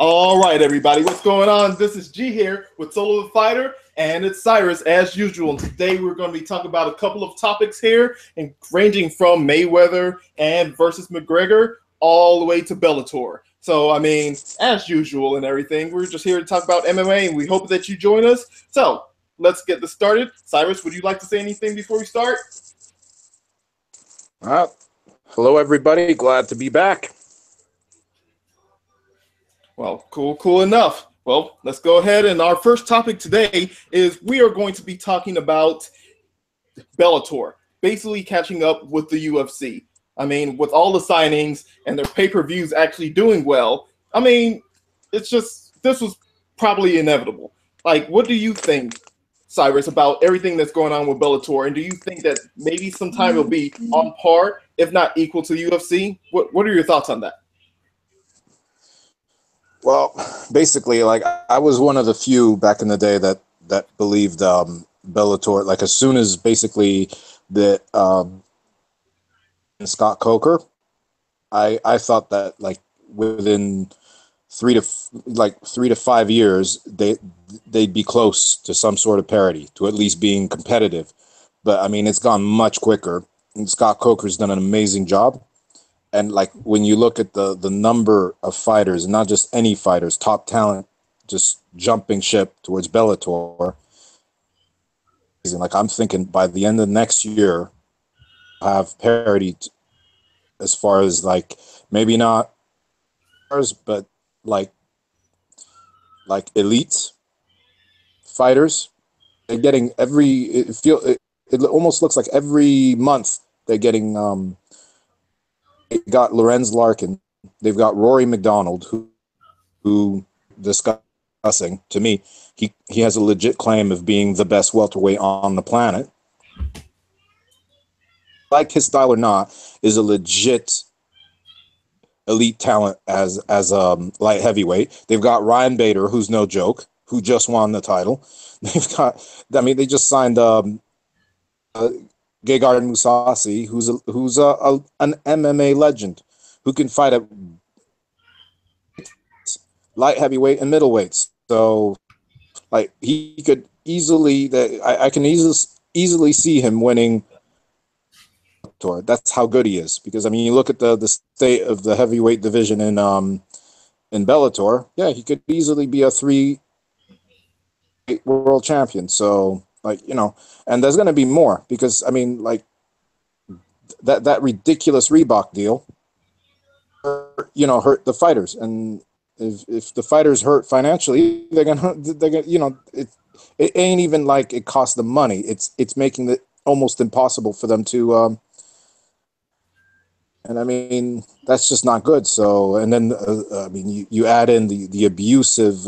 All right, everybody, what's going on? This is G here with Solo the Fighter, and it's Cyrus as usual. And today we're going to be talking about a couple of topics here, and ranging from Mayweather and versus McGregor all the way to Bellator. So, I mean, as usual and everything, we're just here to talk about MMA, and we hope that you join us. So, let's get this started. Cyrus, would you like to say anything before we start? Hello, everybody. Glad to be back. Well, cool enough. Well, let's go ahead. And our first topic today is we are going to be talking about Bellator, basically catching up with the UFC. I mean, with all the signings and their pay-per-views actually doing well, I mean, it's just, this was probably inevitable. Like, what do you think, Cyrus, about everything that's going on with Bellator? And do you think that maybe sometime it'll be on par, if not equal to UFC? What are your thoughts on that? Well, basically, like I was one of the few back in the day that believed Bellator. Like as soon as basically the Scott Coker, I thought that like within 3 to 5 years they'd be close to some sort of parity, to at least being competitive. But I mean, it's gone much quicker. And Scott Coker's done an amazing job. And like when you look at the number of fighters, and not just any fighters, top talent, just jumping ship towards Bellator. Like I'm thinking by the end of next year, I'll have parity as far as like maybe not stars, but like elite fighters. They're getting it almost looks like every month they're getting. They got Lorenz Larkin. They've got Rory McDonald, who discussing to me, he has a legit claim of being the best welterweight on the planet. Like his style or not, is a legit elite talent as light heavyweight. They've got Ryan Bader, who's no joke, who just won the title. They've got, I mean, they just signed Gegard Mousasi, who's an MMA legend, who can fight at light heavyweight and middleweights. So, like he could easily, I can easily see him winning. That's how good he is. Because I mean, you look at the state of the heavyweight division in Bellator. Yeah, he could easily be a 3 world champion. So. Like, you know, and there's going to be more because, I mean, like, that ridiculous Reebok deal, you know, hurt the fighters. And if the fighters hurt financially, they're gonna, you know, it ain't even like it costs them money. It's making it almost impossible for them to, and I mean, that's just not good. So, and then, I mean, you add in the abusive,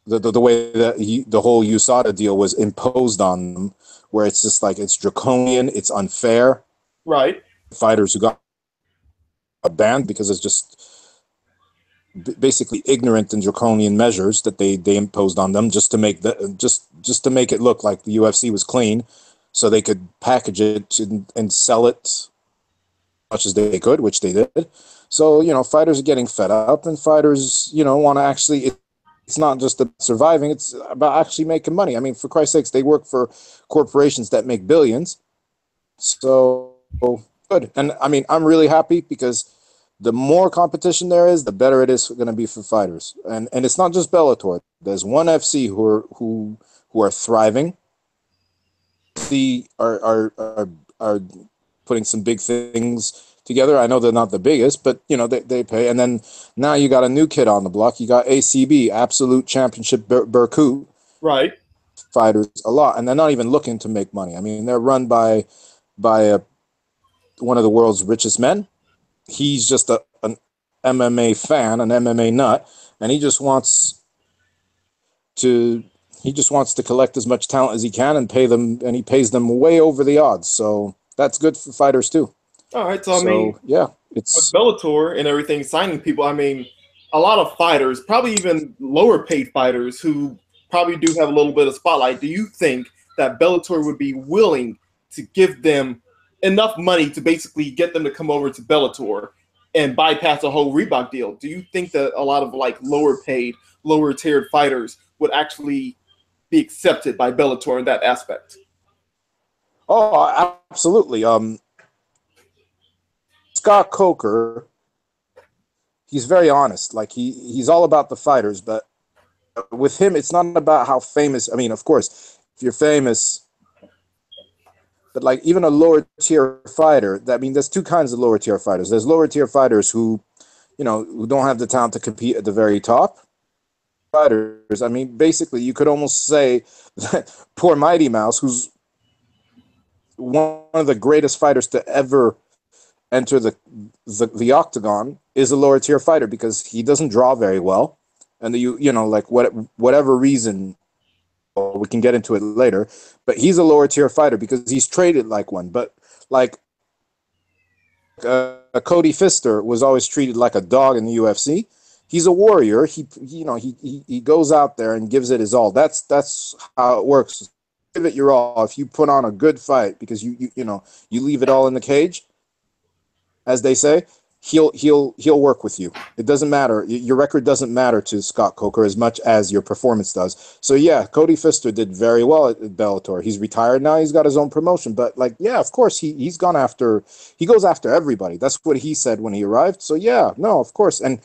the way that the whole USADA deal was imposed on them, where it's just like it's draconian, it's unfair. Right. Fighters who got banned because it's just basically ignorant and draconian measures that they imposed on them just to make just to make it look like the UFC was clean, so they could package it and sell it as much as they could, which they did. So, you know, fighters are getting fed up, and fighters, you know, want to actually, it's not just about surviving, it's about actually making money. I mean, for Christ's sakes, they work for corporations that make billions. So, good. And I mean, I'm really happy because the more competition there is, the better it is going to be for fighters. And it's not just Bellator. There's ONE FC who are thriving. Are putting some big things together. I know they're not the biggest, but you know they pay. And then now you got a new kid on the block. You got ACB, Absolute Championship Berkut, right? Fighters a lot, and they're not even looking to make money. I mean, they're run by one of the world's richest men. He's just an MMA fan, an MMA nut, and he just wants to collect as much talent as he can and pay them, and he pays them way over the odds. So that's good for fighters too. All right, so I mean, yeah, it's with Bellator and everything signing people. I mean, a lot of fighters, probably even lower paid fighters, who probably do have a little bit of spotlight. Do you think that Bellator would be willing to give them enough money to basically get them to come over to Bellator and bypass the whole Reebok deal. Do you think that a lot of like lower paid, lower tiered fighters would actually be accepted by Bellator in that aspect? Oh, absolutely. Scott Coker, he's very honest. Like he's all about the fighters, but with him, it's not about how famous. I mean, of course, if you're famous, but like even a lower tier fighter, I mean, there's two kinds of lower tier fighters. There's lower tier fighters who, who don't have the talent to compete at the very top. Fighters, I mean, basically, you could almost say that poor Mighty Mouse, who's one of the greatest fighters to ever enter the octagon, is a lower tier fighter because he doesn't draw very well, and like whatever reason, we can get into it later, but he's a lower tier fighter because he's traded like one. But like Cody Pfister was always treated like a dog in the UFC. He's a warrior. He goes out there and gives it his all. That's how it works. Give it your all. If you put on a good fight because you leave it all in the cage, as they say, he'll work with you. It doesn't matter. Your record doesn't matter to Scott Coker as much as your performance does. So yeah, Cody Pfister did very well at Bellator. He's retired now. He's got his own promotion. But like, yeah, of course he goes after everybody. That's what he said when he arrived. So yeah, no, of course. And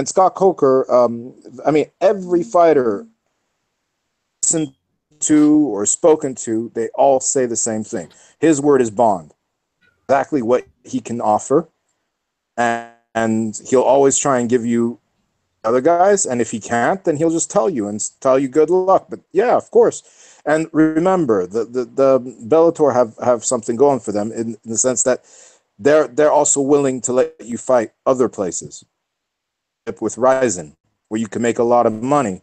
Scott Coker, I mean, every fighter listened to or spoken to, they all say the same thing. His word is bond. Exactly what he can offer. And he'll always try and give you other guys. And if he can't, then he'll just tell you good luck. But yeah, of course. And remember, the Bellator have something going for them in the sense that they're also willing to let you fight other places. With Ryzen, where you can make a lot of money.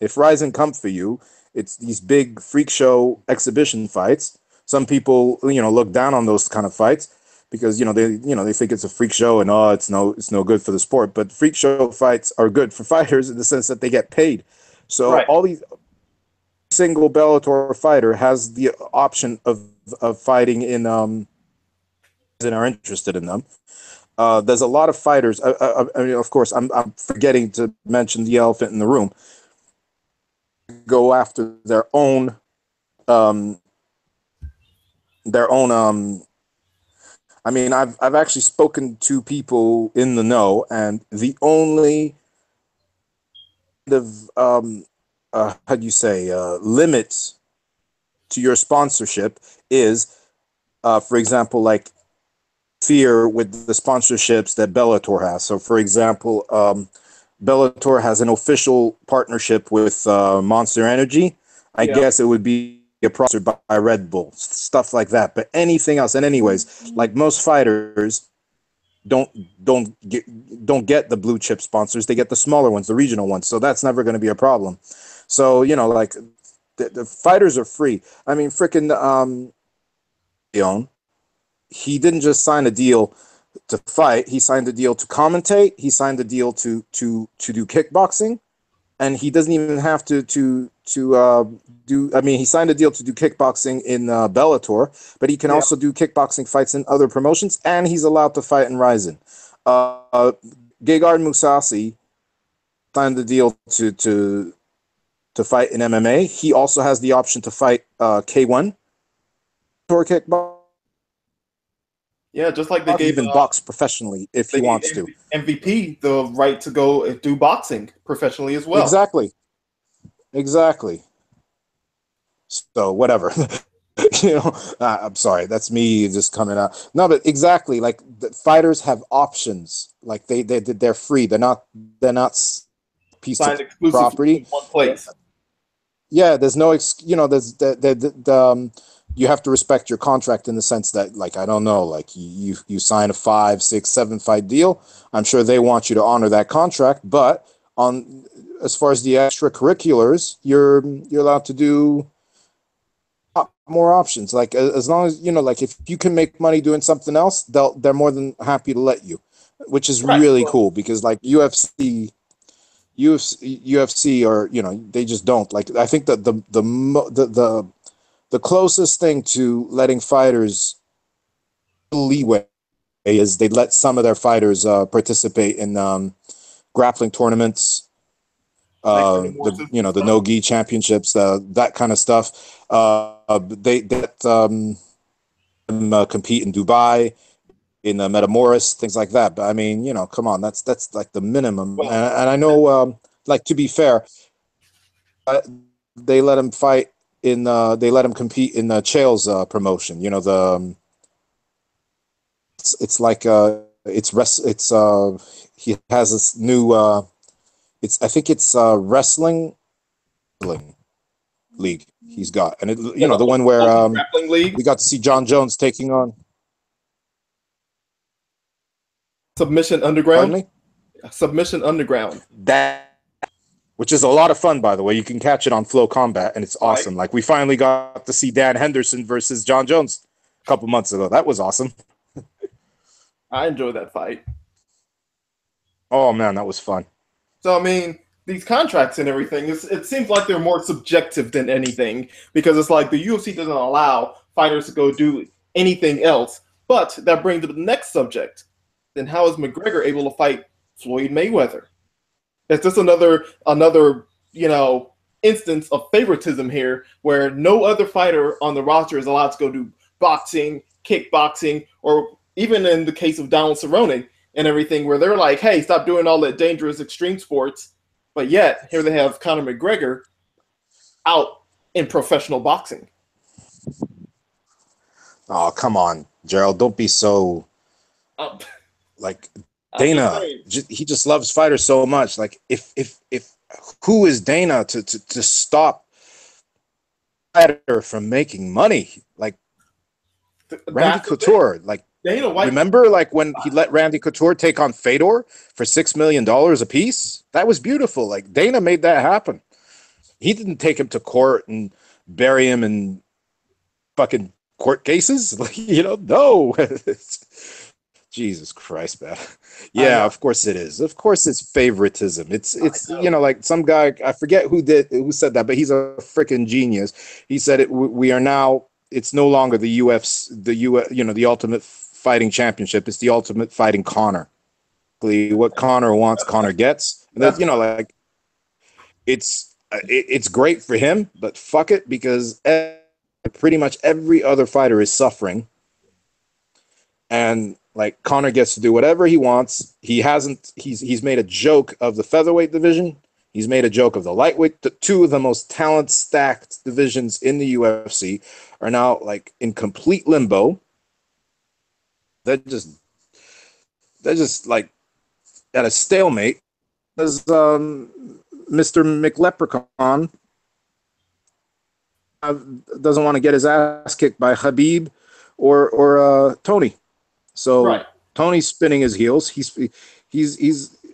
If Ryzen comes for you, it's these big freak show exhibition fights. Some people, look down on those kind of fights because they think it's a freak show and it's no good for the sport. But freak show fights are good for fighters in the sense that they get paid. So right. All these single Bellator fighter has the option of fighting in and are interested in them. There's a lot of fighters. I mean, of course, I'm forgetting to mention the elephant in the room. Go after their own. I mean, I've actually spoken to people in the know, and the only how do you say limits to your sponsorship is, for example, like fear with the sponsorships that Bellator has. So, for example, Bellator has an official partnership with Monster Energy. I guess it would be a sponsored by Red Bull, stuff like that. But anything else, and anyways, like most fighters don't get the blue chip sponsors. They get the smaller ones, the regional ones. So that's never going to be a problem. So like the fighters are free. I mean, freaking he didn't just sign a deal to fight. He signed a deal to commentate. He signed a deal to do kickboxing, and he doesn't even have to do. I mean, he signed a deal to do kickboxing in Bellator, but he can also do kickboxing fights in other promotions, and he's allowed to fight in Ryzen. Gegard Mousasi signed the deal to fight in MMA. He also has the option to fight K1 or kickboxing. Yeah, just like they gave even box professionally if he wants to. MVP the right to go do boxing professionally as well. Exactly. So whatever. I'm sorry. That's me just coming out. No, but exactly. Like the fighters have options. Like they're free. They're not piece of property. In one place. Yeah, there's no. You have to respect your contract in the sense that, like, I don't know, like you sign a 5, 6, 7 fight deal. I'm sure they want you to honor that contract, but as far as the extracurriculars, you're allowed to do more options. Like as long as like if you can make money doing something else, they're more than happy to let you, which is really cool because like UFC or they just don't like. I think that the closest thing to letting fighters leeway is they let some of their fighters participate in grappling tournaments, Like for the more the no-gi championships, that kind of stuff. They compete in Dubai, in Metamoris, things like that. But I mean, come on, that's like the minimum. well, And I know, like, to be fair, they let him fight they let him compete in Chael's promotion. It's like he has this new I think it's wrestling league he's got, and the one where grappling league, we got to see John Jones taking on. Submission Pardon Underground. me? Submission Underground. That, which is a lot of fun, by the way. You can catch it on Flow Combat, and it's awesome. Right. Like, we finally got to see Dan Henderson versus John Jones a couple months ago. That was awesome. I enjoyed that fight. Oh man, that was fun. So I mean, these contracts and everything, it seems like they're more subjective than anything, because it's like the UFC doesn't allow fighters to go do anything else. But that brings to the next subject. Then how is McGregor able to fight Floyd Mayweather? It's just another instance of favoritism here, where no other fighter on the roster is allowed to go do boxing, kickboxing, or even in the case of Donald Cerrone and everything, where they're like, hey, stop doing all that dangerous extreme sports. But yet, here they have Conor McGregor out in professional boxing. Oh, come on, Gerald. Don't be so, like, Dana. He just loves fighters so much. Like, if who is Dana to stop fighter from making money? Like, Randy Couture. Like, Dana White. Remember, like, when he let Randy Couture take on Fedor for $6 million a piece? That was beautiful. Like, Dana made that happen. He didn't take him to court and bury him in fucking court cases. Like, no. Jesus Christ, man. Yeah, of course it is. Of course it's favoritism. It's like some guy, I forget who said that, but he's a freaking genius. He said we are now, it's no longer the the Ultimate Fighting Championship. It's the Ultimate Fighting Conor. What Conor wants, Conor gets. And like, it's great for him, but fuck it, because pretty much every other fighter is suffering. And like, Conor gets to do whatever he wants. He's made a joke of the featherweight division. He's made a joke of the lightweight. Two of the most talent stacked divisions in the UFC are now like in complete limbo. They're just like at a stalemate. As Mr. McLeprechaun doesn't want to get his ass kicked by Khabib or Tony. So right. Tony's spinning his heels. He's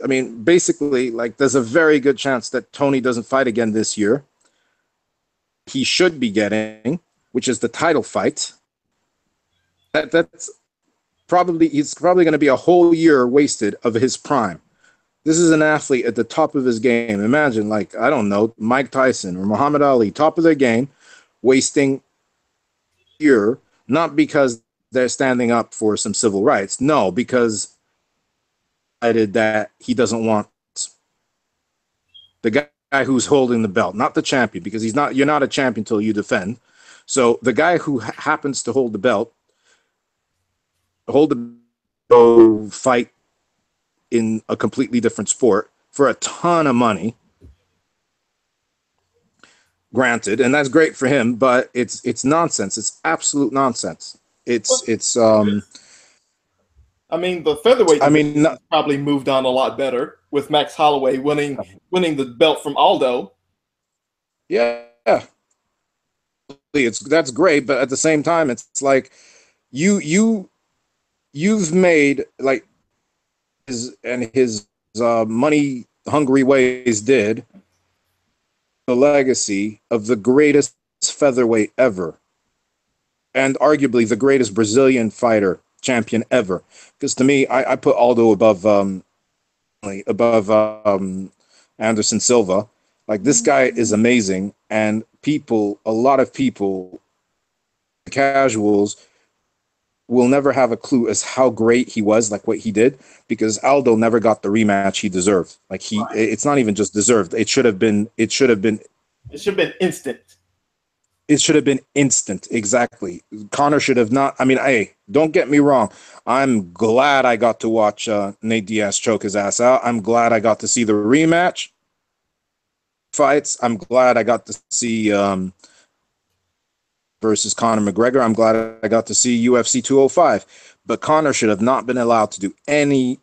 I mean, basically, like, there's a very good chance that Tony doesn't fight again this year. He should be getting, which is the title fight. That's probably, he's probably going to be a whole year wasted of his prime. This is an athlete at the top of his game. Imagine, like, I don't know, Mike Tyson or Muhammad Ali, top of their game, wasting a year, not because they're standing up for some civil rights. No, because that he doesn't want the guy who's holding the belt, not the champion, because you're not a champion until you defend. So the guy who happens to hold the belt, fight in a completely different sport for a ton of money, granted, and that's great for him, but it's nonsense. It's absolute nonsense. I mean, the featherweight probably moved on a lot better with Max Holloway winning the belt from Aldo. Yeah, that's great, but at the same time, it's like you've made, like, his money hungry ways did the legacy of the greatest featherweight ever, and arguably the greatest Brazilian fighter champion ever. Because to me, I put Aldo above Anderson Silva. Like, this guy is amazing, and a lot of people, casuals, will never have a clue as how great he was, like what he did, because Aldo never got the rematch he deserved. Like it's not even just deserved. It should have been. It should have been. It should have been instant. It should have been instant. Exactly. Connor should have not. I mean, hey, don't get me wrong. I'm glad I got to watch Nate Diaz choke his ass out. I'm glad I got to see the rematch fights. I'm glad I got to see versus Conor McGregor. I'm glad I got to see UFC 205. But Conor should have not been allowed to do anything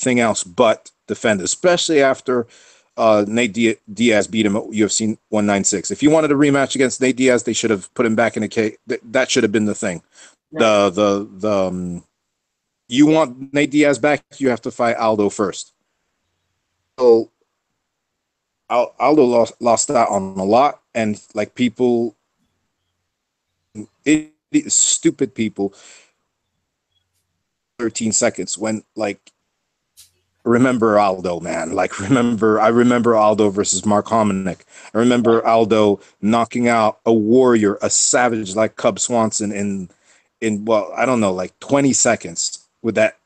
else but defend, especially after Nate Diaz beat him at UFC 196. If you wanted a rematch against Nate Diaz, they should have put him back in a cage. That should have been the thing. Right. You want Nate Diaz back, you have to fight Aldo first. So Aldo lost out on a lot, and like people, stupid people, 13 seconds when like. Remember Aldo, man. Like, I remember Aldo versus Mark Hominick. I remember Aldo knocking out a warrior, a savage like Cub Swanson in well, I don't know, like 20 seconds with that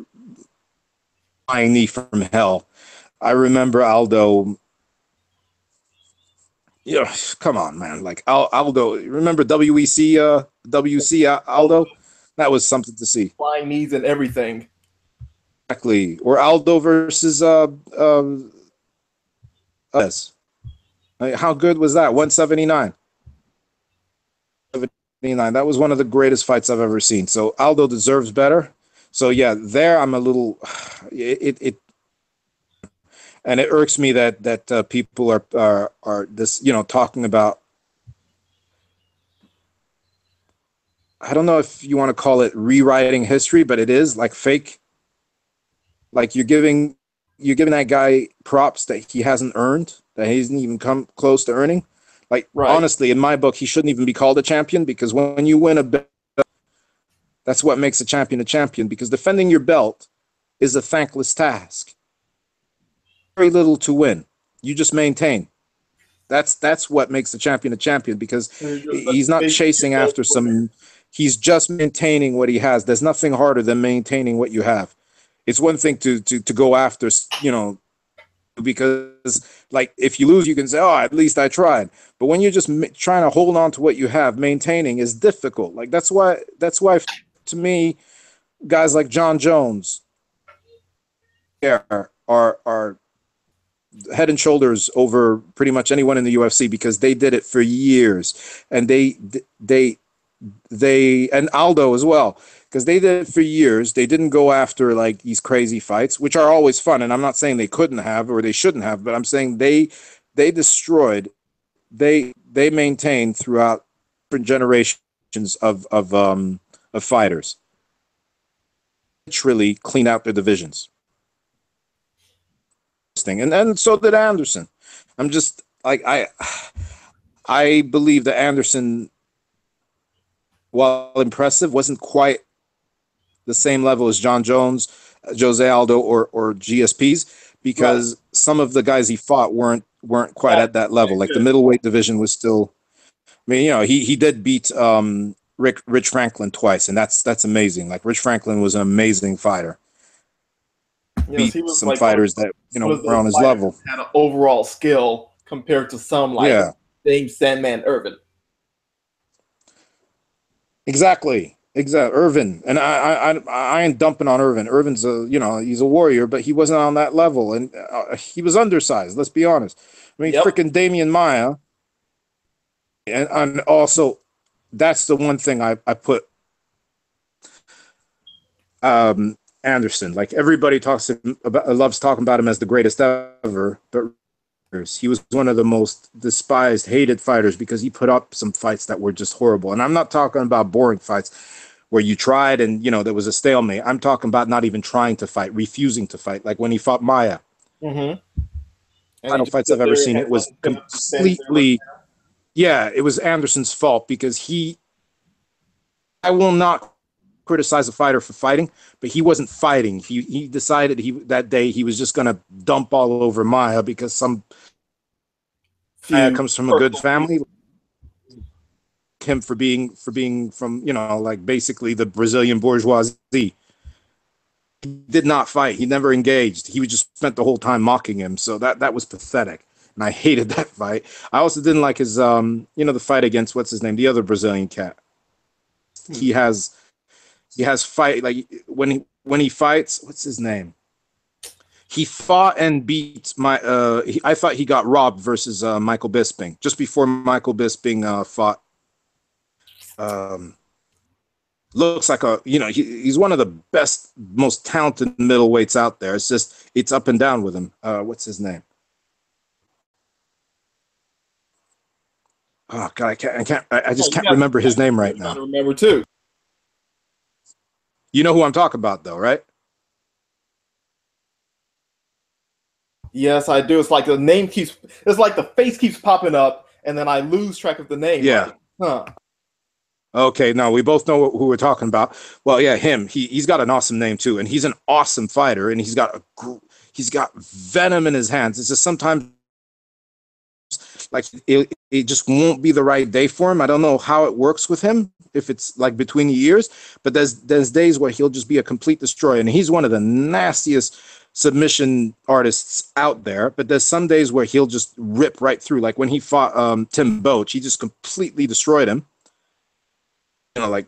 flying knee from hell. I remember Aldo. Yeah, come on, man. Like Aldo, remember WC Aldo? That was something to see. Flying knees and everything. Exactly. Or Aldo versus how good was that? 179. 79. That was one of the greatest fights I've ever seen. So Aldo deserves better. So yeah, there I'm a little it and it irks me that people are this, talking about, I don't know if you want to call it rewriting history, but it is like fake. Like you're giving that guy props that he hasn't earned, that he hasn't even come close to earning. Like, right. Honestly, in my book, he shouldn't even be called a champion, because when you win a belt, that's what makes a champion, because defending your belt is a thankless task. Very little to win. You just maintain. That's what makes the champion a champion, because he's not chasing after some. He's just maintaining what he has. There's nothing harder than maintaining what you have. It's one thing to go after, because like if you lose, you can say, "Oh, at least I tried." But when you're just trying to hold on to what you have, maintaining is difficult. Like that's why to me, guys like John Jones are head and shoulders over pretty much anyone in the UFC, because they did it for years, and they and Aldo as well, because they did it for years. They didn't go after like these crazy fights, which are always fun, and I'm not saying they couldn't have or they shouldn't have, but I'm saying they destroyed, they maintained throughout different generations of fighters, literally clean out their divisions. And so did Anderson. I'm just like I believe that Anderson, while impressive, wasn't quite the same level as John Jones, Jose Aldo, or GSPs, because right. Some of the guys he fought weren't quite at that level. Like the middleweight division was still. I mean, he did beat Rich Franklin twice, and that's amazing. Like Rich Franklin was an amazing fighter. Beat some like fighters that were on his level. Had an overall skill compared to some like Dame Sandman Irvin. Exactly. Irvin, and I ain't dumping on Irvin. Irvin's he's a warrior, but he wasn't on that level, and he was undersized. Let's be honest. I mean, freaking Damian Maia, and also that's the one thing I put. Anderson, like everybody loves talking about him as the greatest ever, but he was one of the most despised, hated fighters, because he put up some fights that were just horrible. And I'm not talking about boring fights where you tried and there was a stalemate. I'm talking about not even trying to fight, refusing to fight, like when he fought Maia. Final fights I've ever seen, it was completely, it was Anderson's fault, because I will not criticize a fighter for fighting, but he wasn't fighting. He decided that day he was just going to dump all over Maia, because Maia comes from a good family. him for being from, you know, like basically the Brazilian bourgeoisie. He did not fight. He never engaged. He just spent the whole time mocking him. So that was pathetic. And I hated that fight. I also didn't like his you know, the fight against what's his name, the other Brazilian cat. He has fight, like when he fights, what's his name? He fought and beat I thought he got robbed versus Michael Bisping just before Michael Bisping fought. Looks like a, you know, he's one of the best, most talented middleweights out there. It's just, it's up and down with him. What's his name? Oh God, I just can't remember his name right now. I remember too. You know who I'm talking about, though, right? Yes, I do. It's like the name keeps, it's like the face keeps popping up, and then I lose track of the name. Yeah. Like, huh. Okay, no, we both know who we're talking about. Well, yeah, him. He's got an awesome name too, and he's an awesome fighter, and he's got venom in his hands. It's just sometimes like it just won't be the right day for him. I don't know how it works with him, if it's like between the years, but there's days where he'll just be a complete destroyer, and he's one of the nastiest submission artists out there. But there's some days where he'll just rip right through. Like when he fought Tim Boetsch, he just completely destroyed him. You know, like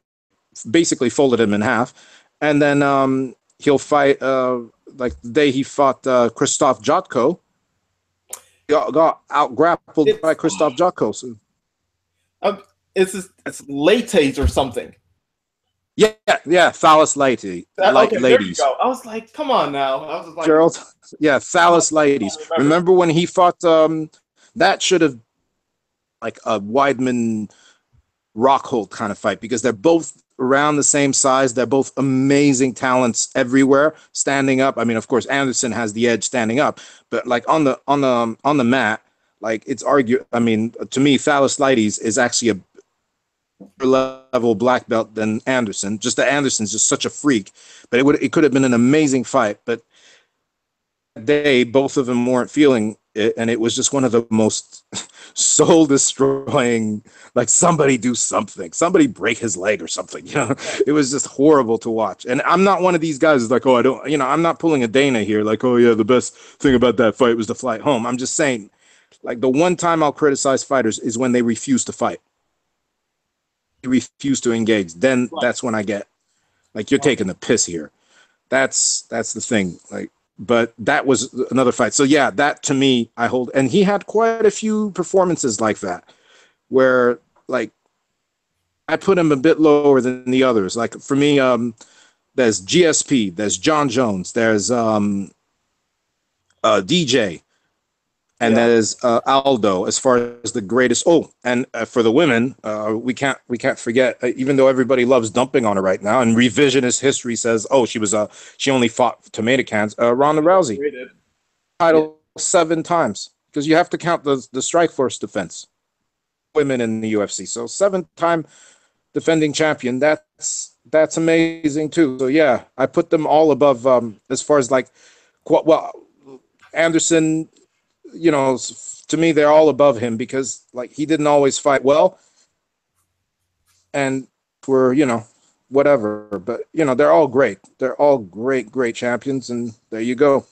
basically folded him in half. And then he'll fight like the day he fought Krzysztof Jotko. Got out grappled by Krzysztof Jotko. So. It's lattes or something. Yeah, Thales ladies. Okay, there you go. I was like, come on now. I was just like, Gerald. Yeah, Thales ladies. Remember when he fought? That should have like a Weidman Rockhold kind of fight, because they're both around the same size. They're both amazing talents everywhere, standing up. I mean, of course, Anderson has the edge standing up, but like on the mat, like it's I mean, to me, Thales ladies is actually a level black belt than Anderson. Just that Anderson's just such a freak, but it could have been an amazing fight. But that day, both of them weren't feeling it, and it was just one of the most soul destroying. Like, somebody do something, somebody break his leg or something. You know, it was just horrible to watch. And I'm not one of these guys who's like, oh, I don't, you know, I'm not pulling a Dana here. Like, oh yeah, the best thing about that fight was the flight home. I'm just saying, like, the one time I'll criticize fighters is when they refuse to fight. Refuse to engage, then that's when I get like, you're taking the piss here. That's the thing. Like, but that was another fight. So yeah, that to me, I hold, and he had quite a few performances like that where like I put him a bit lower than the others. Like for me, there's GSP, there's John Jones, there's DJ, and that is Aldo as far as the greatest. Oh, and for the women, we can't forget. Even though everybody loves dumping on her right now, and revisionist history says, oh, she only fought tomato cans. Ronda Rousey, title 7 times, because you have to count the Strikeforce defense. Women in the UFC, so 7-time defending champion. That's amazing too. So yeah, I put them all above. As far as like, well, Anderson. You know, to me, they're all above him because, like, he didn't always fight well, and were, you know, whatever. But you know, they're all great. They're all great champions, and there you go.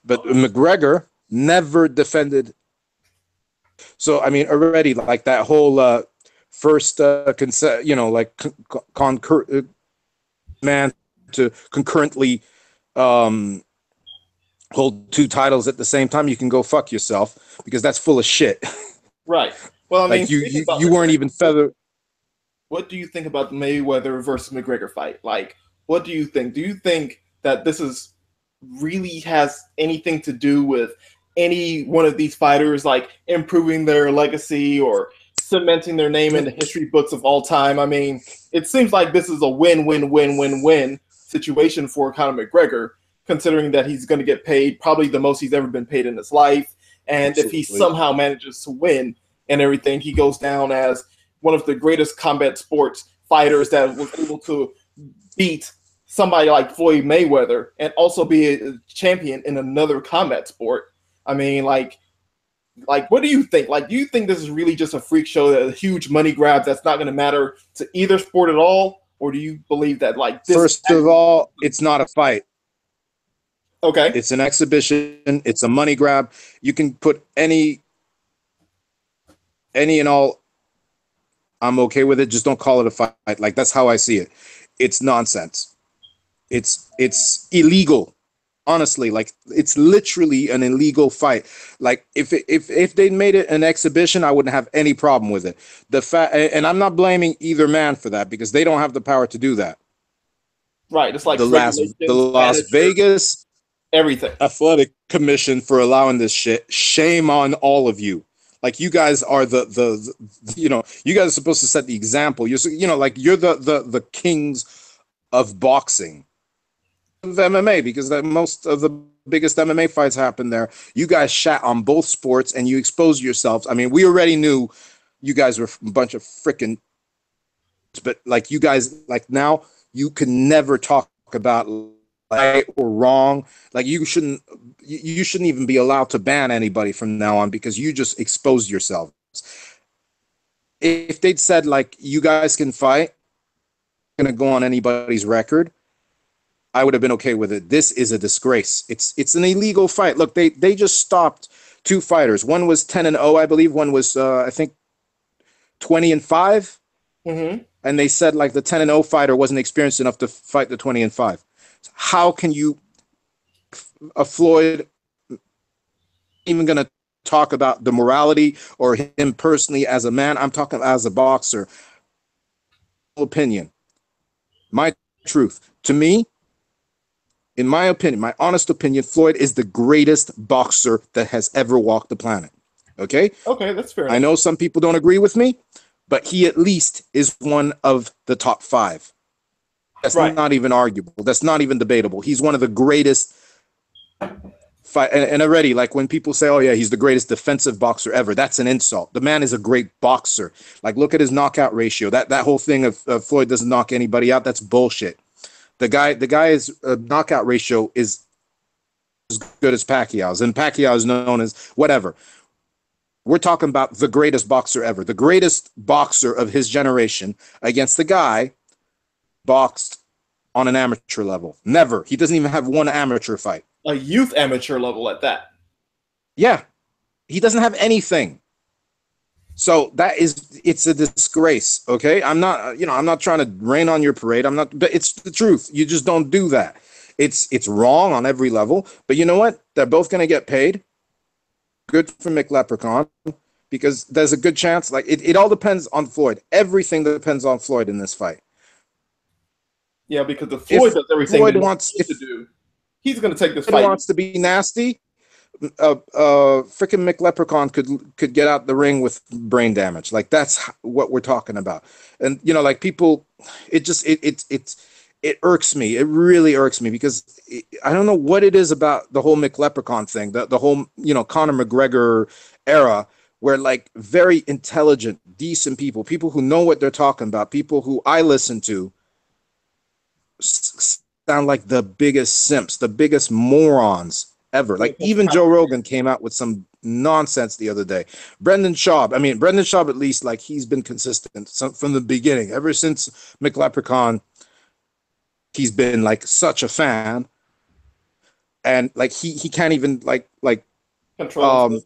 But McGregor never defended. So I mean, already like that whole first you know, like man to concurrently hold 2 titles at the same time, you can go fuck yourself, because that's full of shit. Right. Well, I mean, like you weren't even feathered. What do you think about the Mayweather versus McGregor fight? Like, what do you think? Do you think that this is really has anything to do with any one of these fighters like improving their legacy or cementing their name in the history books of all time? I mean, it seems like this is a win-win-win-win-win situation for Conor McGregor, considering that he's going to get paid probably the most he's ever been paid in his life. And Absolutely. If he somehow manages to win and everything, he goes down as one of the greatest combat sports fighters that was able to beat somebody like Floyd Mayweather and also be a champion in another combat sport. I mean, like, Like, what do you think? Like, do you think this is really just a freak show, a huge money grab that's not going to matter to either sport at all? Or do you believe that, like, this? First of all, it's not a fight. Okay. It's an exhibition. It's a money grab. You can put any and all. I'm okay with it. Just don't call it a fight. Like, that's how I see it. It's nonsense. It's illegal. Honestly, like, it's literally an illegal fight. Like, if they made it an exhibition, I wouldn't have any problem with it. The fact, and I'm not blaming either man for that, because they don't have the power to do that. Right. It's like The Las Vegas everything. Athletic Commission for allowing this shit. Shame on all of you. Like, you guys are the you guys are supposed to set the example. You're like, you're the kings of boxing, of MMA, because most of the biggest MMA fights happen there. You guys shat on both sports and you exposed yourselves. I mean, we already knew you guys were a bunch of freaking, but like, you guys, like, now you can never talk about right or wrong. Like, you shouldn't even be allowed to ban anybody from now on, because you just exposed yourselves. If they'd said, like, you guys can fight, gonna go on anybody's record, I would have been okay with it. This is a disgrace. It's an illegal fight. Look, they just stopped two fighters. One was 10-0, I believe. One was I think 20-5. Mm-hmm. And they said, like, the 10-0 fighter wasn't experienced enough to fight the 20-5. How can you, Floyd, even going to talk about the morality or him personally as a man? I'm talking as a boxer. Opinion, my truth. To me, in my opinion, my honest opinion, Floyd is the greatest boxer that has ever walked the planet. Okay? Okay, that's fair. I know some people don't agree with me, but he at least is one of the top 5. That's right. Not even arguable. That's not even debatable. He's one of the greatest fight. And already, like, when people say, oh yeah, he's the greatest defensive boxer ever, that's an insult. The man is a great boxer. Like, look at his knockout ratio. That whole thing of Floyd doesn't knock anybody out, that's bullshit. The guy's knockout ratio is as good as Pacquiao's, and Pacquiao is known as whatever. We're talking about the greatest boxer ever, the greatest boxer of his generation, against the guy boxed on an amateur level. Never. He doesn't even have one amateur fight. A youth amateur level at that. Yeah. He doesn't have anything. So it's a disgrace, okay? I'm not trying to rain on your parade. But it's the truth. You just don't do that. It's wrong on every level. But you know what? They're both going to get paid. Good for McLeprechaun, because there's a good chance. Like, it all depends on Floyd. Everything depends on Floyd in this fight. Yeah, because if Floyd does everything Floyd wants to do, he's going to take this fight. If he wants to be nasty, freaking McLeprechaun could get out the ring with brain damage. Like, that's what we're talking about. And like, people, it irks me. It really irks me, because I don't know what it is about the whole McLeprechaun thing, the whole Conor McGregor era, where, like, very intelligent, decent people who know what they're talking about, people who I listen to, sound like the biggest simps, the biggest morons ever. Like, even Joe Rogan came out with some nonsense the other day. Brendan Schaub, at least, like, he's been consistent from the beginning. Ever since McLeprechaun, he's been, like, such a fan. And, like, he can't even like control.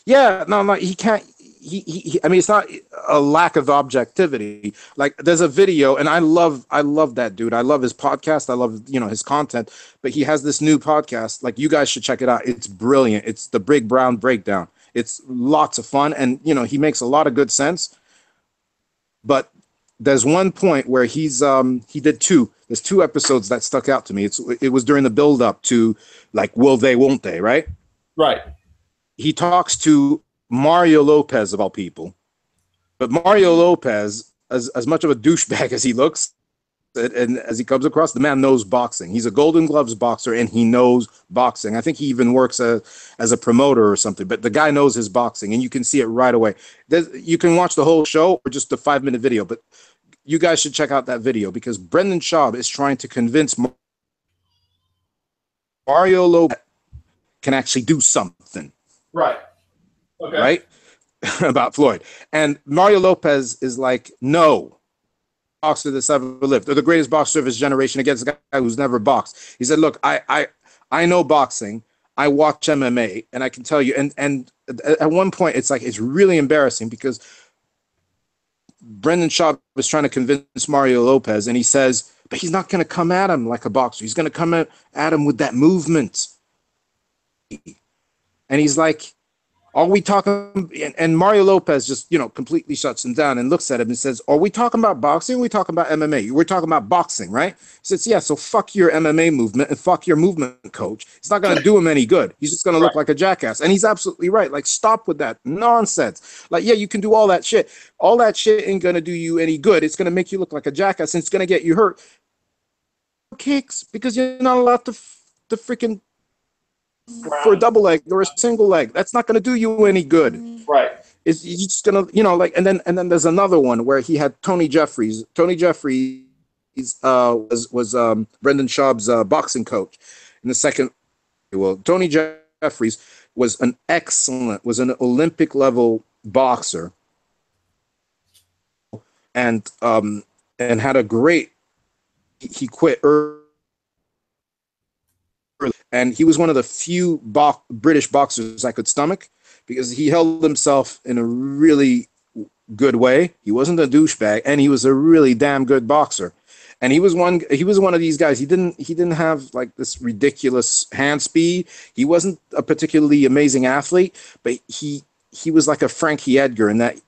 Yeah, no, he can't. It's not a lack of objectivity. Like, there's a video, and I love that dude. I love his podcast. I love his content. But he has this new podcast. Like, you guys should check it out. It's brilliant. It's the Big Brown Breakdown. It's lots of fun, and he makes a lot of good sense. But there's one point where he did two. There's 2 episodes that stuck out to me. It was during the build up to, like, will they, won't they, right? Right. He talks to Mario Lopez, of all people. But Mario Lopez, as much of a douchebag as he looks, and as he comes across, the man knows boxing. He's a Golden Gloves boxer, and he knows boxing. I think he even works as a promoter or something. But the guy knows his boxing, and you can see it right away. You can watch the whole show or just a 5-minute video, but you guys should check out that video, because Brendan Schaub is trying to convince Mario Lopez can actually do something. Right. Okay. right? About Floyd. And Mario Lopez is like, no boxer that's ever lived, or the greatest boxer of his generation against a guy who's never boxed. He said, look, I know boxing. I watch MMA, and I can tell you, and at one point, it's like, it's really embarrassing because Brendan Schaub is trying to convince Mario Lopez, and he says, but he's not going to come at him like a boxer. He's going to come at him with that movement. And he's like, are we talking? And Mario Lopez just, completely shuts him down and looks at him and says, are we talking about boxing? Or are we talking about MMA? We're talking about boxing, right? He says, yeah, so fuck your MMA movement and fuck your movement coach. It's not going to do him any good. He's just going to look like a jackass. And he's absolutely right. Like, stop with that nonsense. Like, yeah, you can do all that shit. All that shit ain't going to do you any good. It's going to make you look like a jackass, and it's going to get you hurt. Kicks, because you're not allowed to freaking for a double leg or a single leg. That's not going to do you any good. Right. It's just going to, like, and then there's another one where he had Tony Jeffries. Tony Jeffries was Brendan Schaub's boxing coach in the second. Well, Tony Jeffries was an Olympic level boxer, and had a great. He quit early. And he was one of the few British boxers I could stomach because he held himself in a really good way. He wasn't a douchebag, and he was a really damn good boxer. And he was one of these guys. He didn't have like this ridiculous hand speed. He wasn't a particularly amazing athlete, but he was like a Frankie Edgar, and that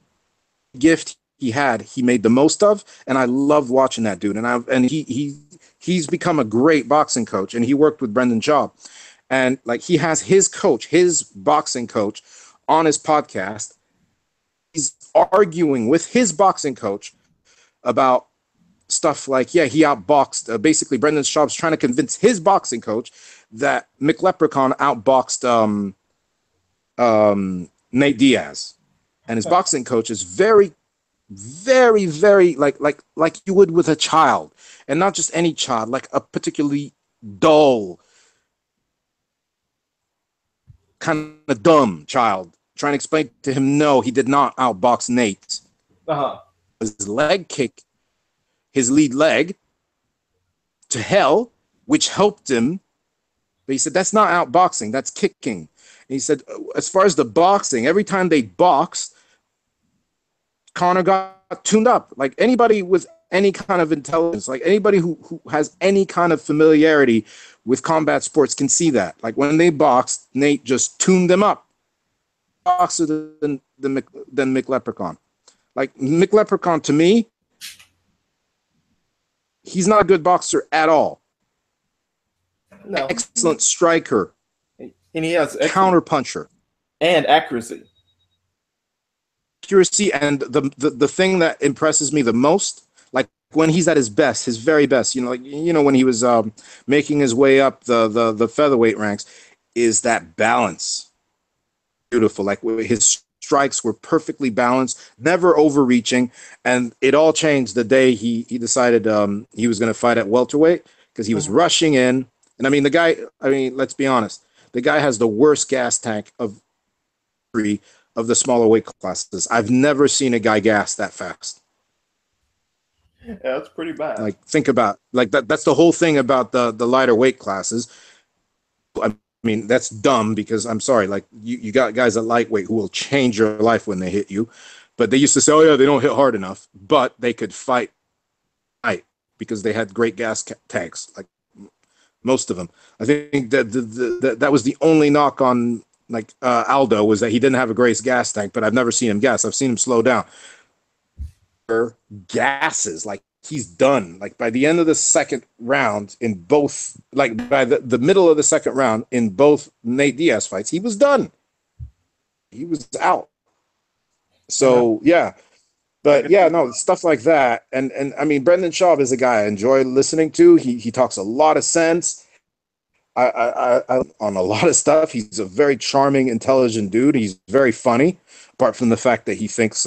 gift he had, he made the most of. And I loved watching that dude. And he's become a great boxing coach, and he worked with Brendan Schaub. And like, he has his boxing coach on his podcast. He's arguing with his boxing coach about stuff like, yeah, he outboxed, basically Brendan Schaub's trying to convince his boxing coach that McLeprechaun outboxed Nate Diaz. And his boxing coach is very, very, very like you would with a child, and not just any child, like a particularly dull, kind of dumb child, trying to explain to him, no, he did not outbox Nate. His leg kick, his lead leg to hell, which helped him. But he said, that's not outboxing, that's kicking. And he said, as far as the boxing, every time they boxed, Conor got tuned up. Like, anybody with any kind of intelligence, like anybody who has any kind of familiarity with combat sports can see that. Like, when they boxed, Nate just tuned them up. Boxer than McLeprechaun. Like, McLeprechaun, to me, he's not a good boxer at all. No. Excellent striker. And he has counter puncher and accuracy. And the thing that impresses me the most, like when he's at his best, his very best, when he was making his way up the featherweight ranks, is that balance. Beautiful. Like, his strikes were perfectly balanced, never overreaching, and it all changed the day he decided he was going to fight at welterweight, because he was rushing in. And let's be honest, the guy has the worst gas tank of the smaller weight classes. I've never seen a guy gas that fast. Yeah, that's pretty bad. Like, think about that's the whole thing about the lighter weight classes. I mean, that's dumb, because I'm sorry, like, you got guys at lightweight who will change your life when they hit you. But they used to say, oh yeah, they don't hit hard enough, but they could fight because they had great gas tanks, like most of them. I think that was the only knock on Aldo, was that he didn't have a great gas tank, but I've never seen him gas. I've seen him slow down. Gases, like, he's done. Like, by the end of the second round in both, like by the middle of the second round in both Nate Diaz fights, he was done. He was out. So yeah. But yeah, no, stuff like that. And I mean, Brendan Schaub is a guy I enjoy listening to. He talks a lot of sense. I on a lot of stuff. He's a very charming, intelligent dude. He's very funny, apart from the fact that he thinks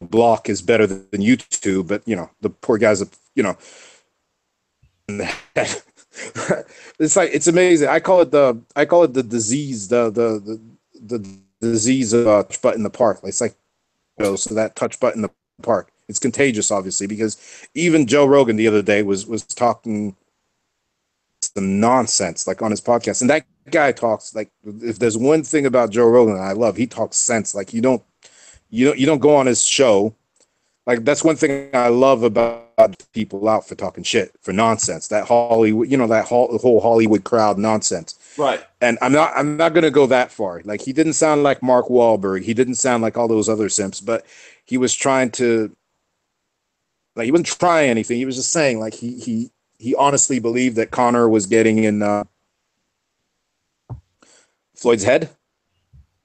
Block is better than YouTube. But the poor guy's it's like, it's amazing. I call it the disease, the the disease of touch button in the park. It's like, so that touch button in the park. It's contagious, obviously, because even Joe Rogan the other day was talking some nonsense like on his podcast, and that guy talks like, if there's one thing about Joe Rogan that I love, he talks sense. Like you don't go on his show. Like that's one thing I love about people out for talking shit, for nonsense. That Hollywood, that whole Hollywood crowd nonsense. Right. And I'm not gonna go that far. Like he didn't sound like Mark Wahlberg. He didn't sound like all those other simps, but he was trying to, like, he wasn't trying anything. He was just saying, like, he honestly believed that Connor was getting in Floyd's head.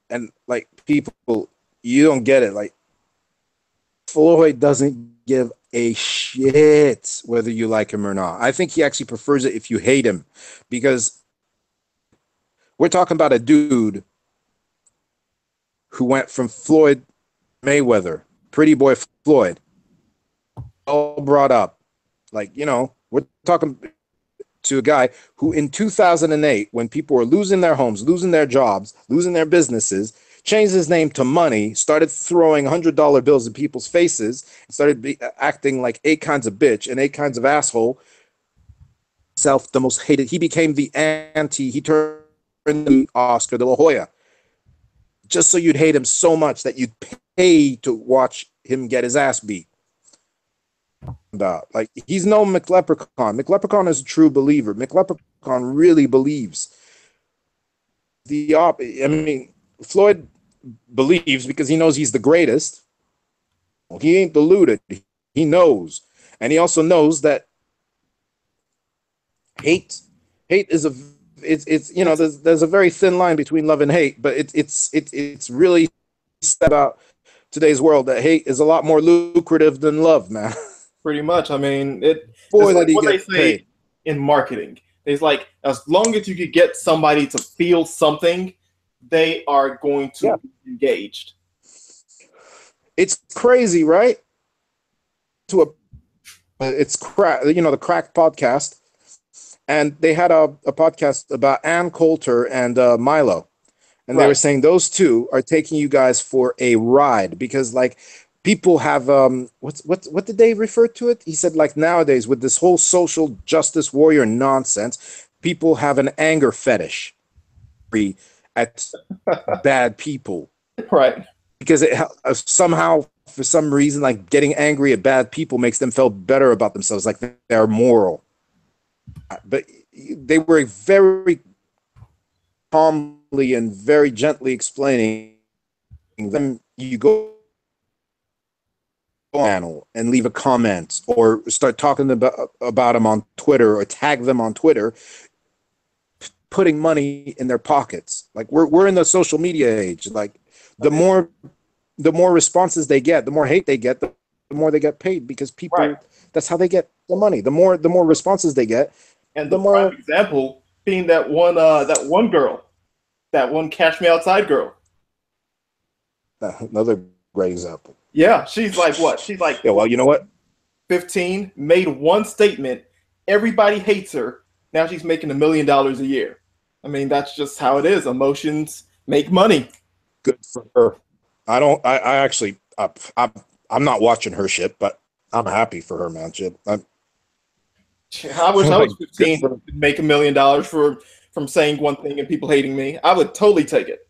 And like, people, you don't get it. Like, Floyd doesn't give a shit whether you like him or not. I think he actually prefers it if you hate him, because we're talking about a dude who went from Floyd Mayweather, pretty boy Floyd, all brought up. Like, we're talking to a guy who in 2008, when people were losing their homes, losing their jobs, losing their businesses, changed his name to Money, started throwing $100 bills in people's faces, and started acting like 8 kinds of bitch and 8 kinds of asshole. The most hated. He became the he turned the Oscar de la Hoya, just so you'd hate him so much that you'd pay to watch him get his ass beat. About, like, he's no McLeprechaun. McLeprechaun is a true believer. McLeprechaun really believes I mean, Floyd believes because he knows he's the greatest. He ain't deluded. He knows, and he also knows that hate is it's there's a very thin line between love and hate, but it's really about today's world that hate is a lot more lucrative than love, man. Pretty much. I mean, it's Boy, like that he what they gets say paid. in marketing. It's like, as long as you could get somebody to feel something, they are going to be engaged. It's crazy, right? It's crack, the Crack podcast, and they had a podcast about Ann Coulter and Milo, and they were saying those two are taking you guys for a ride, because, like, people have what did they refer to it? He said, like, nowadays with this whole social justice warrior nonsense, people have an anger fetish at bad people, right? Because it somehow, for some reason, like, getting angry at bad people makes them feel better about themselves, like they're moral. But they were very calmly and very gently explaining them. You go channel and leave a comment or start talking about them on Twitter or tag them on Twitter, putting money in their pockets. Like, we're in the social media age. Like, the more responses they get, the more hate they get, the more they get paid, because people, that's how they get the money. The more responses they get, and the more example being that one girl, that one Cash Me Outside girl. Another great example. Yeah, she's like what? She's like, yeah. Well, you know what? 15, made one statement. Everybody hates her. Now she's making $1 million a year. I mean, that's just how it is. Emotions make money. Good for her. I actually, I'm not watching her shit, but I'm happy for her, man. I wish I was 15 to make $1 million from saying one thing and people hating me. I would totally take it.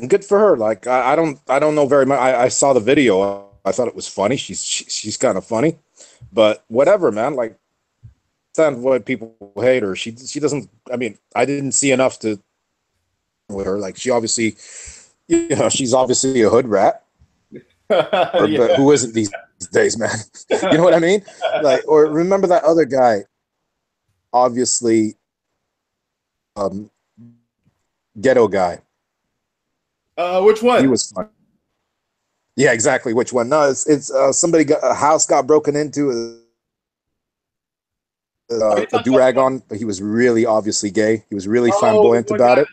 Good for her. Like, I don't know very much. I saw the video. I thought it was funny. She's kind of funny, but whatever, man. Like, understand why people hate her. She doesn't. I mean, I didn't see enough to with her. Like, she obviously, she's obviously a hood rat. But who isn't these days, man? You know what I mean? Like, or remember that other guy? Obviously, ghetto guy. Which one? He was fun. Yeah, exactly. Which one? No, it's somebody a house got broken into. A do-rag on, but he was really obviously gay. He was really flamboyant about it.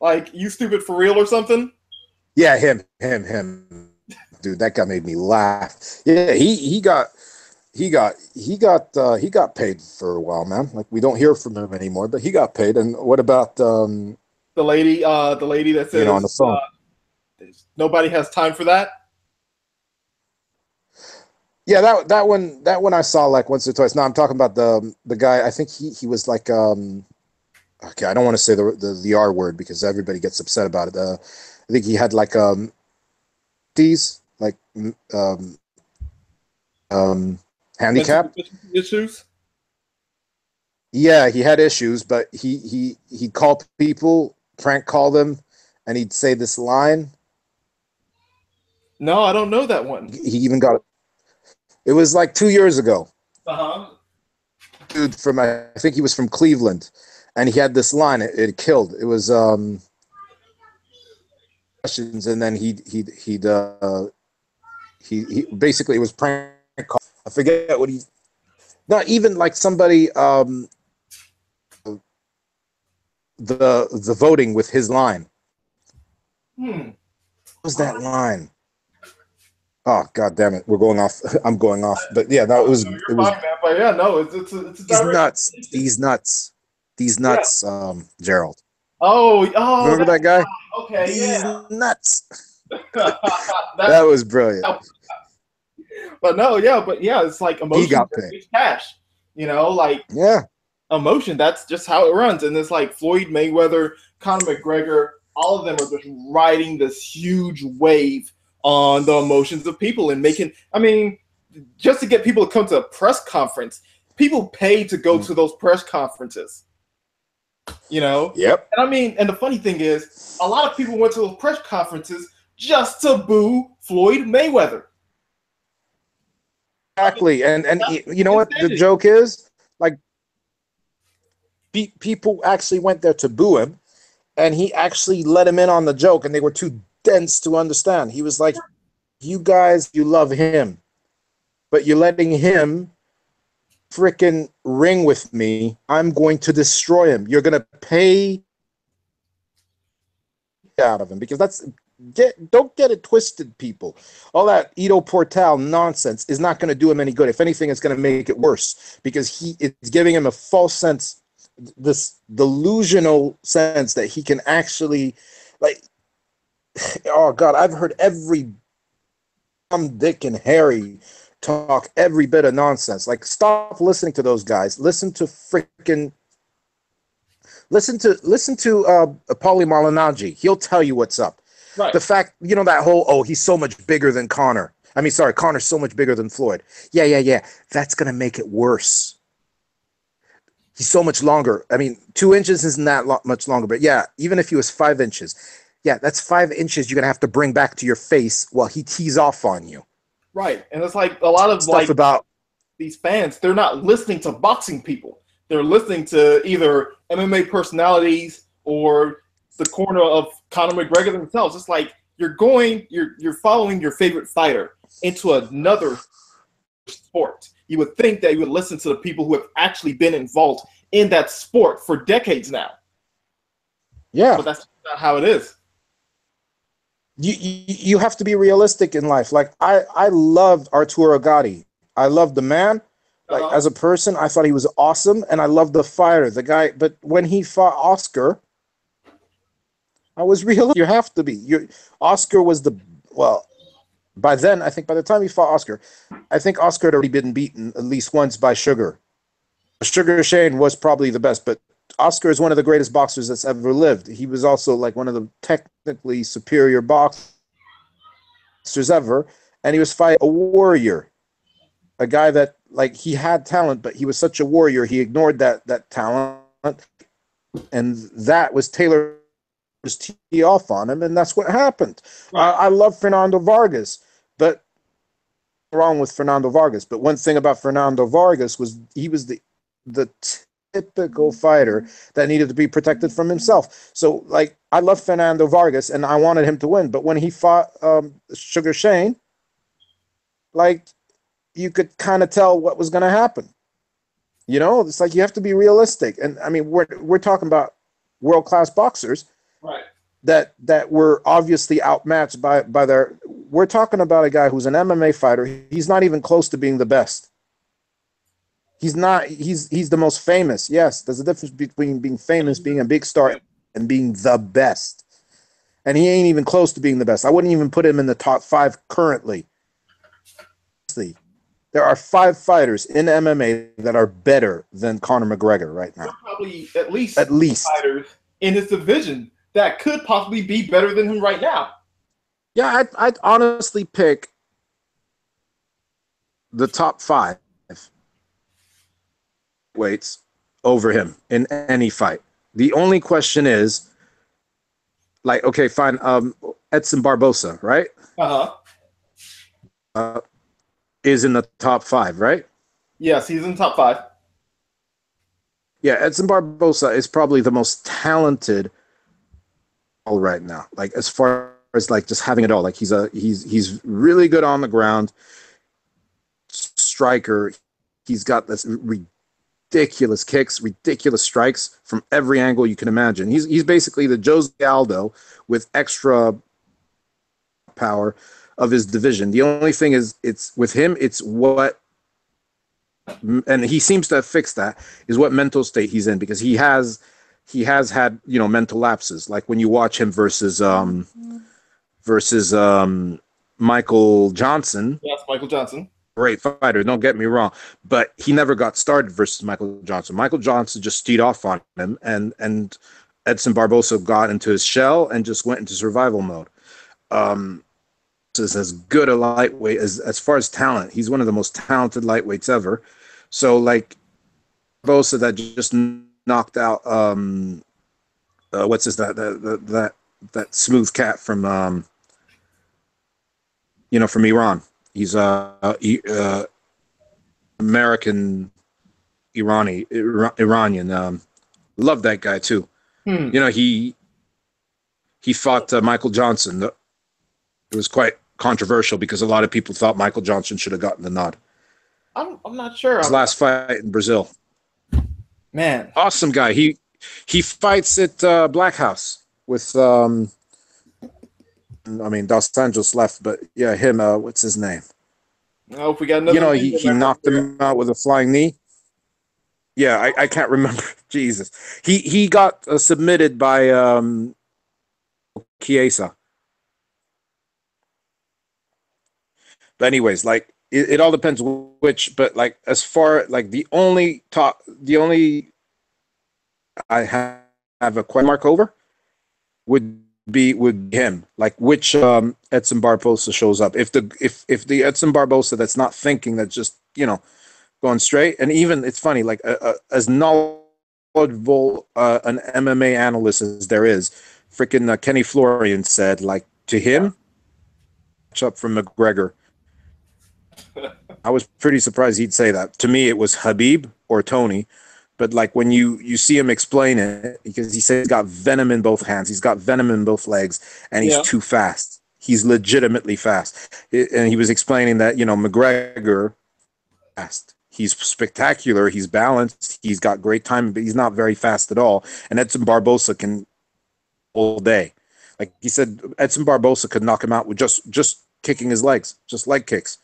Like, you stupid for real or something? Yeah, him. Dude, that guy made me laugh. Yeah, he got paid for a while, man. Like, we don't hear from him anymore, but he got paid. And what about the lady that you know, on the says phone. nobody has time for that. Yeah, that one I saw like once or twice. No, I'm talking about the guy. I think he was like okay, I don't want to say the R word because everybody gets upset about it. I think he had like these like Mental handicap. deficiency issues. Yeah, he had issues, but he called people, prank called them, and he'd say this line. No, I don't know that one. He even got it was like 2 years ago. Uh-huh. Dude from I think he was from Cleveland, and he had this line. It killed. It was questions, and then he basically it was prank call. I forget what he. Not even like somebody the voting with his line. Hmm. What was that line? Oh god damn it, we're going off. I'm going off, but yeah, no, No, it you're was. fine, man. But yeah, no, it's a He's direct. nuts. He's nuts. These Yeah. nuts, Gerald. Oh, Remember that guy? okay, These yeah. nuts. that, That was brilliant. but no, yeah, but yeah, it's like He emotion got paid. generates cash. Like Yeah. emotion. That's just how it runs. And it's like Floyd Mayweather, Conor McGregor, all of them are just riding this huge wave on the emotions of people and making. I mean, just to get people to come to a press conference, people pay to go to those press conferences. Yep. And I mean, and the funny thing is, a lot of people went to those press conferences just to boo Floyd Mayweather. I mean, Exactly. And that's you know what the insanity. joke is? Like people actually went there to boo him, and he actually let him in on the joke, and they were too dense to understand. He was like, "You guys, you love him, but you're letting him freaking ring with me. I'm going to destroy him. You're gonna pay out of him because that's don't get it twisted, people. All that Ito Portal nonsense is not going to do him any good. If anything, it's going to make it worse because it's giving him a false sense, this delusional sense that he can actually, like, oh god, I've heard every Tom, Dick, and Harry talk every bit of nonsense. Like, stop listening to those guys. Listen to Paulie Malignaggi. He'll tell you what's up. Right. The fact, that whole, oh, he's so much bigger than Connor. I mean, sorry, Connor's so much bigger than Floyd. Yeah. That's going to make it worse. He's so much longer. I mean, 2 inches isn't that much longer, but yeah, even if he was 5 inches, yeah, that's 5 inches you're going to have to bring back to your face while he tees off on you. Right. And it's like a lot of Stuff about these fans, they're not listening to boxing people. They're listening to either MMA personalities or the corner of Conor McGregor themselves. It's like you're following your favorite fighter into another sport. You would think that you would listen to the people who have actually been involved in that sport for decades now. Yeah. But that's not how it is. You have to be realistic in life. Like I loved Arturo Gatti. I loved the man. Like as a person, I thought he was awesome, and I loved the fighter, the guy. But when he fought Oscar, I was realistic. You have to be. Oscar was by then, I think by the time he fought Oscar, I think Oscar had already been beaten at least once by Sugar. Sugar Shane was probably the best, but Oscar is one of the greatest boxers that's ever lived. He was also like one of the technically superior boxers ever, and he was fighting a warrior, a guy that, like, he had talent, but he was such a warrior, he ignored that talent, and that was Taylor's tee off on him, and that's what happened. Right. I love Fernando Vargas, but wrong with Fernando Vargas. But one thing about Fernando Vargas was he was the typical fighter that needed to be protected from himself. So, like, I love Fernando Vargas, and I wanted him to win. But when he fought Sugar Shane, like, you could kind of tell what was going to happen. It's like you have to be realistic. And I mean, we're talking about world-class boxers, right? That were obviously outmatched by their. We're talking about a guy who's an MMA fighter. He's not even close to being the best. He's not. He's the most famous. Yes, there's a difference between being famous, being a big star, and being the best. And he ain't even close to being the best. I wouldn't even put him in the top 5 currently. There are 5 fighters in MMA that are better than Conor McGregor right now. Probably at least fighters in his division that could possibly be better than him right now. Yeah, I'd honestly pick the top 5 weights over him in any fight. The only question is, like, okay, fine, Edson Barbosa, right? Is in the top 5, right? Yes, he's in the top 5. Yeah, Edson Barbosa is probably the most talented right now. Like, as far as like just having it all, like he's really good on the ground, striker. He's got this ridiculous kicks, ridiculous strikes from every angle you can imagine. He's basically the Jose Aldo with extra power of his division. The only thing is, it's with him, it's what, and he seems to have fixed that, is what mental state he's in, because he has had, you know, mental lapses. Like when you watch him versus Michael Johnson. Yes, Michael Johnson. Great fighter, don't get me wrong, but he never got started versus Michael Johnson. Michael Johnson just teed off on him, and Edson Barbosa got into his shell and just went into survival mode. Is as good a lightweight as far as talent. He's one of the most talented lightweights ever. So like Barbosa that just knocked out what's his that smooth cat from from Iran. He's American Iranian. Love that guy too. You know, he fought Michael Johnson. It was quite controversial because a lot of people thought Michael Johnson should have gotten the nod. I'm not sure. His last fight in Brazil. Man, awesome guy. He fights at Black House with Dos Anjos left, but yeah, him. What's his name? Oh, if we got another. You know, he knocked him out with a flying knee. Yeah, I can't remember. Jesus, he got submitted by Chiesa. But anyways, like it all depends which. But like as far like the only I have a question mark over would be him. Like which Edson Barbosa shows up. If the Edson Barbosa that's not thinking, that's just going straight. And even it's funny, like as knowledgeable an MMA analyst as there is, freaking Kenny Florian said, like, to him, match up from McGregor. I was pretty surprised he'd say that. To me, it was Habib or Tony. But like when you see him explain it, because he said he's got venom in both hands, he's got venom in both legs, and he's too fast. He's legitimately fast. And he was explaining that, McGregor fast. He's spectacular. He's balanced. He's got great time, but he's not very fast at all. And Edson Barbosa can all day. Like he said, Edson Barbosa could knock him out with just kicking his legs, just leg kicks.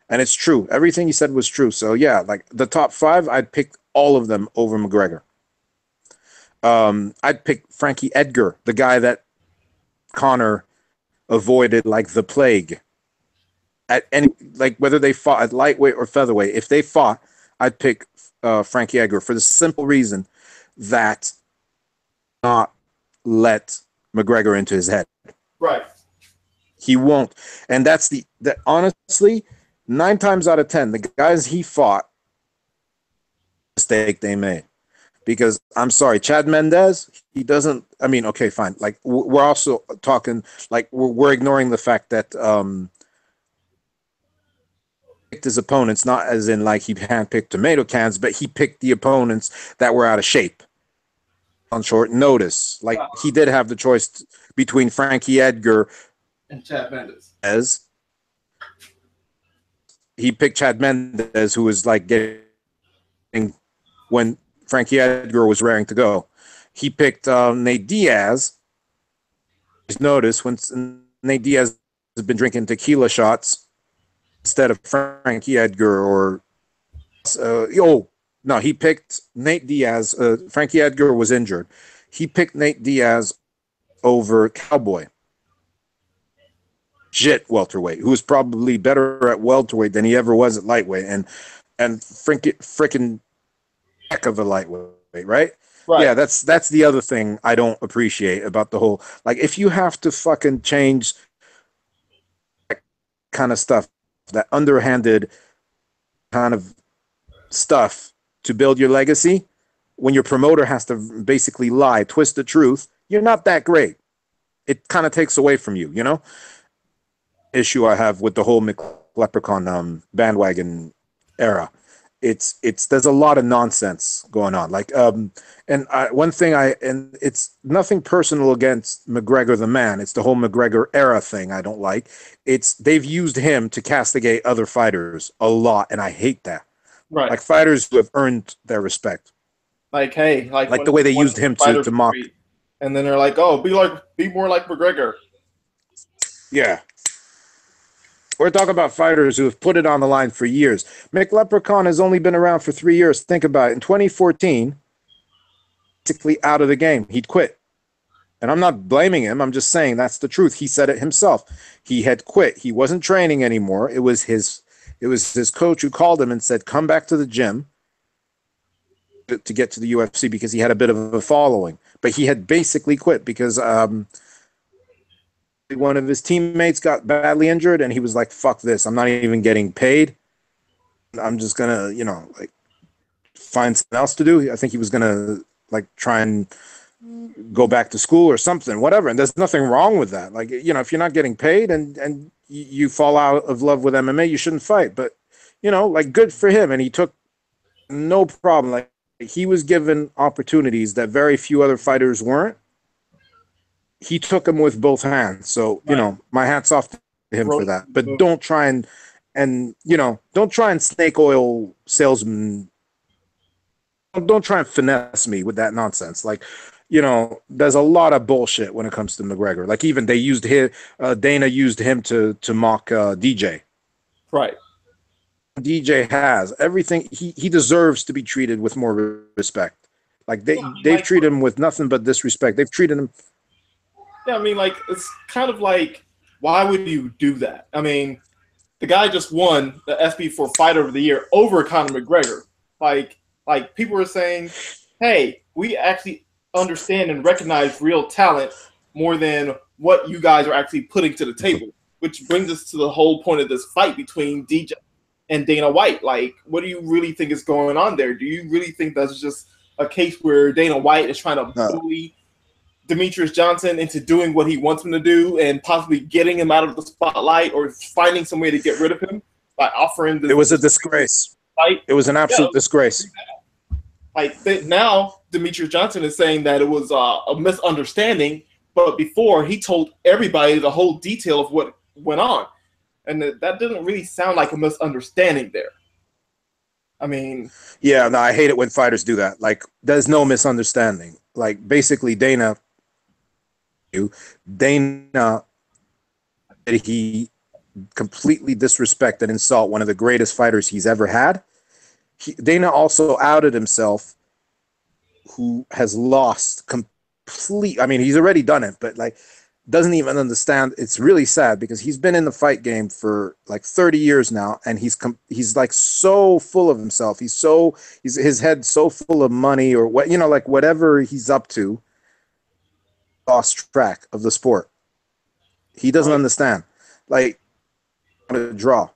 And it's true. Everything he said was true. So yeah, like the top 5, I'd pick all of them over McGregor. I'd pick Frankie Edgar, the guy that Conor avoided like the plague. At any, like whether they fought at lightweight or featherweight, if they fought, I'd pick Frankie Edgar for the simple reason that not let McGregor into his head. Right. He won't. And that's that honestly, 9 times out of 10, the guys he fought, mistake they made. Because I'm sorry, Chad Mendez, he doesn't. I mean, okay, fine. Like we're also talking, like we're ignoring the fact that picked his opponents, not as in like he handpicked tomato cans, but he picked the opponents that were out of shape on short notice. Like he did have the choice between Frankie Edgar and Chad Mendez. He picked Chad Mendez, who was like getting when Frankie Edgar was raring to go. He picked Nate Diaz. Notice when Nate Diaz has been drinking tequila shots instead of Frankie Edgar, or he picked Nate Diaz. Frankie Edgar was injured. he picked Nate Diaz over Cowboy. Legit welterweight, who was probably better at welterweight than he ever was at lightweight, and freaking heck of a lightweight, right? Right. Yeah, that's the other thing I don't appreciate about the whole, like, if you have to fucking change that kind of stuff, that underhanded kind of stuff to build your legacy, when your promoter has to basically lie, twist the truth, you're not that great. It kind of takes away from you, you know? Issue I have with the whole McLeprechaun bandwagon era. It's there's a lot of nonsense going on. Like and it's nothing personal against McGregor the man. It's the whole McGregor era thing I don't like. It's they've used him to castigate other fighters a lot, and I hate that. Right. Like fighters who have earned their respect. Like, hey, like the way they used him to mock. And then they're like, oh, be more like McGregor. Yeah. We're talking about fighters who have put it on the line for years. McLeprechaun has only been around for 3 years. Think about it. In 2014, basically out of the game. He'd quit. And I'm not blaming him. I'm just saying that's the truth. He said it himself. He had quit. He wasn't training anymore. It was his coach who called him and said, come back to the gym to get to the UFC because he had a bit of a following. But he had basically quit because one of his teammates got badly injured and he was like, fuck this, I'm not even getting paid, I'm just gonna like find something else to do. I think he was gonna like try and go back to school or something, whatever, and there's nothing wrong with that. Like, if you're not getting paid and you fall out of love with MMA, you shouldn't fight. But like, good for him, and he took no problem. Like, he was given opportunities that very few other fighters weren't. He took them with both hands. So, my hat's off to him for that. But don't try and don't try and snake oil salesman. Don't try and finesse me with that nonsense. Like, there's a lot of bullshit when it comes to McGregor. Like, even they used him, Dana used him to mock DJ. Right. DJ has everything. He deserves to be treated with more respect. Like, they've treated him with nothing but disrespect. They've treated him. Yeah, I mean, like, it's kind of like, why would you do that? I mean, the guy just won the SB4 Fighter of the Year over Conor McGregor. Like people are saying, hey, we actually understand and recognize real talent more than what you guys are actually putting to the table, which brings us to the whole point of this fight between DJ and Dana White. Like, what do you really think is going on there? Do you really think that's just a case where Dana White is trying to bully Demetrius Johnson into doing what he wants him to do and possibly getting him out of the spotlight or finding some way to get rid of him by offering this? It was a disgrace. Fight? It was an absolute disgrace. Like, now Demetrius Johnson is saying that it was a misunderstanding, but before he told everybody the whole detail of what went on. And that didn't really sound like a misunderstanding there. I mean... Yeah, no, I hate it when fighters do that. Like, there's no misunderstanding. Like, basically, Dana, he completely disrespect and insult one of the greatest fighters he's ever had. Dana also outed himself, who has lost complete. I mean, he's already done it, but like, doesn't even understand. It's really sad because he's been in the fight game for like 30 years now, and he's like so full of himself. His head so full of money or what, like whatever he's up to, lost track of the sport. He doesn't understand. Like, a draw.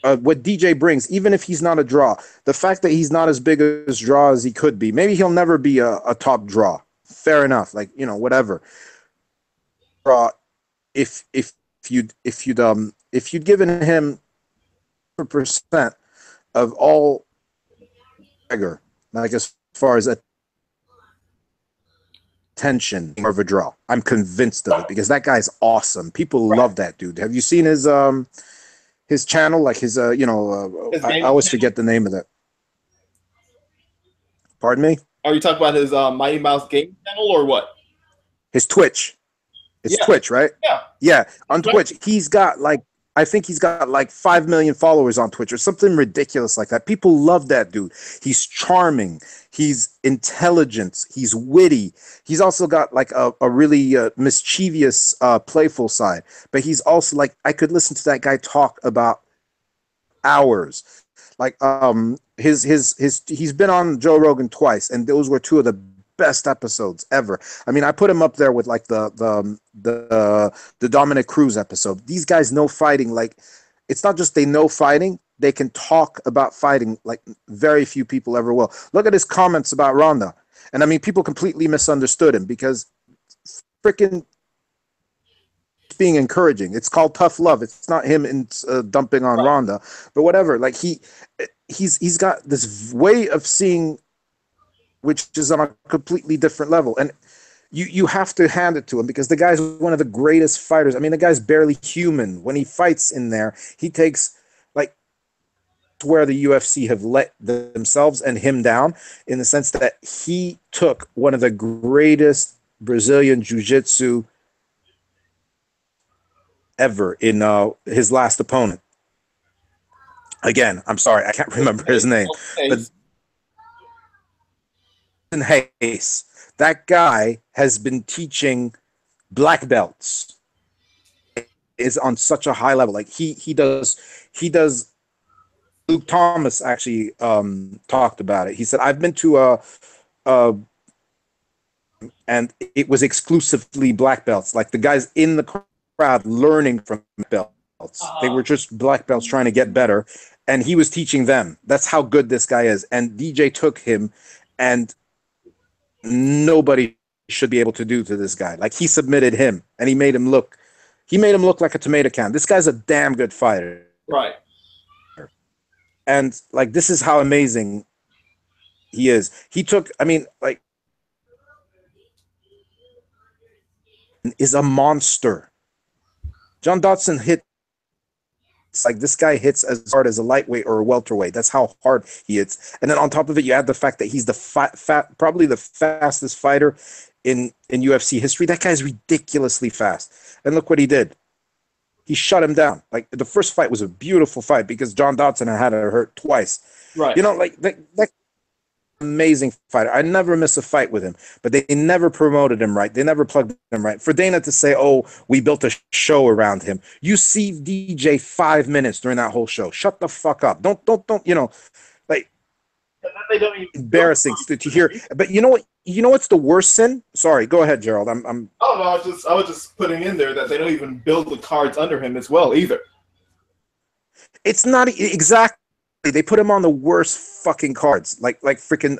What DJ brings, even if he's not a draw, the fact that he's not as big a draw as he could be, maybe he'll never be a top draw. Fair enough. Like, whatever. Draw. If you'd given him 100% of all Tiger, like as far as attention, more of a draw. I'm convinced of it because that guy's awesome. People love that dude. Have you seen his channel, like his I always forget the name of that. Pardon me? Are you talking about his Mighty Mouse Game channel or what? His Twitch. It's Twitch, right? Yeah. Yeah, on Twitch. He's got like I think he's got like 5 million followers on Twitch or something ridiculous like that. People love that dude. He's charming. He's intelligent. He's witty. He's also got like a really mischievous, playful side. But he's also like, I could listen to that guy talk about hours. Like he's been on Joe Rogan twice, and those were two of the best episodes ever. I mean, I put him up there with like the Dominic Cruz episode. These guys know fighting. Like, it's not just they know fighting; they can talk about fighting like very few people ever will. Look at his comments about Ronda, and I mean, people completely misunderstood him because freaking being encouraging. It's called tough love. It's not him dumping on Ronda, but whatever. Like he's got this way of seeing, which is on a completely different level. And you have to hand it to him because the guy's one of the greatest fighters. I mean, the guy's barely human. When he fights in there, he takes like where the UFC have let themselves and him down in the sense that he took one of the greatest Brazilian jiu-jitsu ever in his last opponent. Again, I'm sorry, I can't remember his name. But Hayes, that guy has been teaching black belts, is on such a high level. Like he does. Luke Thomas actually talked about it. He said, I've been to and it was exclusively black belts. Like the guys in the crowd learning from belts. They were just black belts trying to get better, and he was teaching them. That's how good this guy is. And DJ took him, and nobody should be able to do to this guy. Like, he submitted him, and he made him look like a tomato can. This guy's a damn good fighter. Right. And like, this is how amazing he is. He took, I mean, like, is a monster. John Dodson hit, like, this guy hits as hard as a lightweight or a welterweight. That's how hard he hits. And then on top of it, you add the fact that he's the probably the fastest fighter in UFC history. That guy's ridiculously fast. And look what he did. He shut him down. Like, the first fight was a beautiful fight because John Dodson had her hurt twice. Right. You know, like, that amazing fighter. I never miss a fight with him, but they never promoted him right. They never plugged him right. For Dana to say, oh, we built a show around him. You see DJ 5 minutes during that whole show. Shut the fuck up. Don't, you know, like, they don't even embarrassing to hear. But you know what? You know what's the worst sin? Sorry, go ahead, Gerald. Oh, no, I was just putting in there that they don't even build the cards under him as well either. It's not exactly. They put him on the worst fucking cards, like freaking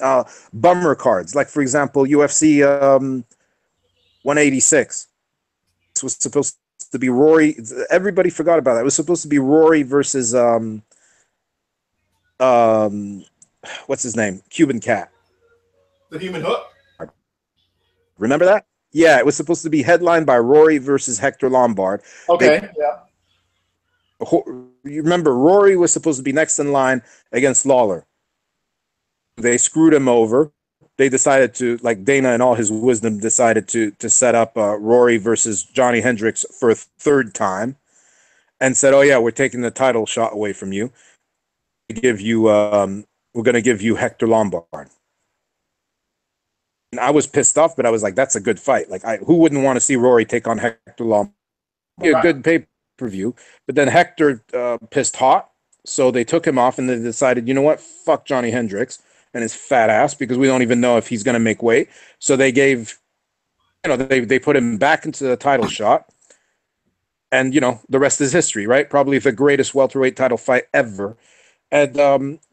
bummer cards. Like, for example, UFC 186. This was supposed to be Rory. Everybody forgot about that. It was supposed to be Rory versus what's his name? Cuban Cat. The Human Hook. Remember that? Yeah, it was supposed to be headlined by Rory versus Hector Lombard. Okay, yeah. You remember, Rory was supposed to be next in line against Lawler. They screwed him over. They decided to, like, Dana and all his wisdom decided to set up Rory versus Johnny Hendricks for a third time, and said, "Oh yeah, we're taking the title shot away from you. We're going to give you Hector Lombard." And I was pissed off, but I was like, "That's a good fight. Like, who wouldn't want to see Rory take on Hector Lombard? A good pay-per-view." But then Hector pissed hot, so they took him off, and they decided, you know what? Fuck Johnny Hendricks and his fat ass, because we don't even know if he's going to make weight. So they gave, you know, they put him back into the title shot, and, you know, the rest is history, right? Probably the greatest welterweight title fight ever. And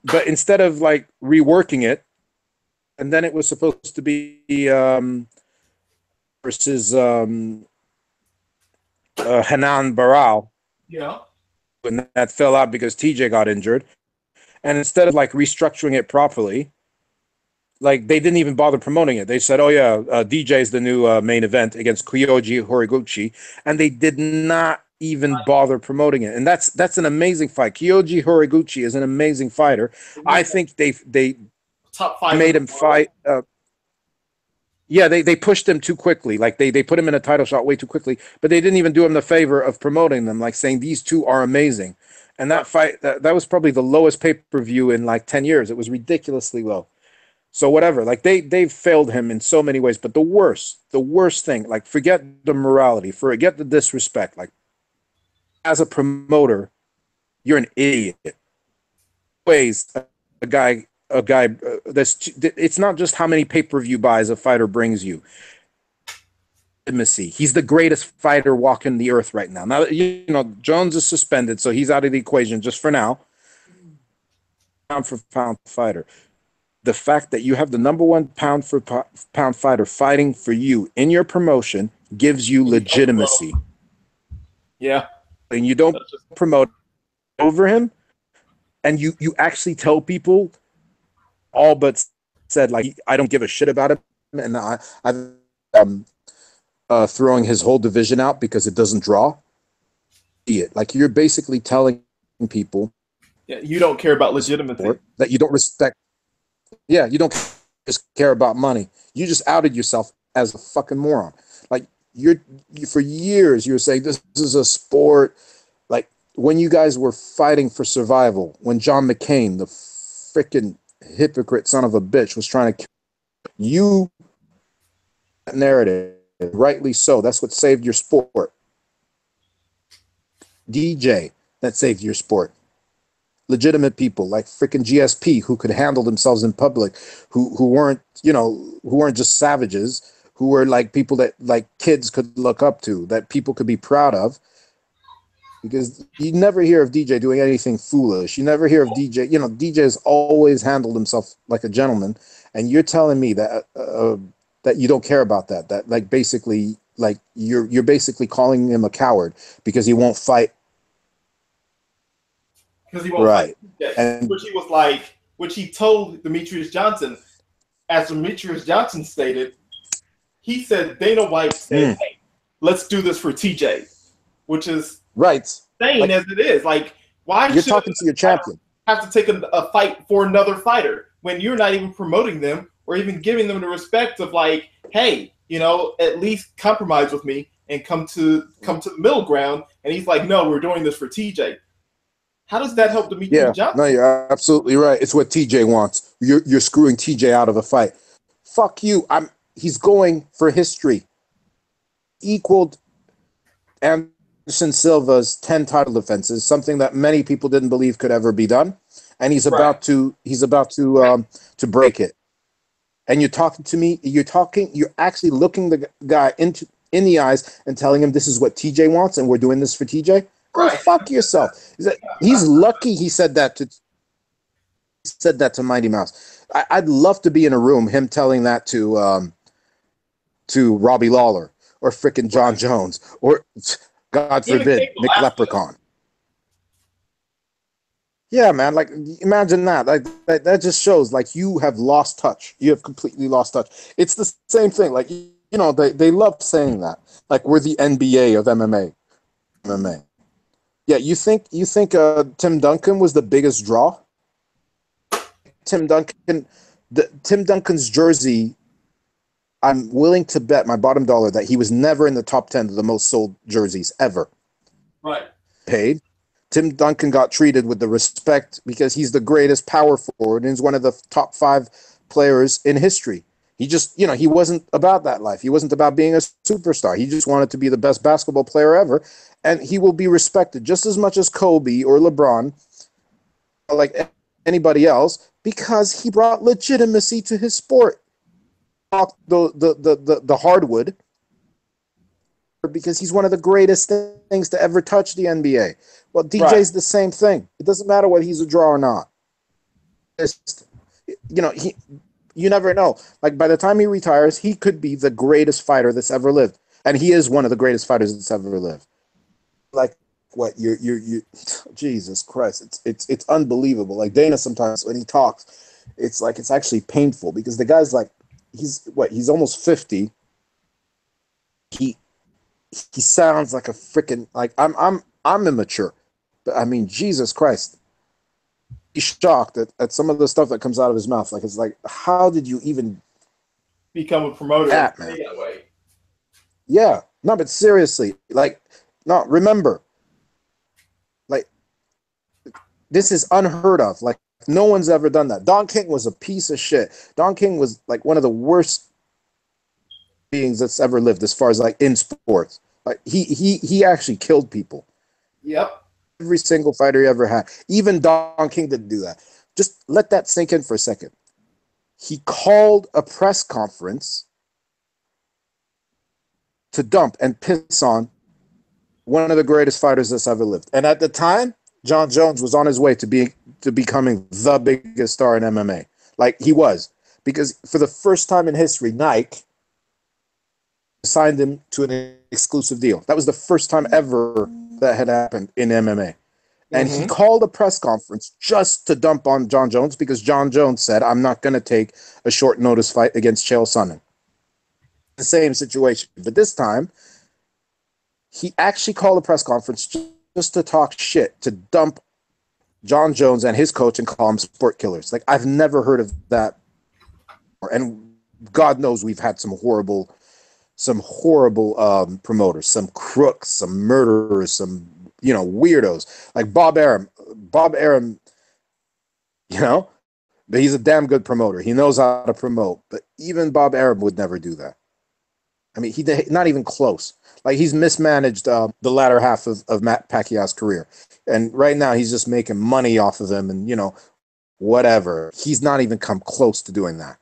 but instead of like reworking it, and then it was supposed to be versus Hanan Barral. Yeah. And that fell out because TJ got injured. And instead of like restructuring it properly, like, they didn't even bother promoting it. They said, "Oh yeah, DJ is the new main event against Kyoji Horiguchi," and they did not even bother promoting it. And that's an amazing fight. Kyoji Horiguchi is an amazing fighter. I think they Top 5 made him fight. Yeah, they pushed him too quickly. Like they put him in a title shot way too quickly, but they didn't even do him the favor of promoting them, like saying these two are amazing. And that fight, that was probably the lowest pay-per-view in like 10 years. It was ridiculously low. So whatever, like they've failed him in so many ways. But the worst thing, like forget the morality, forget the disrespect. Like as a promoter, you're an idiot. Ways a guy that's it's not just how many pay-per-view buys a fighter brings you. He's the greatest fighter walking the earth right now. Now you know Jones is suspended, so he's out of the equation just for now. Pound for pound fighter. The fact that you have the number one pound for pound fighter fighting for you in your promotion gives you legitimacy. Yeah, and you don't promote over him, and you actually tell people all but said like I don't give a shit about him, and I've throwing his whole division out because it doesn't draw. Like you're basically telling people, yeah, you don't care about legitimacy, that you don't respect. Yeah, you don't just care about money. You just outed yourself as a fucking moron. Like you for years you were saying this is a sport. Like when you guys were fighting for survival, when John McCain, the freaking hypocrite son of a bitch, was trying to kill you, that narrative, rightly so. That's what saved your sport. DJ, that saved your sport. Legitimate people like freaking GSP who could handle themselves in public, who weren't, you know, who weren't just savages, who were like people that like kids could look up to, that people could be proud of. Because you never hear of DJ doing anything foolish. You never hear of DJ, you know, DJ has always handled himself like a gentleman. And you're telling me that that you don't care about that. That like basically like you're basically calling him a coward because he won't fight. Because he won't fight TJ. And which he was like, which he told Demetrius Johnson, as Demetrius Johnson stated, he said Dana White said, "Hey, let's do this for TJ," which is right, insane like, as it is. Like, why you're talking to your champion? Have to take a fight for another fighter when you're not even promoting them or even giving them the respect of like, hey, you know, at least compromise with me and come to the middle ground. And he's like, no, we're doing this for TJ. How does that help Demetrius Johnson? No, you're absolutely right. It's what TJ wants. You're screwing TJ out of a fight. Fuck you. He's going for history. Equaled Anderson Silva's 10 title defenses, something that many people didn't believe could ever be done, and he's about to break it. And you're talking to me. You're actually looking the guy in the eyes and telling him this is what TJ wants, and we're doing this for TJ. Right. Go fuck yourself. He's lucky he said that to Mighty Mouse. I'd love to be in a room, him telling that to Robbie Lawler or frickin' John Jones or, God forbid, Nick Leprechaun. Yeah, man. Like, imagine that. Like, that just shows like you have lost touch. You have completely lost touch. It's the same thing. Like, you know, they love saying that. Like, we're the NBA of MMA. Yeah, you think Tim Duncan was the biggest draw? Tim Duncan's jersey, I'm willing to bet my bottom dollar that he was never in the top 10 of the most sold jerseys ever. Right. Paid. Tim Duncan got treated with the respect because he's the greatest power forward and he's one of the top 5 players in history. He just, you know, he wasn't about that life. He wasn't about being a superstar. He just wanted to be the best basketball player ever. And he will be respected just as much as Kobe or LeBron, like anybody else, because he brought legitimacy to his sport. The hardwood, because he's one of the greatest things to ever touch the NBA. Well, DJ's the same thing. It doesn't matter whether he's a draw or not. It's, you know, you never know. Like, by the time he retires, he could be the greatest fighter that's ever lived. And he is one of the greatest fighters that's ever lived. Like, what, you're Jesus Christ. It's unbelievable. Like, Dana sometimes, when he talks, it's like, it's actually painful because the guy's like, he's almost 50. He sounds like a freaking, like, I'm immature. But, I mean, Jesus Christ. He's shocked at some of the stuff that comes out of his mouth. Like, it's like, how did you even become a promoter Yeah, and man. stay that way. Yeah. No, but seriously, like, no, remember, like, this is unheard of. Like, no one's ever done that. Don King was a piece of shit. Don King was like one of the worst beings that's ever lived as far as like in sports. Like he actually killed people. Yep. Every single fighter he ever had. Even Don King didn't do that. Just let that sink in for a second. He called a press conference to dump and piss on one of the greatest fighters that's ever lived. And at the time, John Jones was on his way to becoming the biggest star in MMA. Like he was. Because for the first time in history, Nike signed him to an exclusive deal. That was the first time ever that had happened in MMA. And he called a press conference just to dump on John Jones because John Jones said, I'm not going to take a short notice fight against Chael Sonnen. The same situation. But this time, he actually called a press conference just to talk shit, to dump John Jones and his coach and call them sport killers. Like, I've never heard of that. And God knows we've had some horrible promoters, some crooks, some murderers, some, weirdos. Like Bob Arum. Bob Arum, but he's a damn good promoter. He knows how to promote. But even Bob Arum would never do that. I mean, not even close. Like, he's mismanaged the latter half of Matt Pacquiao's career. And right now he's just making money off of him and, whatever. He's not even come close to doing that.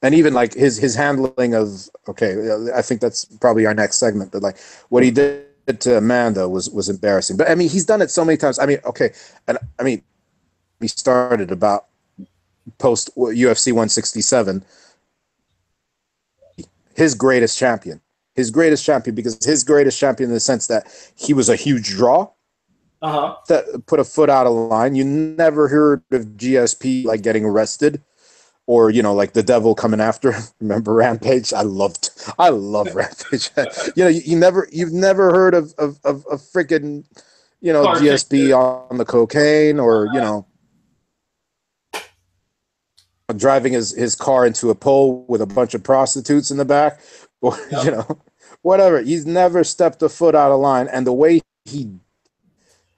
And even like his handling of, I think that's probably our next segment, but like what he did to Amanda was embarrassing. But I mean, he's done it so many times. I mean, we started about post UFC 167, his greatest champion because his greatest champion in the sense that he was a huge draw. That put a foot out of line. You never heard of GSP like getting arrested. Or, like the devil coming after him. Remember Rampage? I love Rampage. You've never heard of freaking, GSP on the cocaine or, driving his car into a pole with a bunch of prostitutes in the back or, whatever. He's never stepped a foot out of line. And the way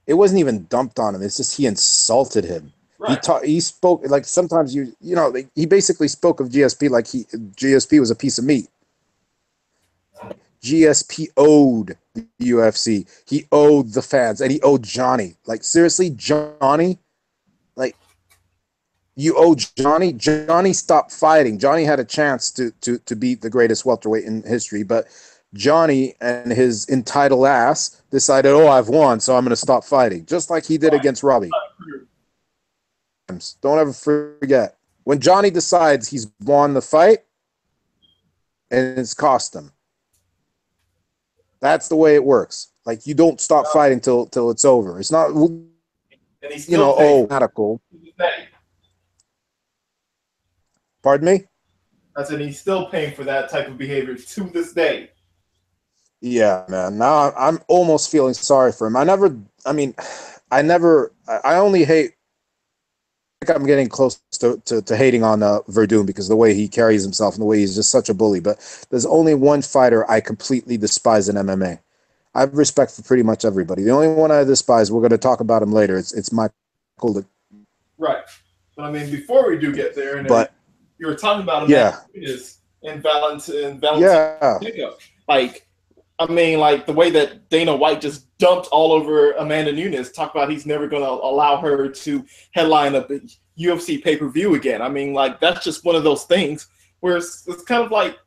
it wasn't even dumped on him. It's just he insulted him. Right. He spoke like sometimes he basically spoke of GSP like GSP was a piece of meat. GSP owed the UFC. He owed the fans and he owed Johnny. Like seriously, Johnny, like you owe Johnny. Johnny stopped fighting. Johnny had a chance to beat the greatest welterweight in history, but Johnny and his entitled ass decided, I've won, so I'm going to stop fighting, just like he did against Robbie. Don't ever forget. When Johnny decides he's won the fight, and it's cost him. That's the way it works. Like, you don't stop fighting till it's over. It's not, radical. Pardon me? I said he's still paying for that type of behavior to this day. Yeah, man. Now I'm almost feeling sorry for him. I only hate. I think I'm getting close to hating on Verdun because the way he carries himself and the way he's just such a bully. But there's only one fighter I completely despise in MMA. I have respect for pretty much everybody. The only one I despise, we're going to talk about him later. It's Michael. Right. But I mean, before we do get there, you were talking about and Valentin. Yeah. Like, I mean, like the way that Dana White just dumped all over Amanda Nunes, talk about he's never going to allow her to headline a UFC pay-per-view again. I mean, like, that's just one of those things where it's kind of like,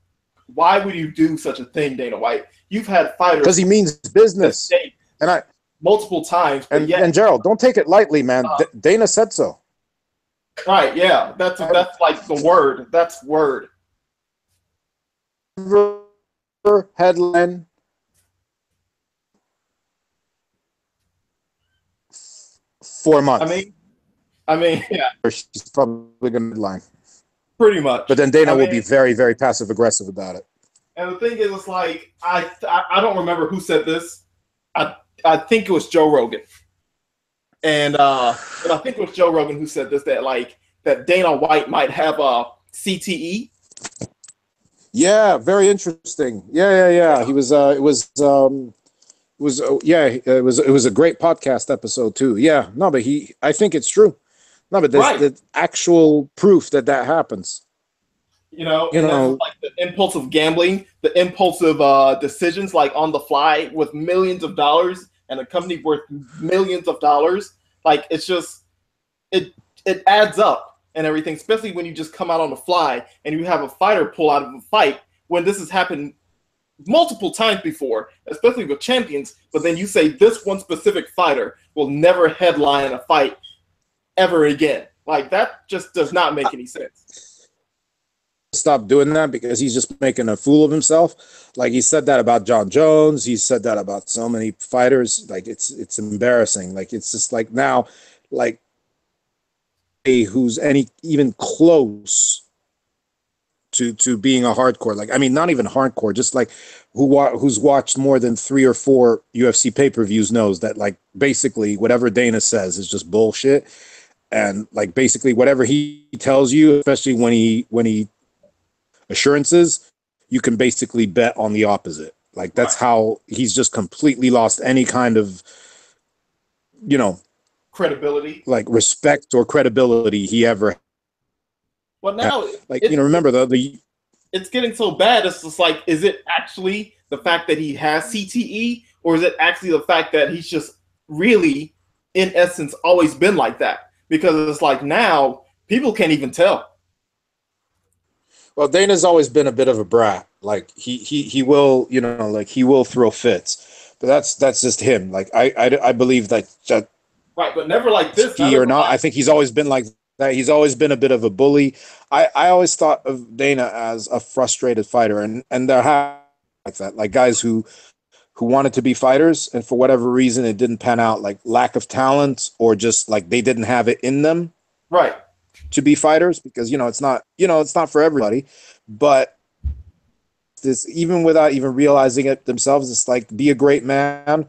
why would you do such a thing, Dana White? You've had fighters. Because he means business. Multiple times. And Gerald, don't take it lightly, man. Dana said so. Right, yeah. That's like the word. That's word. Headline. For months. I mean, yeah. She's probably going to line. Pretty much. But then Dana will be very, very passive aggressive about it. And the thing is, it's like I don't remember who said this. I think it was Joe Rogan. And I think it was Joe Rogan who said this, that Dana White might have a CTE Yeah, very interesting. Yeah. He was. It was a great podcast episode too. Yeah, no, but I think it's true. No, but there's Right. the actual proof that that happens. You And that's know, just like the impulsive gambling, the impulsive decisions, like on the fly with millions of dollars and a company worth millions of dollars. Like it's just it it adds up and everything, especially when you just come out on the fly and you have a fighter pull out of a fight when this has happened multiple times before, especially with champions. But then you say this one specific fighter will never headline a fight ever again. Like that just does not make any sense. stop doing that because he's just making a fool of himself. Like he said that about John Jones. He said that about so many fighters. Like it's embarrassing. Like it's just like now, like who's any even close to being a hardcore, like I mean not even hardcore, just like who's watched more than 3 or 4 UFC pay-per-views knows that like basically whatever Dana says is just bullshit. And like basically whatever he tells you, especially when he assurances, you can basically bet on the opposite. Like that's how he's just completely lost any kind of, you know, Credibility. like respect or credibility he ever Well, had. now Like, you know, remember the it's getting so bad. It's just like, is it actually the fact that he has CTE, or is it actually the fact that he's just really, in essence, always been like that? Because it's like now people can't even tell. well, Dana's always been a bit of a brat. Like he will, you know, like he will throw fits, but that's just him. Like I believe that Right, but never like this. he or not, I think he's always been like that. He's always been a bit of a bully. I always thought of Dana as a frustrated fighter, and there have like that, like guys who wanted to be fighters, and for whatever reason it didn't pan out, like lack of talent or just like they didn't have it in them Right. to be fighters, because it's not for everybody. But this, even without even realizing it themselves, it's like be a great man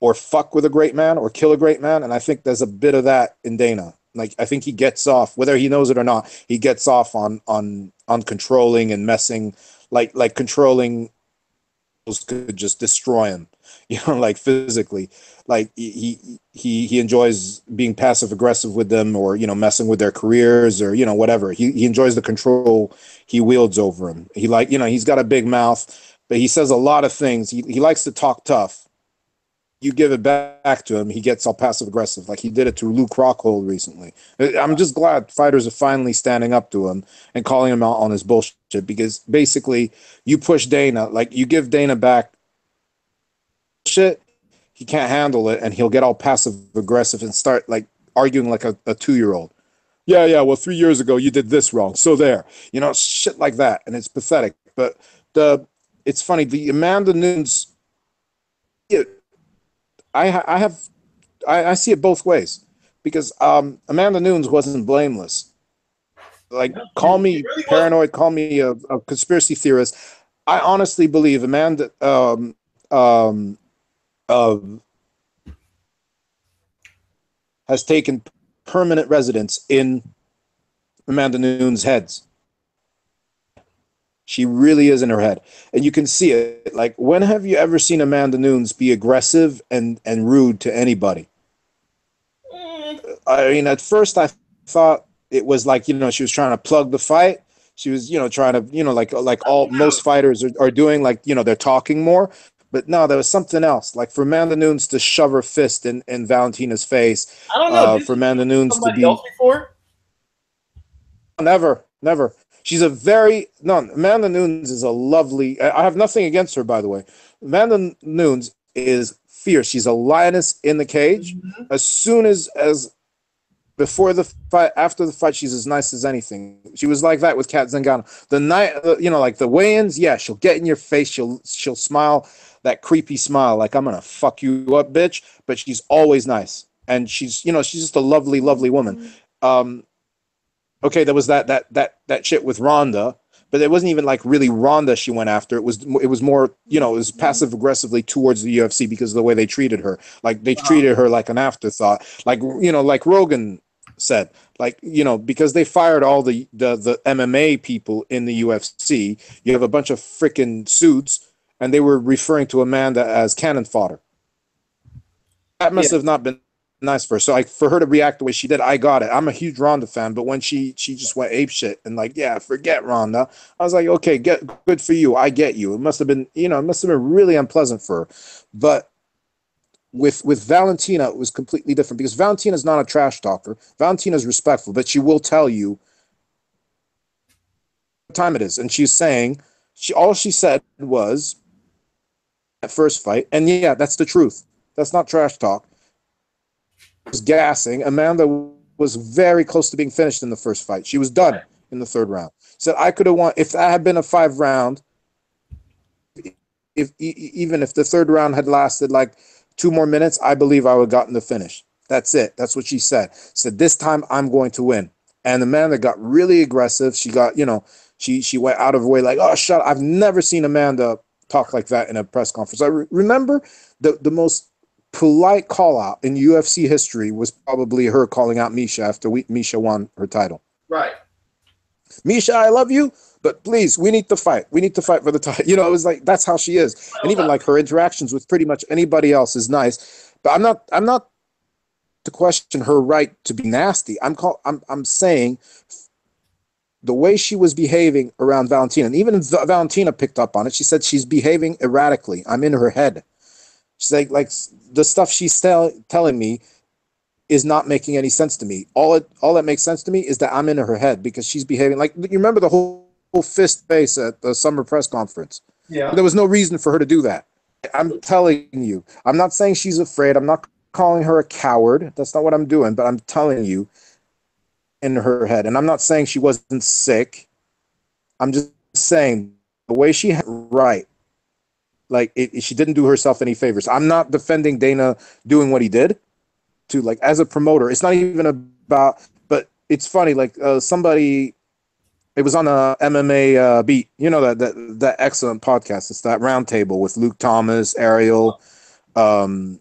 or fuck with a great man or kill a great man. And I think there's a bit of that in Dana. Like I think he gets off, whether he knows it or not, he gets off on controlling and messing, like controlling could just destroy him, like physically. Like he enjoys being passive aggressive with them, or messing with their careers, or whatever. He enjoys the control he wields over him. He he's got a big mouth, but he says a lot of things. He likes to talk tough. You give it back to him, he gets all passive aggressive, like he did it to Luke Rockhold recently. I'm just glad fighters are finally standing up to him and calling him out on his bullshit, because basically you push Dana, like you give Dana back shit, he can't handle it, and he'll get all passive aggressive and start like arguing like a 2-year-old. Yeah, well 3 years ago you did this wrong, so there, shit like that, and it's pathetic. But it's funny, the Amanda Nunes, I see it both ways, because Amanda Nunes wasn't blameless. Like, call me really paranoid, call me a conspiracy theorist. I honestly believe Amanda uh, has taken permanent residence in Amanda Nunes' heads. She really is in her head, and you can see it. Like, when have you ever seen Amanda Nunes be aggressive and rude to anybody? I mean, at first I thought it was like, she was trying to plug the fight. She was, trying to, like all most fighters are doing, like, they're talking more. But no, there was something else. Like for Amanda Nunes to shove her fist in Valentina's face, I don't know. Did for you Amanda Nunes to somebody be else before? never. She's a very no. Amanda Nunes is a lovely. I have nothing against her, by the way. Amanda Nunes is fierce. She's a lioness in the cage. Mm-hmm. As soon as before the fight, after the fight, she's as nice as anything. She was like that with Kat Zingano. The night, like the weigh-ins, yeah, she'll get in your face. She'll smile, that creepy smile, like I'm gonna fuck you up, bitch. But she's always nice, and she's just a lovely, lovely woman. Okay, there was that shit with Ronda, but it wasn't even like really Ronda she went after. It was more, it was passive aggressively towards the UFC because of the way they treated her. Like they treated her like an afterthought. Like like Rogan said. Like, you know, because they fired all the MMA people in the UFC, you have a bunch of freaking suits, and they were referring to Amanda as cannon fodder. That must Yeah. have not been nice for her. So, like, for her to react the way she did, I got it. I'm a huge Ronda fan, but when she just went ape shit and like, yeah, forget Ronda, I was like, okay, good for you. I get you. It must have been, you know, it must have been really unpleasant for her. But with Valentina, it was completely different because Valentina's not a trash talker. Valentina's respectful, but she will tell you what time it is. And she's saying, all she said was that first fight, and yeah, that's the truth. That's not trash talk. Was gassing. Amanda was very close to being finished in the first fight. She was done in the third round. Said I could have won if that had been a 5 round. Even if the third round had lasted like 2 more minutes, I believe I would have gotten the finish. That's it. That's what she said. Said this time I'm going to win. And Amanda got really aggressive. She got, you know, she went out of her way like, oh, shut up. I've never seen Amanda talk like that in a press conference. I remember the most polite call out in UFC history was probably her calling out Misha after Misha won her title. Right. Misha, I love you, but please, we need to fight. We need to fight for the title. You know, it was like that's how she is. And even like her interactions with pretty much anybody else is nice. But I'm not to question her right to be nasty. I'm saying the way she was behaving around Valentina, and even Valentina picked up on it. She said she's behaving erratically. I'm in her head. She's like the stuff she's telling me is not making any sense to me. All that makes sense to me is that I'm in her head because she's behaving like you remember the whole fist face at the summer press conference. Yeah. There was no reason for her to do that. I'm telling you. I'm not saying she's afraid. I'm not calling her a coward. That's not what I'm doing, but I'm telling you in her head. And I'm not saying she wasn't sick. I'm just saying the way she had right. Like she didn't do herself any favors. I'm not defending Dana doing what he did. To like as a promoter, it's not even about. But it's funny. Like somebody, it was on a MMA beat. You know that excellent podcast. It's that roundtable with Luke Thomas, Ariel, you know,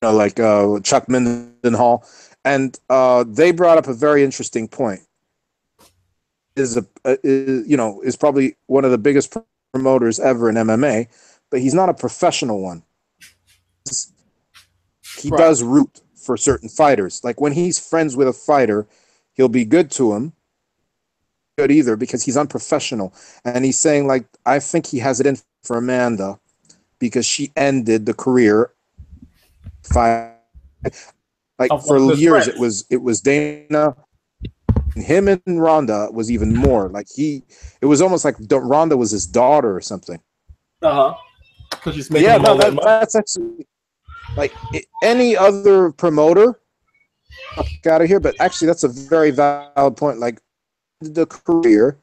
like Chuck Mindenhall, and they brought up a very interesting point. Is you know, is probably one of the biggest promoters ever in MMA, but he's not a professional one. He does root for certain fighters. Like when he's friends with a fighter, he'll be good to him. Good either because he's unprofessional. And he's saying like, I think he has it in for Amanda because she ended the career fight. Like for years, it was Dana. Him and Ronda was even more like it was almost like Ronda was his daughter or something. Because she's making that's actually. Like any other promoter, out of here. But actually, that's a very valid point. Like the career,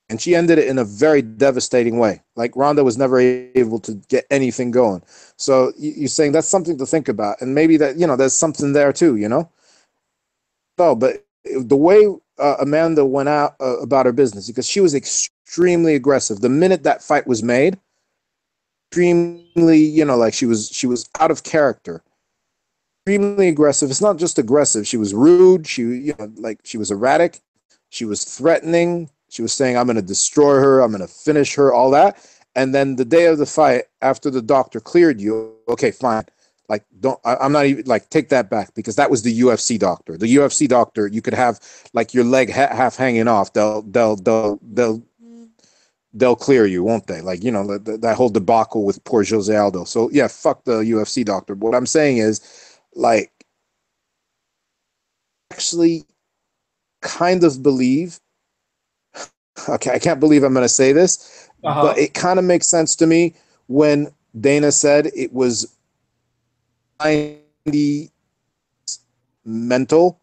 and she ended it in a very devastating way. Like Ronda was never able to get anything going. So you're saying that's something to think about, and maybe that there's something there too. No, but the way Amanda went out about her business because she was extremely aggressive. The minute that fight was made. Extremely, like she was out of character, extremely aggressive. It's not just aggressive. She was rude. She was erratic. She was threatening. She was saying, "I'm going to destroy her. I'm going to finish her." All that. And then the day of the fight, after the doctor cleared you, okay, fine. Like, I'm not even take that back because that was the UFC doctor. The UFC doctor, you could have like your leg half hanging off. They'll clear you, won't they? Like, that whole debacle with poor Jose Aldo. So, yeah, fuck the UFC doctor. But what I'm saying is, like, actually kind of believe, okay, I can't believe I'm going to say this, but it kind of makes sense to me when Dana said it was 90 mental,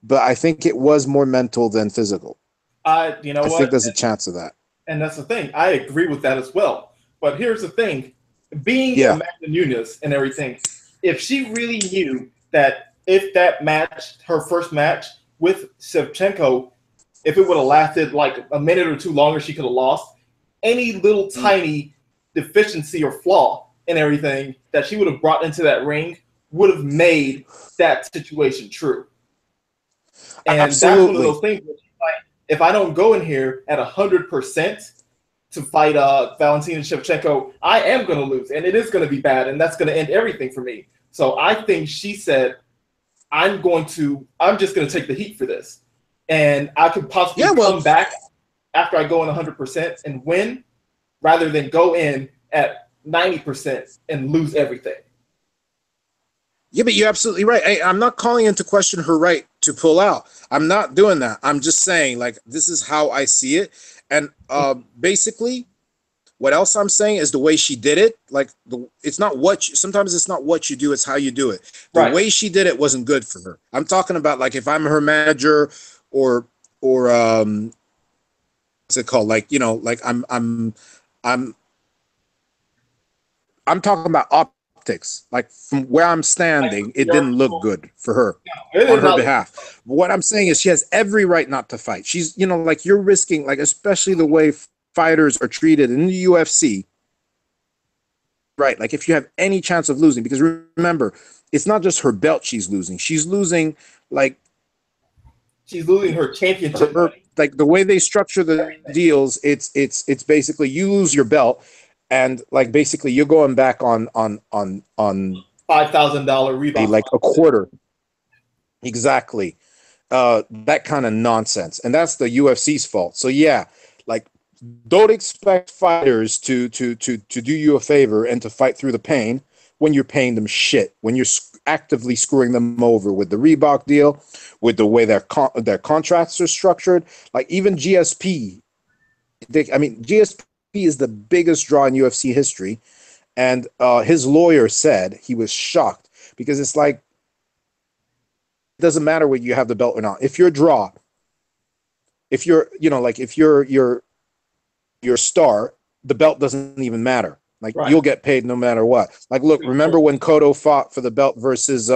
but I think it was more mental than physical. I think there's a chance of that. And that's the thing. I agree with that as well. But here's the thing. Being Amanda Nunes and everything, if she really knew that if that match, her first match with Shevchenko, if it would have lasted like a minute or two longer, she could have lost. Any little tiny deficiency or flaw in everything that she would have brought into that ring would have made that situation true. And that's one of Absolutely. those things where if I don't go in here at 100% to fight Valentina Shevchenko, I am going to lose, and it is going to be bad, and that's going to end everything for me. So I think she said, I'm just going to take the heat for this. And I could possibly come back after I go in 100% and win, rather than go in at 90% and lose everything. Yeah, but you're absolutely right. I'm not calling into question her right to pull out. I'm not doing that. I'm just saying, like, this is how I see it. And basically, what else I'm saying is the way she did it. Like, it's not sometimes it's not what you do, it's how you do it. The way she did it wasn't good for her. I'm talking about, like, if I'm her manager or what's it called? Like, you know, like I'm talking about optics. Like, from where I'm standing, it didn't look good for her on her behalf. What I'm saying is she has every right not to fight. She's, you know, like, you're risking, like, especially the way fighters are treated in the UFC. Right. Like, if you have any chance of losing, because remember, it's not just her belt she's losing. She's losing, like, she's losing her championship money. Like, the way they structure the deals, it's basically you lose your belt, and, like, basically you're going back on $5,000 Reebok, like a quarter. Exactly. That kind of nonsense, and that's the UFC's fault. So yeah, like, don't expect fighters to do you a favor and to fight through the pain when you're paying them shit, when you're actively screwing them over with the Reebok deal, with the way their contracts are structured. Like, even GSP, GSP is the biggest draw in UFC history, and his lawyer said he was shocked because it's like, it doesn't matter whether you have the belt or not. If you're a draw, if you're, you know, like, if you're a star, the belt doesn't even matter. Like, you'll get paid no matter what. Like, look, remember when Cotto fought for the belt versus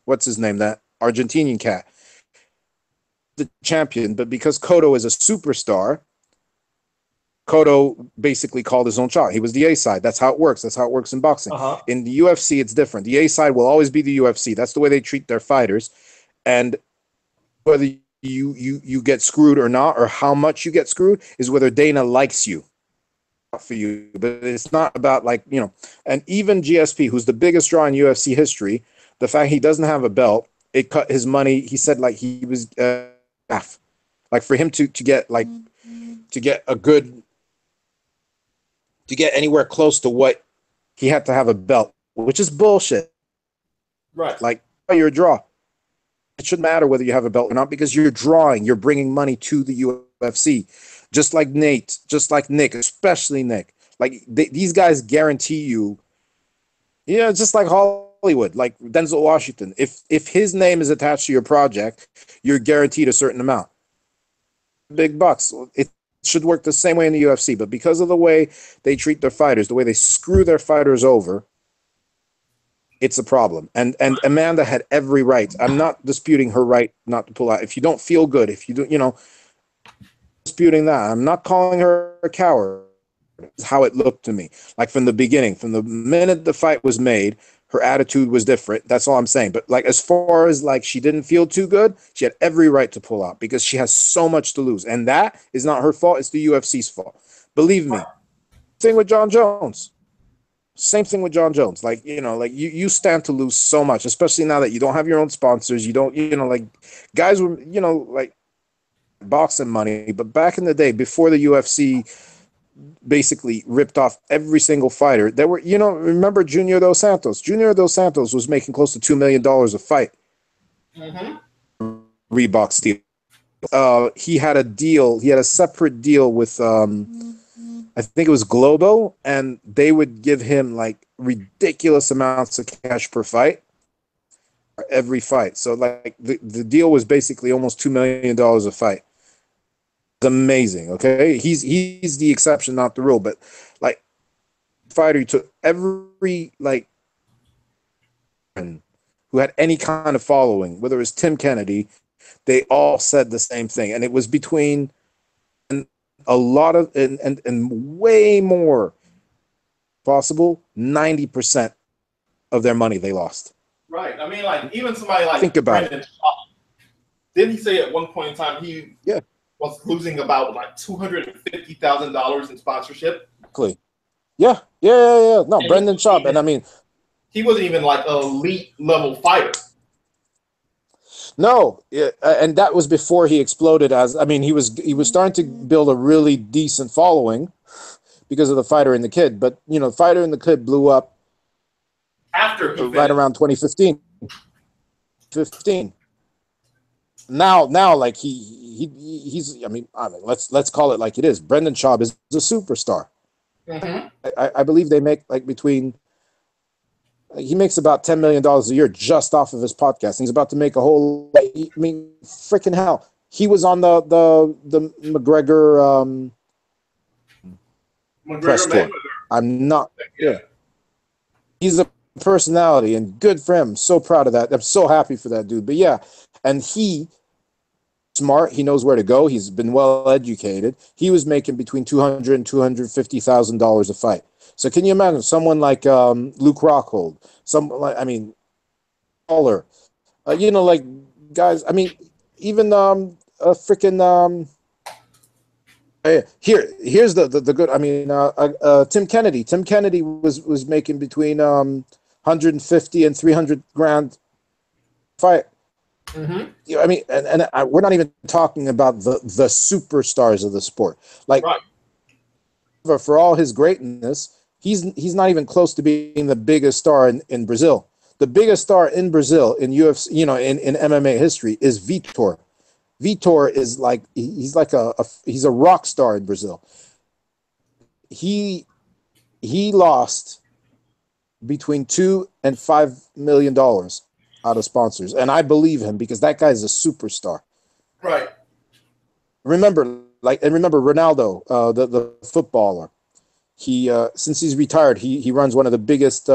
what's his name, that Argentinian cat, the champion, but because Cotto is a superstar, Cotto basically called his own shot. He was the A side. That's how it works. That's how it works in boxing. In the UFC, it's different. The A side will always be the UFC. That's the way they treat their fighters. And whether you get screwed or not, or how much you get screwed, is whether Dana likes you. For you, but it's not about, like, you know. And even GSP, who's the biggest draw in UFC history, the fact he doesn't have a belt, it cut his money. He said, like, he was half. Like, for him to get, like, to get anywhere close to what he had to have a belt, which is bullshit. Right. Like, you're a draw. It shouldn't matter whether you have a belt or not, because you're drawing, you're bringing money to the UFC. Just like Nate, just like Nick, especially Nick. Like, these guys guarantee you, just like Hollywood, like Denzel Washington. If his name is attached to your project, you're guaranteed a certain amount. Big bucks. It should work the same way in the UFC, but because of the way they treat their fighters, the way they screw their fighters over, it's a problem. And Amanda had every right. I'm not disputing her right not to pull out. If you don't feel good, if you do, disputing that. I'm not calling her a coward. It's how it looked to me. Like, from the beginning, from the minute the fight was made, her attitude was different. That's all I'm saying. But, like, as far as, like, she didn't feel too good, she had every right to pull out because she has so much to lose. And that is not her fault. It's the UFC's fault. Believe me. Same thing with John Jones. Same thing with John Jones. Like, like, you stand to lose so much, especially now that you don't have your own sponsors. You don't, like, guys were, like, boxing money. But back in the day, before the UFC basically ripped off every single fighter, there were, remember Junior Dos Santos? Junior Dos Santos was making close to $2 million a fight. Reebok deal. He had a deal. He had a separate deal with, I think it was Globo, and they would give him, like, ridiculous amounts of cash per fight, every fight. So, like, the deal was basically almost $2 million a fight. It's amazing. Okay, he's the exception, not the rule. But, like, fighter, he took every, like, who had any kind of following, whether it was Tim Kennedy, they all said the same thing, and it was between a lot of and way more possible 90% of their money they lost. Right. I mean, like even somebody like Think about Brandon Shaw, didn't he say at one point in time he Yeah. was losing about like $250,000 in sponsorship? Exactly. Yeah. No, And Brendan Schaub, and I mean, he wasn't even like an elite level fighter. no, and that was before he exploded. As I mean, he was starting to build a really decent following because of the Fighter and the Kid. But you know, Fighter and the Kid blew up After he right finished. around 2015. 15. Now, like he's. I mean, let's call it like it is. Brendan Schaub is a superstar. Mm-hmm. I believe they make like between. He makes about $10 million a year just off of his podcast. He's about to make a whole. I mean, freaking hell! He was on the McGregor press tour. Mayweather. I'm not. Yeah. He's a personality, and good for him. So proud of that. I'm so happy for that dude. But yeah, and he smart. He knows where to go. He's been well educated. He was making between $200,000 and $250,000 a fight. So can you imagine someone like Luke Rockhold, some like I mean, Waller, you know, like guys. I mean, even a freaking here's the good. I mean, Tim Kennedy. Tim Kennedy was making between 150 and 300 grand fight. Mm-hmm. You know, I mean, and we're not even talking about the superstars of the sport. Like, Right. for all his greatness, he's not even close to being the biggest star in Brazil. The biggest star in Brazil in UFC, you know, in MMA history is Vitor. Vitor is like he's like he's a rock star in Brazil. He lost between $2 and $5 million out of sponsors, and I believe him because that guy is a superstar. Right. Remember Ronaldo, the footballer. He since he's retired, he runs one of the biggest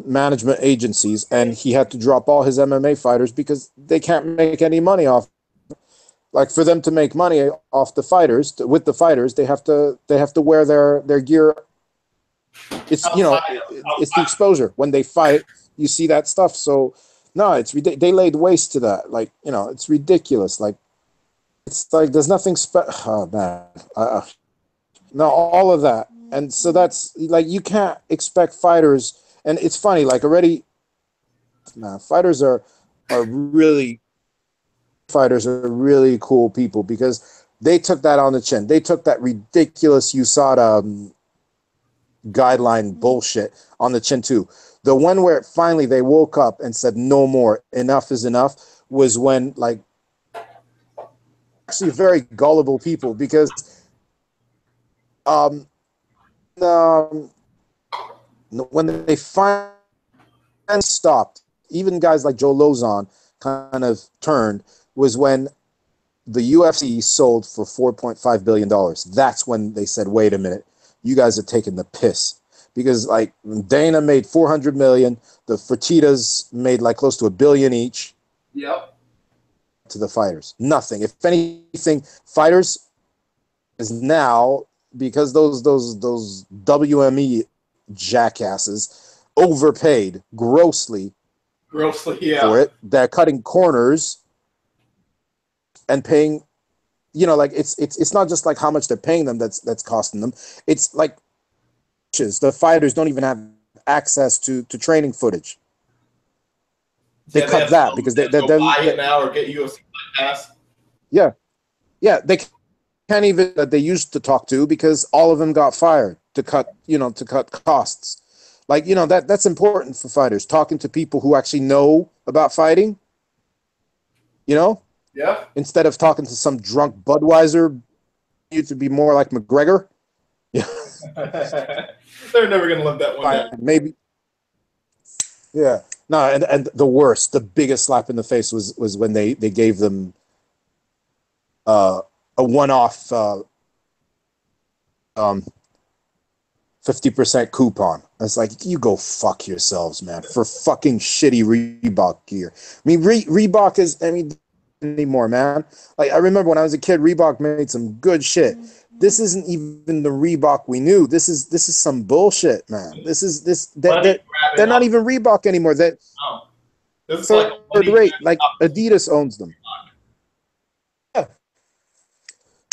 management agencies, and he had to drop all his MMA fighters because they can't make any money off. Like for them to make money off the fighters, with the fighters, they have to wear their gear. It's you know it's the exposure when they fight. You see that stuff. So no, they laid waste to that. Like you know, it's ridiculous. Like it's like there's nothing oh man, no, all of that, and so that's like you can't expect fighters. And it's funny, like already, man, fighters are really cool people because they took that on the chin. They took that ridiculous USADA guideline bullshit on the chin too. The one where finally they woke up and said no more, enough is enough, was when like actually very gullible people because when they finally stopped, even guys like Joe Lozon kind of turned, was when the UFC sold for $4.5 billion. That's when they said, wait a minute, you guys are taking the piss. Because like Dana made 400 million, the Fertittas made like close to $1 billion each. Yep. To the fighters, nothing. If anything, fighters is now because those WME jackasses overpaid grossly Yeah. for it. They're cutting corners and paying. You know, like it's not just like how much they're paying them that's costing them. It's like the fighters don't even have access to training footage. They cut that because they buy it now or get UFC pass. Yeah, they can't even that they used to talk to because all of them got fired to cut costs. Like that's important for fighters, talking to people who actually know about fighting. Yeah. Instead of talking to some drunk Budweiser, you to be more like McGregor. Yeah. They're never gonna live that one down. Maybe. Yeah. No, and the biggest slap in the face was when they gave them a one-off 50% coupon. It's like, you go fuck yourselves, man, for fucking shitty Reebok gear. I mean, Reebok anymore, man. Like I remember when I was a kid, Reebok made some good shit, This isn't even the Reebok we knew. This is some bullshit, man. They're not even Reebok anymore. That This is like third rate. Like Adidas owns them. Yeah.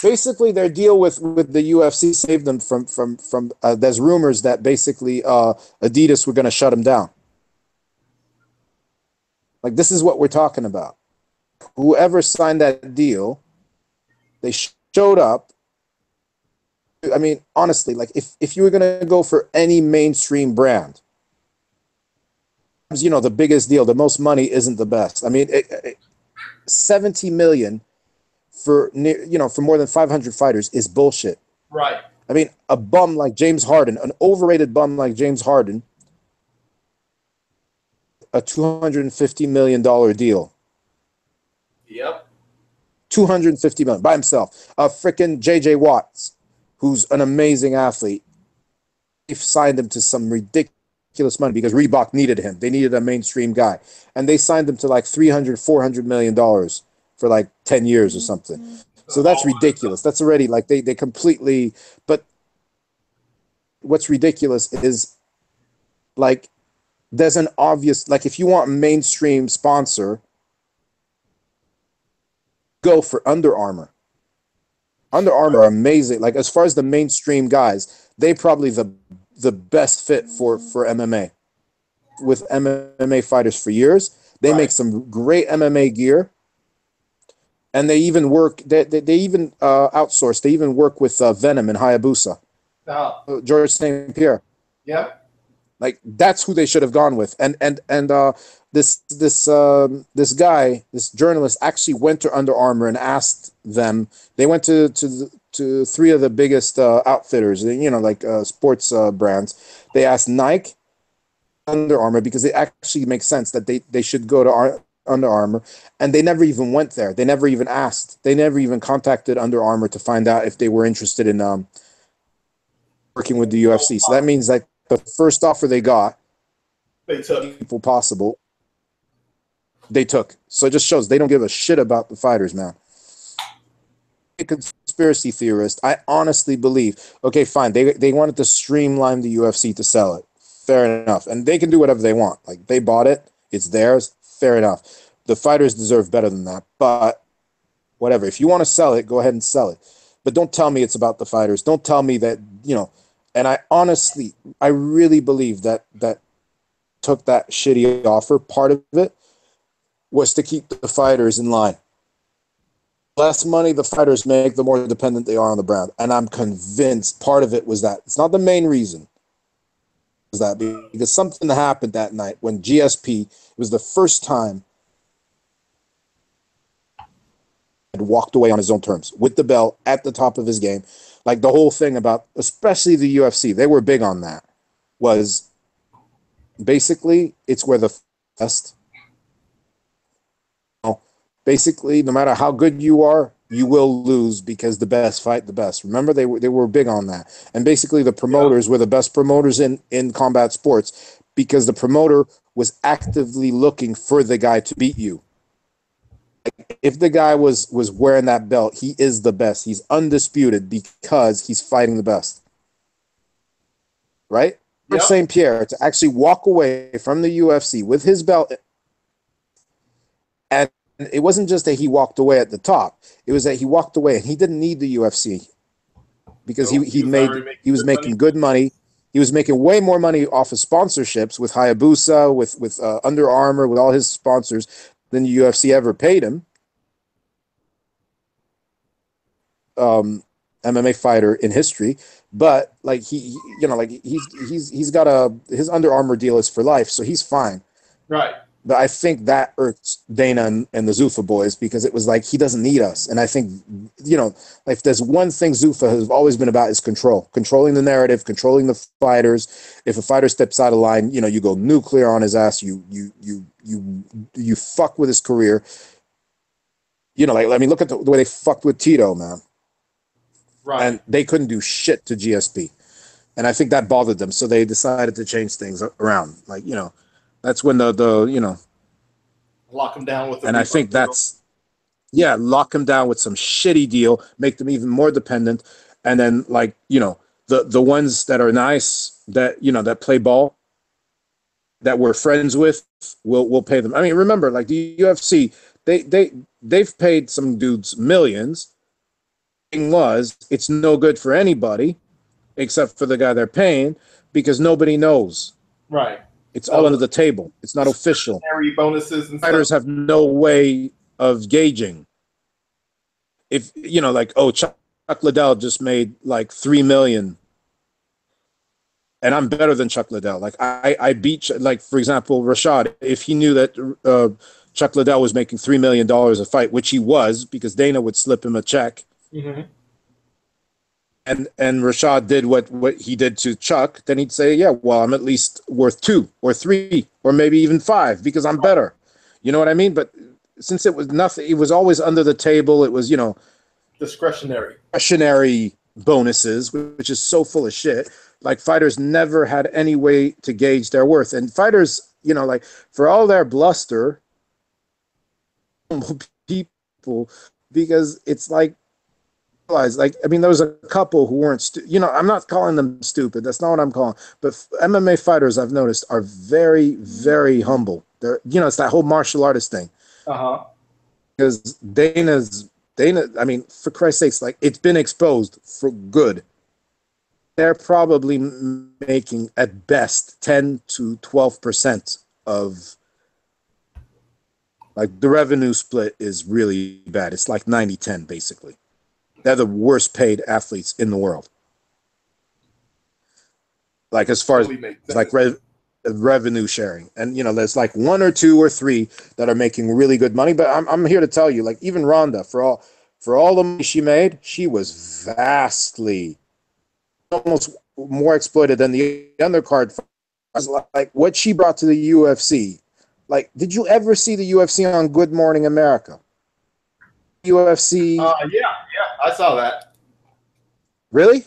Basically, their deal with the UFC saved them from there's rumors that basically Adidas were going to shut them down. Like, this is what we're talking about. Whoever signed that deal, they showed up. I mean, honestly, like if you were going to go for any mainstream brand, you know, the biggest deal, the most money isn't the best. I mean, 70 million for more than 500 fighters is bullshit. Right. I mean, a bum like James Harden, an overrated bum like James Harden, a $250 million deal. Yep. 250 million by himself. A freaking JJ Watts, who's an amazing athlete, they signed him to some ridiculous money because Reebok needed him. They needed a mainstream guy. And they signed him to like $300-400 million for like 10 years or something. So that's ridiculous. That's already like they completely, but what's ridiculous is like there's an obvious, like if you want a mainstream sponsor, go for Under Armour. Under Armour are amazing. Like as far as the mainstream guys, they probably the best fit for MMA. With MMA fighters for years, they make some great MMA gear, and they even work. They even outsource. They even work with Venom and Hayabusa. George St. Pierre. Yep. Like that's who they should have gone with. And this guy, this journalist, actually went to Under Armour and asked them. They went to three of the biggest outfitters, you know, like sports brands. They asked Nike, Under Armour, because it actually makes sense that they should go to Under Armour, and they never even went there. They never even asked. They never even contacted Under Armour to find out if they were interested in working with the UFC. So that means like the first offer they got, they took people possible, they took. So it just shows they don't give a shit about the fighters, man. A conspiracy theorist, I honestly believe, okay, fine, they wanted to streamline the UFC to sell it. Fair enough. And they can do whatever they want. Like they bought it, it's theirs, fair enough. The fighters deserve better than that. But whatever. If you want to sell it, go ahead and sell it. But don't tell me it's about the fighters. Don't tell me that, you know, and I really believe that took that shitty offer. Part of it was to keep the fighters in line. Less money the fighters make, the more dependent they are on the brand. And I'm convinced part of it was that. It's not the main reason. Was that because something happened that night when GSP, it was the first time had walked away on his own terms with the belt at the top of his game. Like the whole thing about, especially the UFC, they were big on that, was basically it's where the best, you know, basically no matter how good you are, you will lose because the best fight the best. Remember, they were big on that. And basically the promoters were the best promoters in combat sports because the promoter was actively looking for the guy to beat you. If the guy was wearing that belt, he is the best. He's undisputed because he's fighting the best. Right? Yep. St. Pierre to actually walk away from the UFC with his belt, and it wasn't just that he walked away at the top. It was that he walked away and he didn't need the UFC because he was making good money. He was making way more money off of sponsorships with Hayabusa, with Under Armour, with all his sponsors than the UFC ever paid him. MMA fighter in history, but like he's got his Under Armour deal is for life, so he's fine. Right. But I think that irked Dana and the Zuffa boys because it was like he doesn't need us. And I think, you know, if there's one thing Zuffa has always been about is controlling the narrative, controlling the fighters. If a fighter steps out of line, you know, you go nuclear on his ass. You fuck with his career. You know, like I mean, look at the way they fucked with Tito, man. Right. And they couldn't do shit to GSP. And I think that bothered them. So they decided to change things around. Like, you know, that's when the you know, lock him down with. And I think that's, yeah, lock him down with some shitty deal, make them even more dependent. and then like the ones that are nice that that play ball that we're friends with, we'll pay them. I mean, remember, like the UFC, they've paid some dudes millions. Thing was, it's no good for anybody except for the guy they're paying because nobody knows. Right. It's all under the table. It's not official. Bonuses and Fighters stuff. have no way of gauging. If like, oh, Chuck Liddell just made like $3 million, and I'm better than Chuck Liddell. Like I beat, like for example, Rashad. If he knew that Chuck Liddell was making $3 million a fight, which he was, because Dana would slip him a check. Mm-hmm. And Rashad did what he did to Chuck, then he'd say, yeah, well, I'm at least worth 2 or 3 or maybe even 5 because I'm better. You know what I mean? But since it was nothing, it was always under the table. It was, discretionary bonuses, which is so full of shit. Like fighters never had any way to gauge their worth. And fighters, like for all their bluster, people, because it's like, I mean, there was a couple who weren't, I'm not calling them stupid. That's not what I'm calling. But MMA fighters, I've noticed, are very, very humble. They're, it's that whole martial artist thing. Because Dana, I mean, for Christ's sakes, like it's been exposed for good. They're probably making at best 10 to 12% of, like the revenue split is really bad. It's like 90-10 basically. They're the worst paid athletes in the world. Like as far as like revenue sharing, and there's like 1 or 2 or 3 that are making really good money. But I'm here to tell you, like even Ronda, for all the money she made, she was vastly, almost more exploited than the undercard. Like what she brought to the UFC. Like, did you ever see the UFC on Good Morning America? UFC. Yeah, I saw that. Really?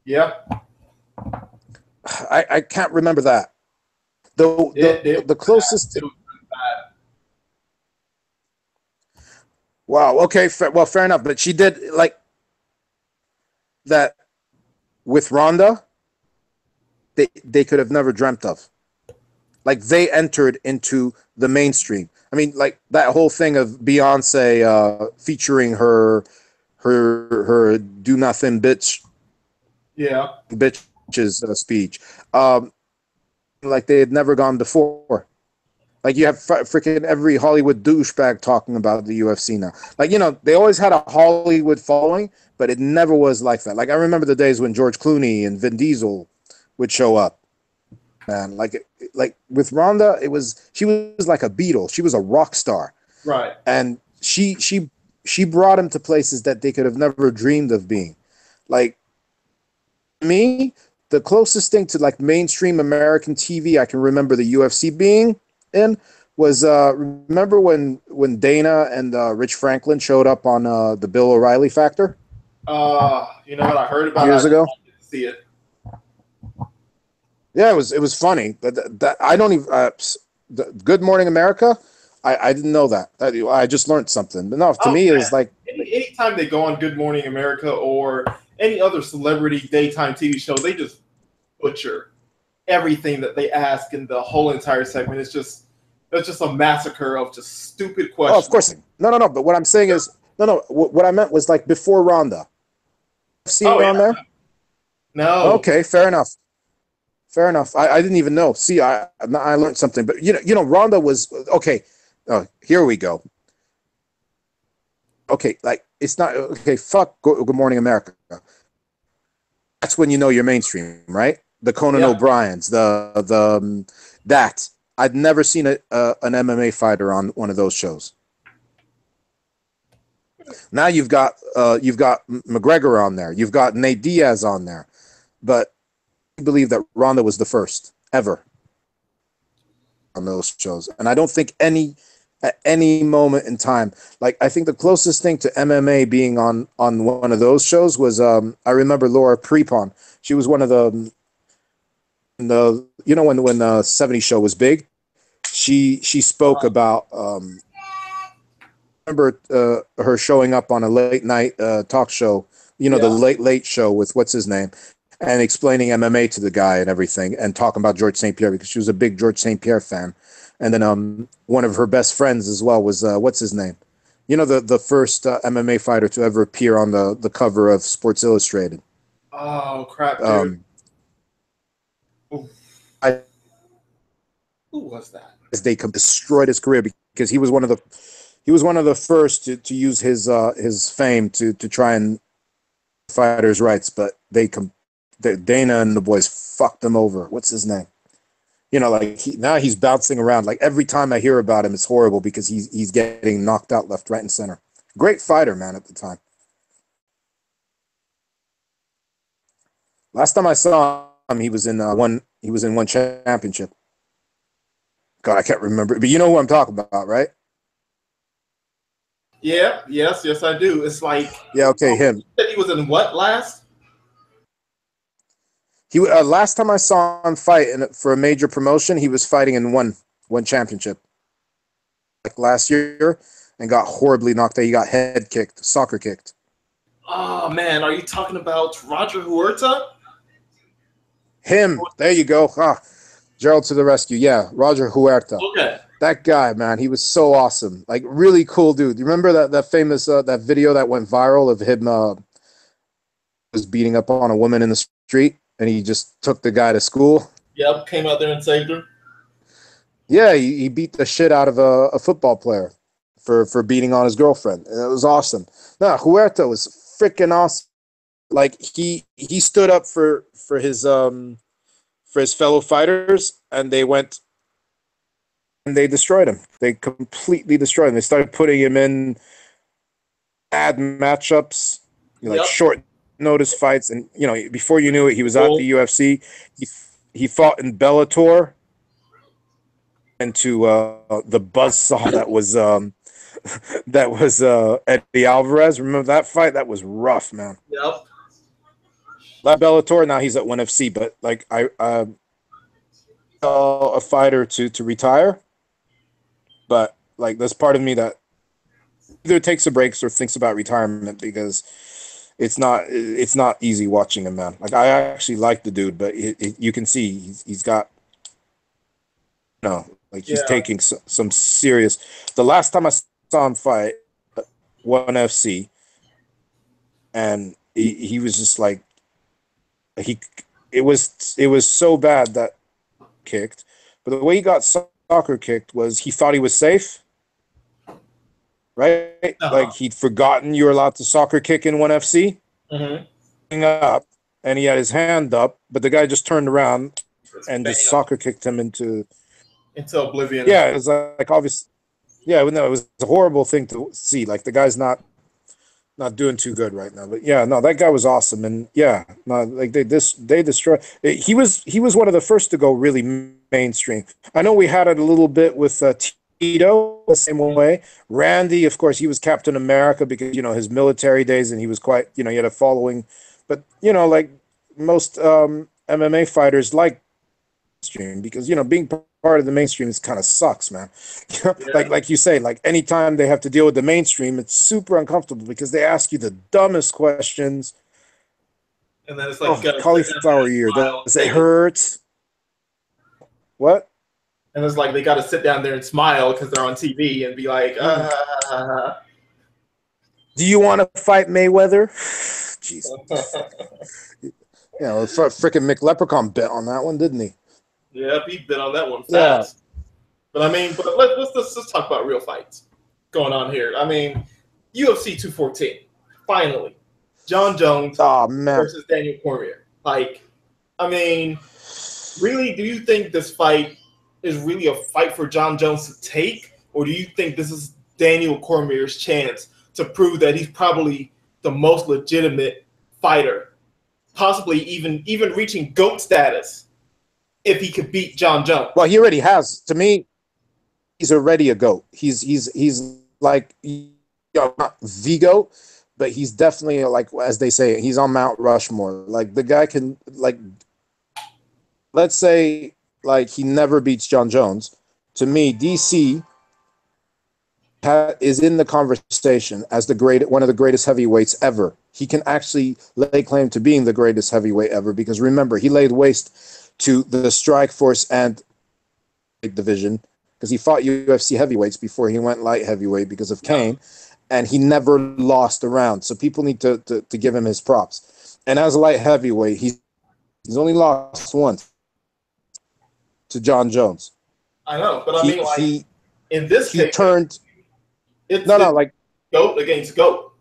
Yeah. I can't remember that. The closest. It was bad. Wow. Okay. Well, fair enough. But she did like that with Ronda. They could have never dreamt of. Like they entered into the mainstream. I mean, like that whole thing of Beyonce featuring her do nothing bitches speech. Like they had never gone before. Like you have freaking every Hollywood douchebag talking about the UFC now. Like, they always had a Hollywood following, but it never was like that. Like I remember the days when George Clooney and Vin Diesel would show up. Man, like with Ronda, she was like a Beatle. She was a rock star. Right. And she brought him to places that they could have never dreamed of being. Like me, the closest thing to like mainstream American TV I can remember the UFC being in was remember when Dana and Rich Franklin showed up on the Bill O'Reilly Factor? You know what I heard about years ago? I didn't see it. Yeah, it was funny, but that I don't even. Good Morning America, I didn't know that. I just learned something. But no, to me, it's like anytime they go on Good Morning America or any other celebrity daytime TV show, they just butcher everything that they ask in the whole entire segment. It's just a massacre of just stupid questions. Oh, of course, no. But what I'm saying is, no. What I meant was like before Ronda. See on there? No. Okay, fair enough. Fair enough. I didn't even know. See, I learned something. But Ronda was okay. Here we go. Okay, like it's not okay. Fuck Good Morning America. That's when you're mainstream, right? The Conan O'Briens, that I'd never seen an MMA fighter on one of those shows. Now you've got McGregor on there. You've got Nate Diaz on there, but believe that Ronda was the first ever on those shows, and I don't think at any moment in time, like I think the closest thing to MMA being on one of those shows was I remember Laura Prepon. She was one of when the 70s show was big, she spoke about remember her showing up on a late night talk show, you know, the late show with what's his name, and explaining MMA to the guy and everything, and talking about George St. Pierre because she was a big George St. Pierre fan. And then one of her best friends as well was what's his name, you know, the first MMA fighter to ever appear on the cover of Sports Illustrated. Oh crap, dude! Who was that? They destroyed his career because he was one of the first to use his fame to try and fighters' rights, but Dana and the boys fucked him over. What's his name? You know, like now he's bouncing around. Like every time I hear about him, it's horrible because he's getting knocked out left, right, and center. Great fighter, man, at the time. Last time I saw him, he was in one championship. God, I can't remember, but you know who I'm talking about, right? Yeah, yes, I do. It's like okay, him. He was in what last? He last time I saw him fight for a major promotion, he was fighting in one championship, like last year, and got horribly knocked out. He got head kicked, soccer kicked. Oh man, are you talking about Roger Huerta? Him. There you go. Gerald to the rescue. Yeah, Roger Huerta. Okay. That guy, man, he was so awesome. Like really cool dude. You remember that famous that video that went viral of him was beating up on a woman in the street? And he just took the guy to school. Yep, came out there and saved her. Yeah, he beat the shit out of a football player for beating on his girlfriend. And it was awesome. No, Huerta was freaking awesome. Like he stood up for his fellow fighters, and they went and they destroyed him. They completely destroyed him. They started putting him in bad matchups, like short notice fights, and you know, before you knew it, he was at the UFC. He fought in Bellator, and to the buzzsaw that was Eddie Alvarez. Remember that fight? That was rough, man. Yep. Left Bellator, now he's at ONE FC. But like I tell a fighter to retire, but like there's part of me that either takes a break or thinks about retirement because it's not easy watching him, man. Like I actually like the dude, but you can see he's got he's taking some serious. The last time I saw him fight ONE FC, and he was just like it was so bad that kicked, but the way he got soccer kicked was he thought he was safe. Right? Like he'd forgotten you were allowed to soccer kick in ONE FC. Up, and he had his hand up, but the guy just turned around and just soccer kicked him into oblivion. Yeah, it was like obvious. Yeah, no, it was a horrible thing to see. Like the guy's not doing too good right now. But yeah, no, that guy was awesome, and yeah, no, like they destroyed. He was one of the first to go really mainstream. I know we had it a little bit with Tito the same way. Randy, of course, he was Captain America because, you know, his military days, and he was quite, you know, he had a following. But, you know, like most MMA fighters like mainstream because, you know, being part of the mainstream is kind of sucks, man. Like you say, like anytime they have to deal with the mainstream, it's super uncomfortable because they ask you the dumbest questions. And then it's like cauliflower ear. Does it hurt? What? And it's like they got to sit down there and smile because they're on TV and be like, Do you want to fight Mayweather? Jesus. Yeah, well, freaking McLeprechaun bet on that one, didn't he? Yeah, he bit on that one fast. Yeah. But I mean, let's talk about real fights going on here. I mean, UFC 214, finally, Jon Jones versus Daniel Cormier. Like, I mean, really, do you think this fight is really a fight for Jon Jones to take, or do you think this is Daniel Cormier's chance to prove that he's probably the most legitimate fighter, possibly even reaching GOAT status if he could beat Jon Jones? Well, he already has. To me, he's already a GOAT. He's like, you know, not the GOAT, but he's definitely, like, as they say, he's on Mount Rushmore. Like, the guy can, like, let's say, like, he never beats Jon Jones. To me, DC is in the conversation as one of the greatest heavyweights ever. He can actually lay claim to being the greatest heavyweight ever because remember, he laid waste to the Strike Force and division because he fought UFC heavyweights before he went light heavyweight because of Kane, and he never lost a round. So people need to give him his props. And as a light heavyweight, he's only lost once to John Jones. I know, but I mean, like, in this case, turned. It's like GOAT against GOAT.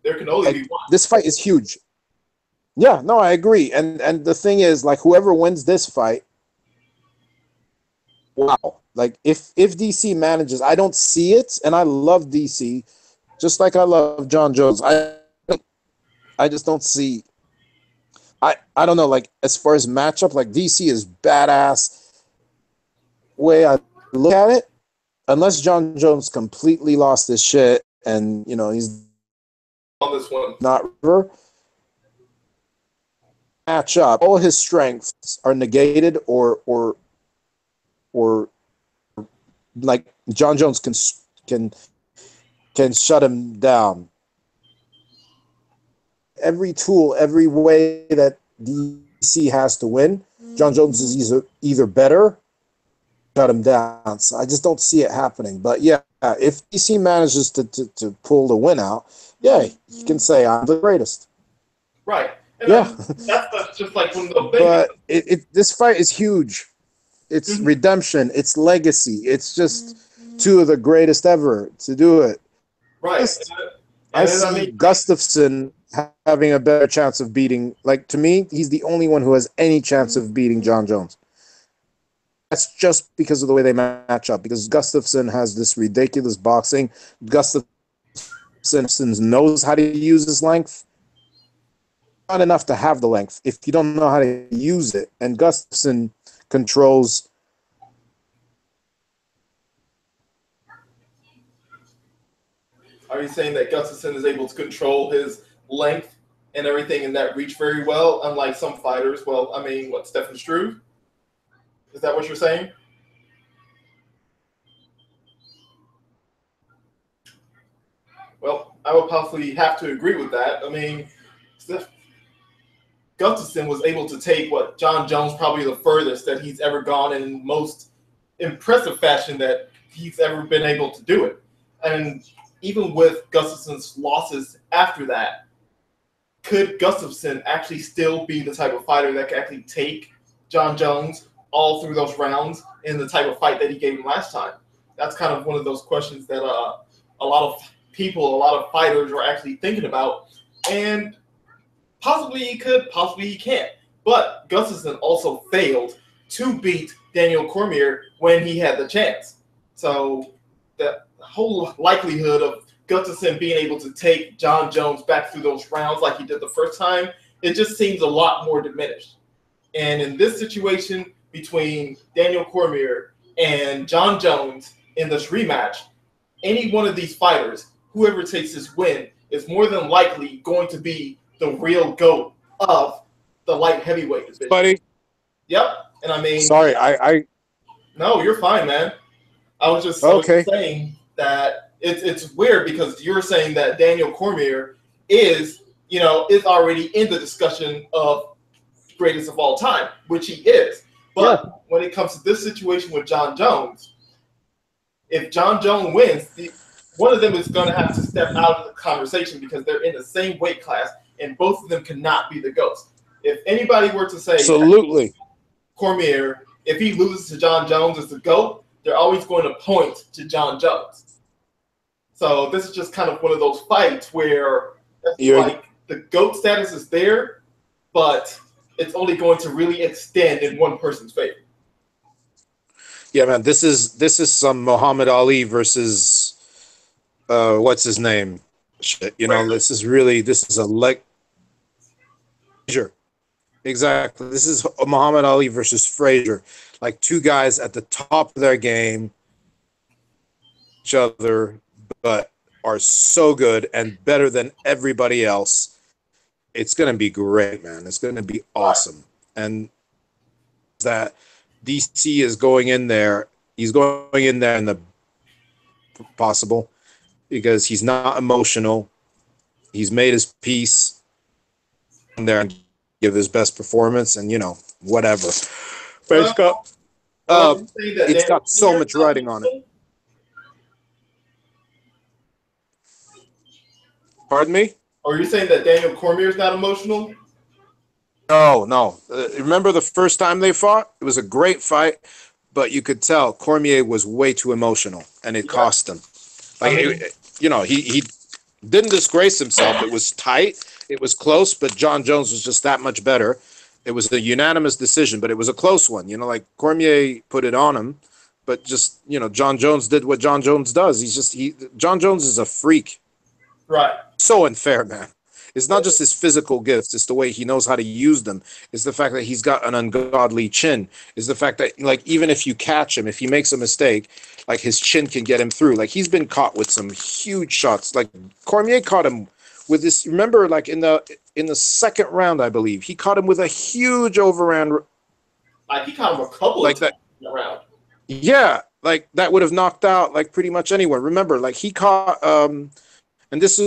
There can only be one. This fight is huge. Yeah, no, I agree. And the thing is, like, whoever wins this fight, wow. Like, if DC manages, I don't see it, and I love DC, just like I love John Jones. I just don't see. I don't know. Like, as far as matchup, like DC is badass. Way I look at it. Unless John Jones completely lost his shit and, you know, he's on this one. Not match up. All his strengths are negated or like John Jones can shut him down. Every tool, every way that DC has to win, John Jones is either better, shut him down. So I just don't see it happening. But yeah, if DC manages to pull the win out, yeah, you can say I'm the greatest. Right. And yeah. That's just like one of the things. But this fight is huge. It's redemption. It's legacy. It's just two of the greatest ever to do it. Right. I see Gustafsson having a better chance of beating. Like, to me, he's the only one who has any chance of beating John Jones. That's just because of the way they match up. Because Gustafsson has this ridiculous boxing. Gustafsson knows how to use his length. Not enough to have the length if you don't know how to use it. And Gustafsson controls. Are you saying that Gustafsson is able to control his length and everything in that reach very well, unlike some fighters? Well, I mean, what, Stefan Struve? Is that what you're saying? Well, I would possibly have to agree with that. I mean, Gustafsson was able to take what John Jones probably the furthest that he's ever gone in most impressive fashion that he's ever been able to do it. And even with Gustafsson's losses after that, could Gustafsson actually still be the type of fighter that could actually take John Jones all through those rounds in the type of fight that he gave him last time? That's kind of one of those questions that a lot of people, a lot of fighters are actually thinking about. And possibly he could, possibly he can't. But Gustafsson also failed to beat Daniel Cormier when he had the chance. So the whole likelihood of Gustafsson being able to take John Jones back through those rounds like he did the first time, it just seems a lot more diminished. And in this situation between Daniel Cormier and John Jones in this rematch, any one of these fighters, whoever takes this win, is more than likely going to be the real GOAT of the light heavyweight division. Buddy. Yep. And I mean, sorry, I No, you're fine, man. I was just saying that it's weird because you're saying that Daniel Cormier is already in the discussion of greatest of all time, which he is. But when it comes to this situation with John Jones, if John Jones wins, one of them is going to have to step out of the conversation because they're in the same weight class, and both of them cannot be the GOATs. If anybody were to say absolutely Cormier, if he loses to John Jones as the GOAT, they're always going to point to John Jones. So this is just kind of one of those fights where like the GOAT status is there, but it's only going to really extend in one person's favor. Yeah, man, this is some Muhammad Ali versus what's his name? Shit, this is a Frazier. Exactly. This is Muhammad Ali versus Frazier. Like two guys at the top of their game, each other, but are so good and better than everybody else. It's going to be great, man. It's going to be awesome. And that DC is going in there. He's going in there in the possible because he's not emotional. He's made his peace there and give his best performance, and whatever. But it's got so much writing on it. Pardon me? Are you saying that Daniel Cormier is not emotional? No. Remember the first time they fought? It was a great fight, but you could tell Cormier was way too emotional, and it cost him. He didn't disgrace himself. It was tight. It was close, but John Jones was just that much better. It was a unanimous decision, but it was a close one. Cormier put it on him, but just, John Jones did what John Jones does. John Jones is a freak. Right. So unfair, man. It's not just his physical gifts. It's the way he knows how to use them. It's the fact that he's got an ungodly chin. It's the fact that, even if you catch him, if he makes a mistake, his chin can get him through. He's been caught with some huge shots. Cormier caught him with this. Remember, in the second round, I believe, he caught him with a huge overhand. He caught him a couple of times in the round. Yeah, that would have knocked out pretty much anyone. Remember, he caught. And this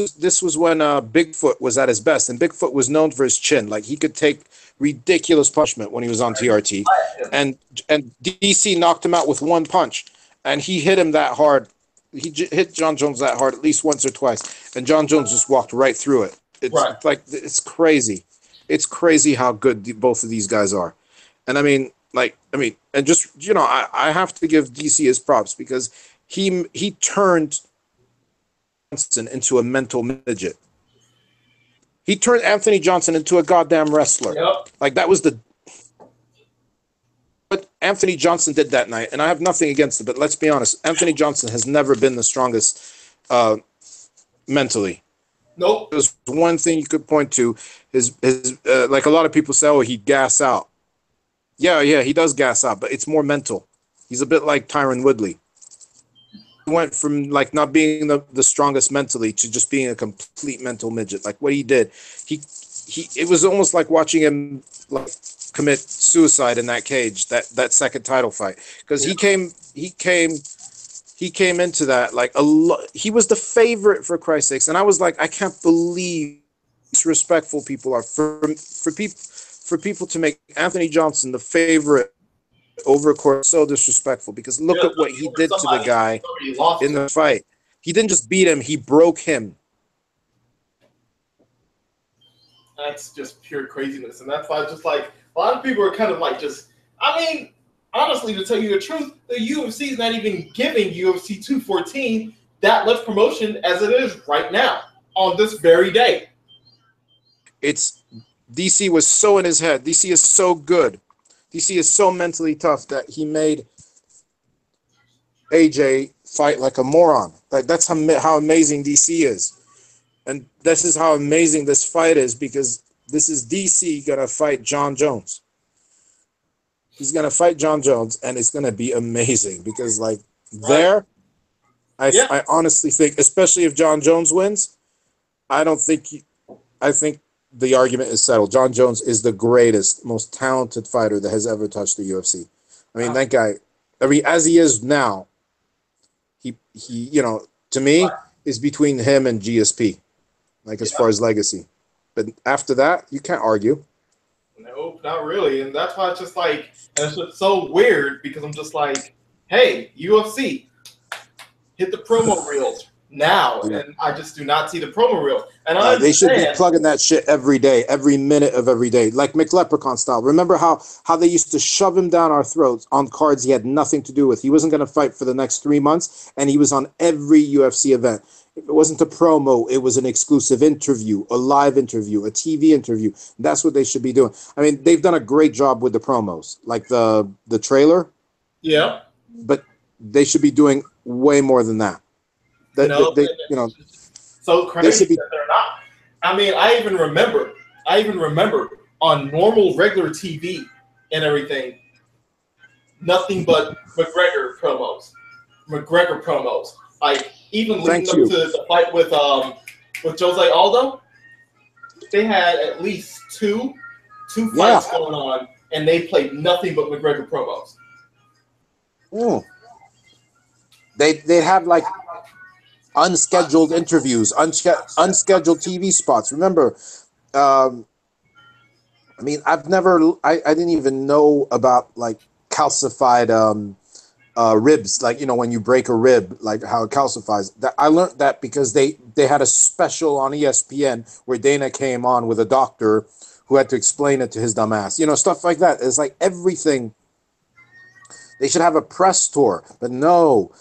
was when Bigfoot was at his best, and Bigfoot was known for his chin. He could take ridiculous punishment when he was on TRT, and DC knocked him out with one punch, and he hit him that hard. He hit John Jones that hard at least once or twice, and John Jones just walked right through it. It's crazy. It's crazy how good both of these guys are, and I have to give DC his props because he turned Johnson into a mental midget. He turned Anthony Johnson into a goddamn wrestler. Yep. That was what Anthony Johnson did that night, and I have nothing against it, but let's be honest, Anthony Johnson has never been the strongest mentally. Nope. There's one thing you could point to, his a lot of people say, oh, he'd gas out. Yeah, he does gas out, but it's more mental. He's a bit like Tyron Woodley. Went from not being the strongest mentally to just being a complete mental midget. What he did, it was almost like watching him commit suicide in that cage, that second title fight, because he came into that he was the favorite, for Christ's sakes, and I was I can't believe disrespectful people are for people to make Anthony Johnson the favorite over court. So disrespectful, because look at what he did to the guy in the fight. He didn't just beat him, he broke him. That's just pure craziness, and that's why a lot of people are kind of honestly, to tell you the truth, the UFC is not even giving UFC 214 that much promotion as it is right now on this very day. DC was so in his head. DC is so good. DC is so mentally tough that he made AJ fight like a moron. That's how amazing DC is. And this is how amazing this fight is, because this is DC going to fight John Jones. He's going to fight John Jones, and it's going to be amazing because, I honestly think, especially if John Jones wins, I think the argument is settled. John Jones is the greatest, most talented fighter that has ever touched the UFC. That guy, as he is now, he to me, is between him and GSP, as far as legacy. But after that, you can't argue. Nope, not really. And that's why it's just and it's just so weird, because I'm just hey, UFC, hit the promo reels now, and I just do not see the promo reel. And they should be plugging that shit every day, every minute of every day, like McLeprechaun style. Remember how they used to shove him down our throats on cards he had nothing to do with. He wasn't going to fight for the next 3 months, and he was on every UFC event. It wasn't a promo. It was an exclusive interview, a live interview, a TV interview. That's what they should be doing. They've done a great job with the promos, like the trailer. Yeah. But they should be doing way more than that. So crazy that they're not. I even remember on normal regular TV and everything, nothing but McGregor promos. Even leading up to the fight with Jose Aldo, they had at least two fights going on, and they played nothing but McGregor promos. They had unscheduled interviews, unscheduled TV spots. Remember, I mean, I didn't even know about like calcified ribs, like, you know, when you break a rib, like how it calcifies. That I learned that because they had a special on ESPN where Dana came on with a doctor who had to explain it to his dumb ass. You know, stuff like that. It's like everything. They should have a press tour, but no.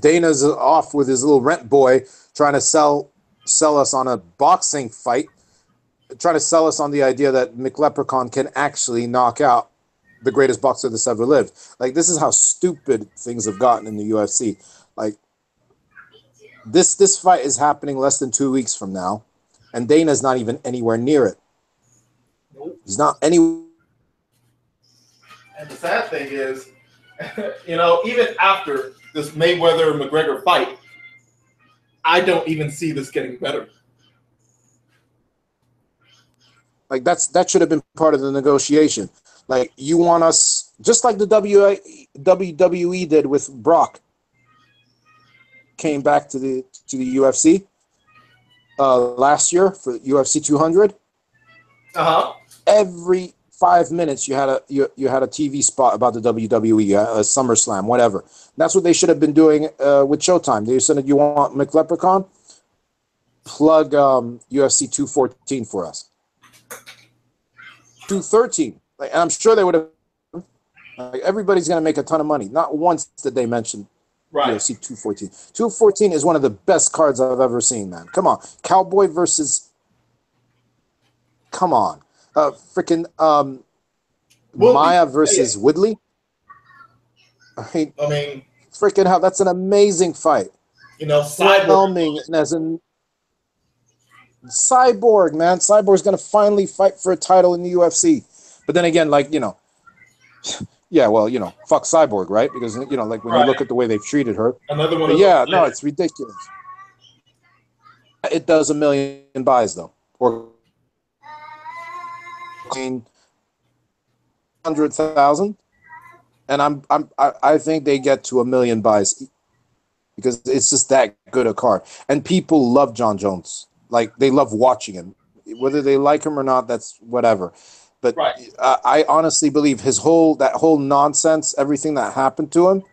Dana's off with his little rent boy trying to sell us on a boxing fight, trying to sell us on the idea that McLeprechaun can actually knock out the greatest boxer that's ever lived. Like, this is how stupid things have gotten in the UFC. Like, this fight is happening less than 2 weeks from now, and Dana's not even anywhere near it. He's not anywhere. And the sad thing is, you know, even after this Mayweather-McGregor fight, I don't even see this getting better. Like, that should have been part of the negotiation. Like, you want us, just like the WWE did with Brock, came back to the UFC last year for UFC 200. Every 5 minutes you had a TV spot about the WWE, a SummerSlam, whatever. That's what they should have been doing with Showtime. They said, you want McLeprechaun? Plug UFC 214 for us. 213. Like, and I'm sure they would have. Like, everybody's going to make a ton of money. Not once did they mention UFC 214. 214 is one of the best cards I've ever seen, man. Come on. Cowboy versus. Come on. Freaking Maya versus Woodley. I mean, freaking hell, that's an amazing fight. You know, Cyborg as in Cyborg, man. Cyborg's gonna finally fight for a title in the UFC. But then again, like, you know, yeah, well, you know, fuck Cyborg, right? Because, you know, like, when you look at the way they've treated her. Another one. But yeah, no, it's ridiculous. It does 1 million buys though, or 100,000, and I think they get to 1 million buys because it's just that good a card, and people love John Jones. Like, they love watching him, whether they like him or not. That's whatever. But I honestly believe that whole nonsense, everything that happened to him,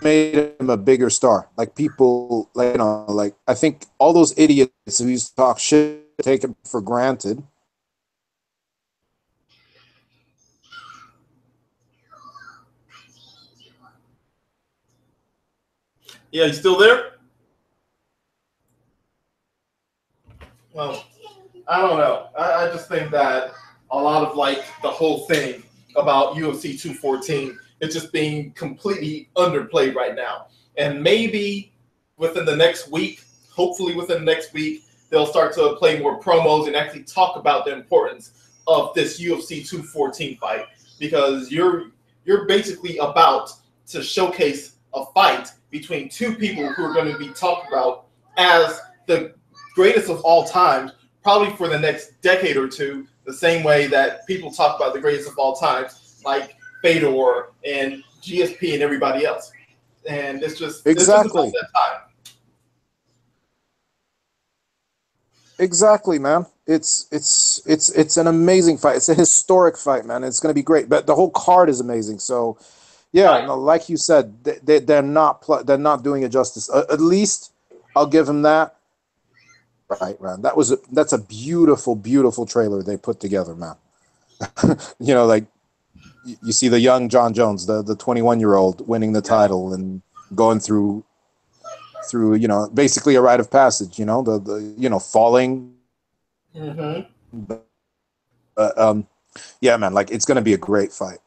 made him a bigger star. Like, people, like, you know, like, I think all those idiots who used to talk shit, take him for granted. Yeah, you still there? Well, I don't know. I just think that a lot of, like, the whole thing about UFC 214 is just being completely underplayed right now. And maybe within the next week, hopefully within the next week, they'll start to play more promos and actually talk about the importance of this UFC 214 fight, because you're basically about to showcase a fight between two people who are going to be talked about as the greatest of all time, probably for the next decade or two, the same way that people talk about the greatest of all time, like Fedor and GSP and everybody else. And it's just exactly that time. Exactly, man. It's an amazing fight. It's a historic fight, man. It's going to be great. But the whole card is amazing. So, yeah, no, like you said, they're not doing it justice. At least I'll give them that. Right, man. That's a beautiful, beautiful trailer they put together, man. You know, like, you see the young John Jones, the 21-year-old winning the title and going through, you know, basically a rite of passage, you know, the you know, falling. Yeah, man, like, it's going to be a great fight.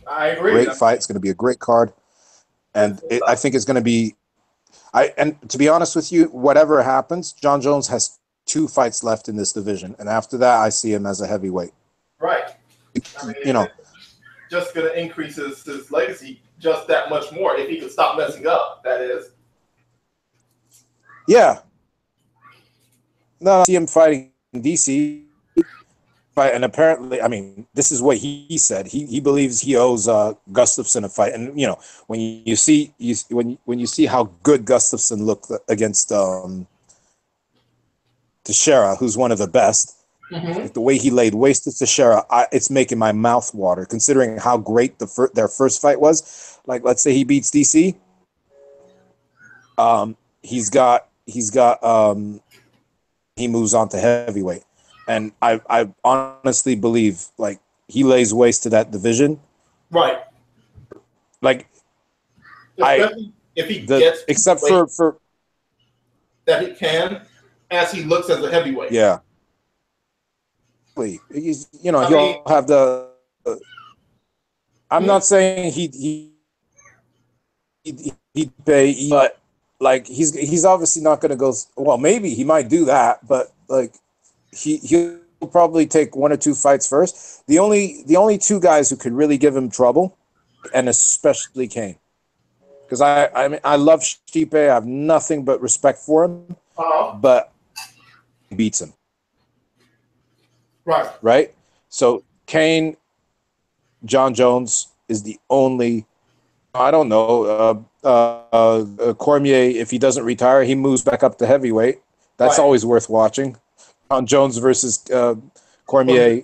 I agree. Great fight. It's going to be a great card. And I think it's going to be, and to be honest with you, whatever happens, John Jones has 2 fights left in this division. And after that, I see him as a heavyweight. Right. I mean, you know, just going to increase his legacy just that much more if he could stop messing up, that is. Yeah. No, I see him fighting in DC. fight, and apparently, I mean, this is what he said. He believes he owes Gustafsson a fight, and you know, when you see when you see how good Gustafsson looked against Teixeira, who's one of the best, like the way he laid waste to Teixeira, it's making my mouth water. Considering how great their first fight was, like let's say he beats DC, he's got he moves on to heavyweight. And I honestly believe like he lays waste to that division. Right. Like especially if he gets except for that he can as he looks as a heavyweight. Yeah. He's, you know, he'll have the I'm not saying he'd pay, but like he's obviously not going to go. Well, maybe he might do that, but like he'll probably take one or two fights first. The only two guys who could really give him trouble, and especially Kane, because I mean I love Stipe. I have nothing but respect for him, but he beats him. Right. So Kane, John Jones is the only. I don't know. Cormier, if he doesn't retire, he moves back up to heavyweight. That's always worth watching. On Jones versus Cormier.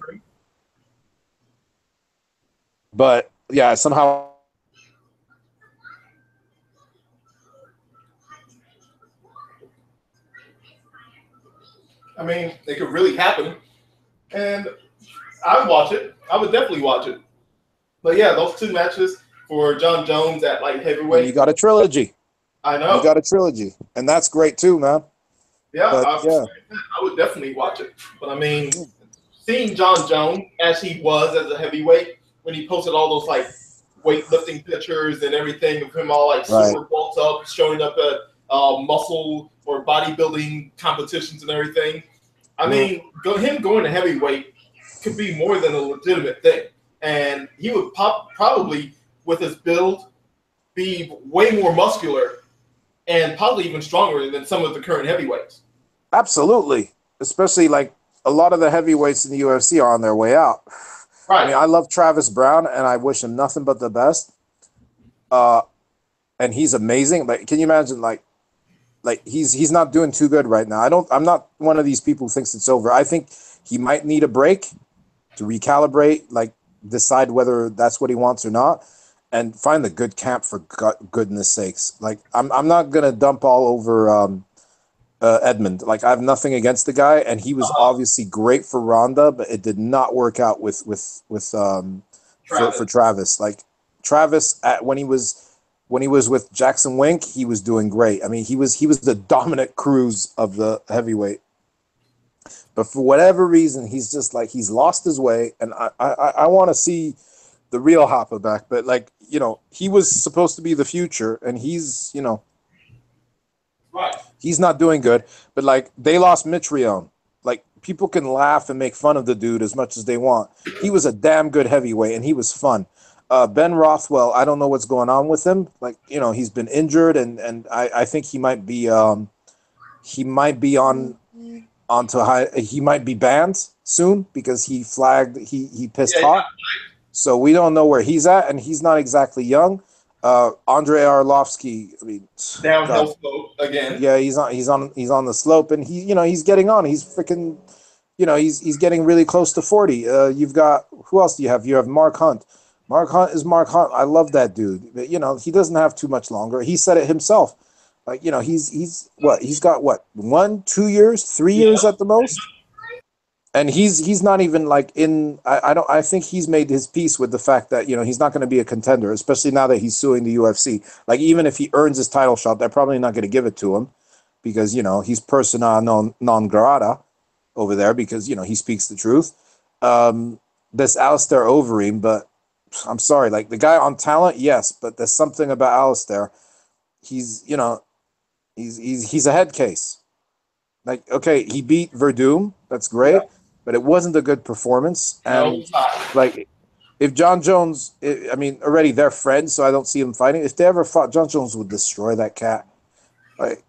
But yeah, somehow. I mean, it could really happen, and I'd watch it. I would definitely watch it. But yeah, those two matches for John Jones at light heavyweight. You got a trilogy. I know. You got a trilogy, and that's great too, man. Yeah, but, I would definitely watch it. But I mean, seeing John Jones as he was as a heavyweight when he posted all those like weightlifting pictures and everything of him all like super bulked up, showing up at muscle or bodybuilding competitions and everything. I mean, him going to heavyweight could be more than a legitimate thing, and he would probably with his build be way more muscular and probably even stronger than some of the current heavyweights. Absolutely. Especially like a lot of the heavyweights in the UFC are on their way out. I mean, I love Travis Brown and I wish him nothing but the best. And he's amazing. But can you imagine like he's not doing too good right now. I'm not one of these people who thinks it's over. I think he might need a break to recalibrate, like decide whether that's what he wants or not. And find the good camp for goodness sakes. Like I'm not gonna dump all over Edmund. Like I have nothing against the guy, and he was obviously great for Ronda, but it did not work out with for Travis. Like Travis when he was with Jackson Wink, he was doing great. I mean, he was the Dominic Cruz of the heavyweight. But for whatever reason, he's just like he's lost his way, and I want to see the real Hopper back. But like, you know, he was supposed to be the future, and he's, you know, he's not doing good. But like, they lost Mitrione. Like, people can laugh and make fun of the dude as much as they want. He was a damn good heavyweight, and he was fun. Ben Rothwell, I don't know what's going on with him. Like, you know, he's been injured, and I think he might be he might be banned soon because he flagged he pissed hot. So we don't know where he's at, and he's not exactly young. Andrei Arlovsky, I mean, downhill slope again. Yeah, he's on the slope, and he's getting on. He's freaking, he's getting really close to 40. You've got, who else do you have? You have Mark Hunt. Mark Hunt is Mark Hunt. I love that dude. But, he doesn't have too much longer. He said it himself. Like, he's got 1, 2 years, 3 years at the most. And he's not even like in. I think he's made his peace with the fact that he's not going to be a contender, especially now that he's suing the UFC. Like, even if he earns his title shot, they're probably not going to give it to him because he's persona non grata over there because he speaks the truth. This Alistair Overeem, but I'm sorry, like the guy on talent, yes, but there's something about Alistair. He's he's a head case. Like, okay, he beat Verdum, that's great. Yeah. But it wasn't a good performance. And, like, if John Jones, already they're friends, so I don't see him fighting. If they ever fought, John Jones would destroy that cat. Like,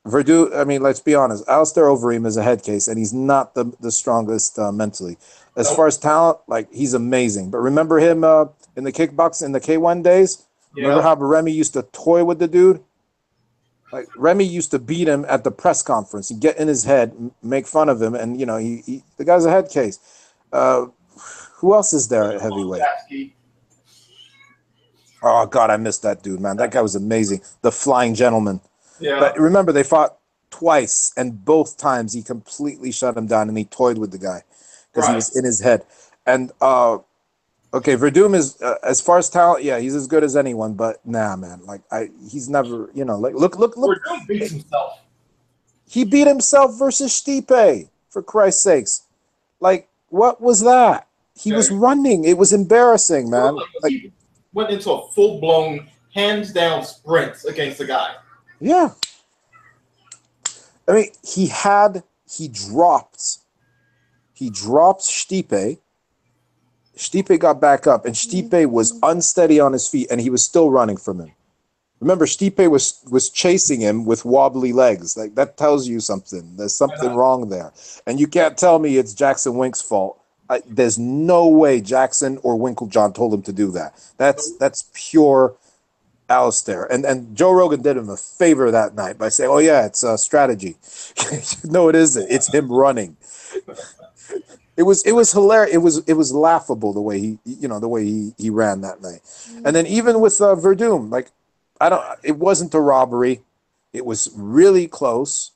Verdum, I mean, let's be honest. Alistair Overeem is a head case, and he's not the strongest mentally. As Nope. far as talent, like he's amazing. But remember him in the kickboxing in the K1 days? Remember Yeah. how Remy used to toy with the dude? Like Remy used to beat him at the press conference. He'd get in his head, make fun of him, and the guy's a head case. Uh, who else is there at heavyweight? Oh God, I missed that dude, man. That guy was amazing. The Flying Gentleman. Yeah. But remember, they fought twice, and both times he completely shut him down, and he toyed with the guy because he was in his head. And okay, Verdum is as far as talent, yeah, he's as good as anyone. But nah, man, like he's never, like look. Verdum beats himself. He beat himself versus Stipe, for Christ's sakes. Like, what was that? He was running. It was embarrassing, man. Like, he went into a full-blown, hands-down sprint against the guy. Yeah. I mean, he dropped Stipe. Stipe got back up, and Stipe was unsteady on his feet, and he was still running from him. Remember, Stipe was chasing him with wobbly legs. Like, that tells you something. There's something wrong there. And you can't tell me it's Jackson Wink's fault. There's no way Jackson or Winklejohn told him to do that. That's pure Alistair. And Joe Rogan did him a favor that night by saying, "Oh yeah, it's a strategy." No, it isn't. It's him running. It was hilarious. It was laughable the way he ran that night. And then even with Verdum, like it wasn't a robbery. It was really close.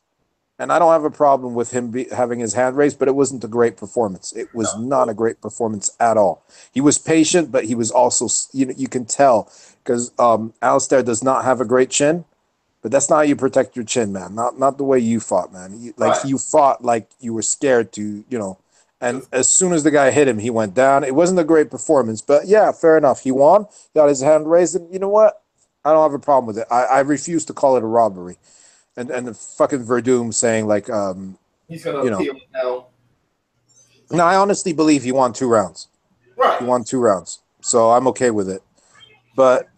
And I don't have a problem with him having his hand raised, but it wasn't a great performance. It was not a great performance at all. He was patient, but he was also, you can tell, because Alistair does not have a great chin, but that's not how you protect your chin, man. Not the way you fought, man. You fought like you were scared to, and as soon as the guy hit him, he went down. It wasn't a great performance, but yeah, fair enough. He won, got his hand raised, and you know what? I don't have a problem with it. I refuse to call it a robbery. And the fucking Verdum saying like he's gonna appeal it now. No, I honestly believe he won 2 rounds. Right. He won 2 rounds. So I'm okay with it. But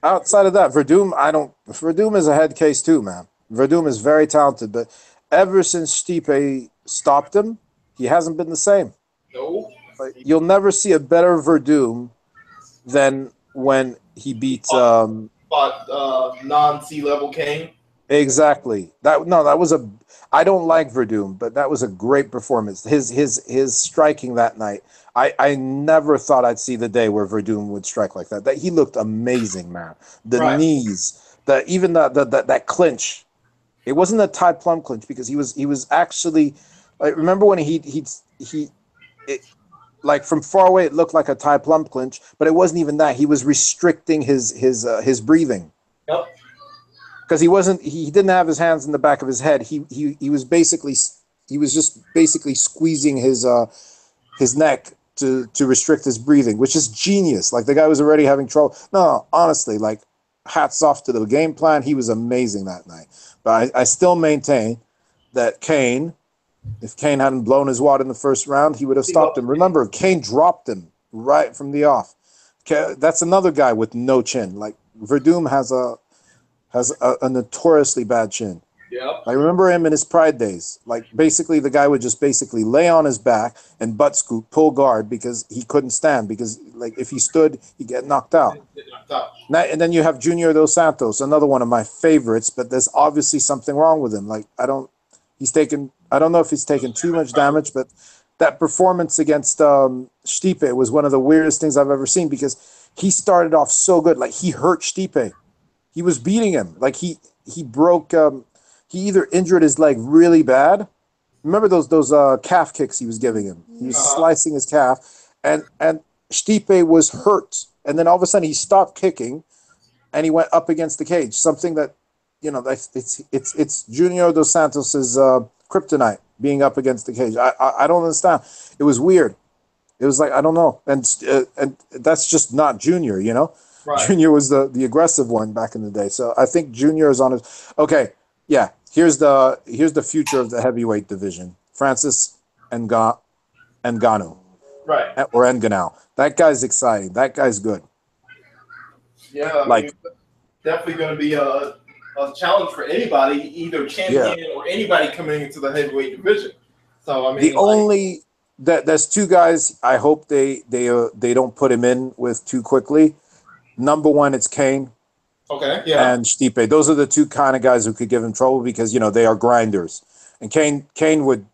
outside of that, Verdum is a head case too, man. Verdum is very talented, but ever since Stipe stopped him, he hasn't been the same. No. Like, you'll never see a better Verdum than when he beat non-sea level Kane. Exactly. I don't like Verdum, but that was a great performance. His striking that night. I never thought I'd see the day where Verdum would strike like that. That he looked amazing, man. The knees, even that clinch. It wasn't a Thai plum clinch because he was actually like, remember when like from far away it looked like a Thai plum clinch, but it wasn't even that. He was restricting his breathing. Yep. Because he didn't have his hands in the back of his head. He was just basically squeezing his neck to restrict his breathing, which is genius. Like, the guy was already having trouble. No, honestly, like, hats off to the game plan. He was amazing that night. But I still maintain that Kane, if Kane hadn't blown his wad in the first round, he would have stopped him. Remember, Kane dropped him right from the off. That's another guy with no chin. Like, Verdum has a notoriously bad chin. Yeah. I remember him in his Pride days. Like, basically, the guy would just basically lay on his back and butt scoop, pull guard, because he couldn't stand. Because, like, if he stood, he'd get knocked out. And then you have Junior Dos Santos, another one of my favorites, but there's obviously something wrong with him. Like, I don't know if he's taken too much damage, but that performance against Stipe was one of the weirdest things I've ever seen, because he started off so good. Like, he hurt Stipe. He was beating him. Like, he broke. He either injured his leg really bad. Remember those calf kicks he was giving him? He was slicing his calf, and Stipe was hurt. And then all of a sudden he stopped kicking, and he went up against the cage. Something that, it's Junior Dos Santos's kryptonite, being up against the cage. I don't understand. It was weird. It was like, I don't know, and that's just not Junior, Right. Junior was the aggressive one back in the day. So I think Junior is on his. Okay, yeah. Here's the future of the heavyweight division: Francis Ngannou, right, or Ngannou. That guy's exciting. That guy's good. Yeah, like, definitely going to be a challenge for anybody, either Yeah. champion or anybody coming into the heavyweight division. So I The mean, like, only there's two guys I hope they don't put him in with too quickly. Number one, it's Kane okay, yeah, and Stipe. Those are the two kind of guys who could give him trouble because they are grinders. And Kane would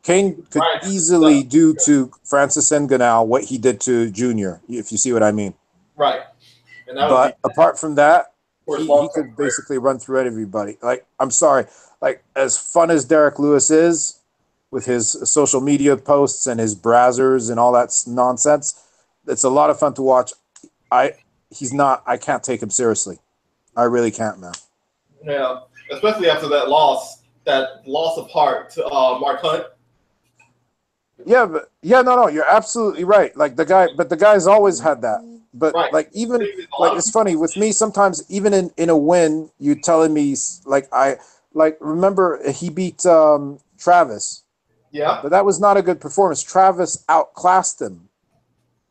Kane could right, easily do to Francis Ngannou what he did to Junior, if you see what I mean. right, and that would be, But apart from that, of course, he long-term could career. basically run through everybody. Like, I'm sorry, like as fun as Derek Lewis is with his social media posts and his brazzers and all that nonsense, it's a lot of fun to watch. I can't take him seriously. I really can't, man. Yeah, especially after that loss of heart to Mark Hunt. Yeah, but no, you're absolutely right. Like the guy's always had that. But Right. like even A like lot of it's funny with me sometimes even in a win, you telling me like remember he beat Travis, Yeah, but that was not a good performance. Travis outclassed him.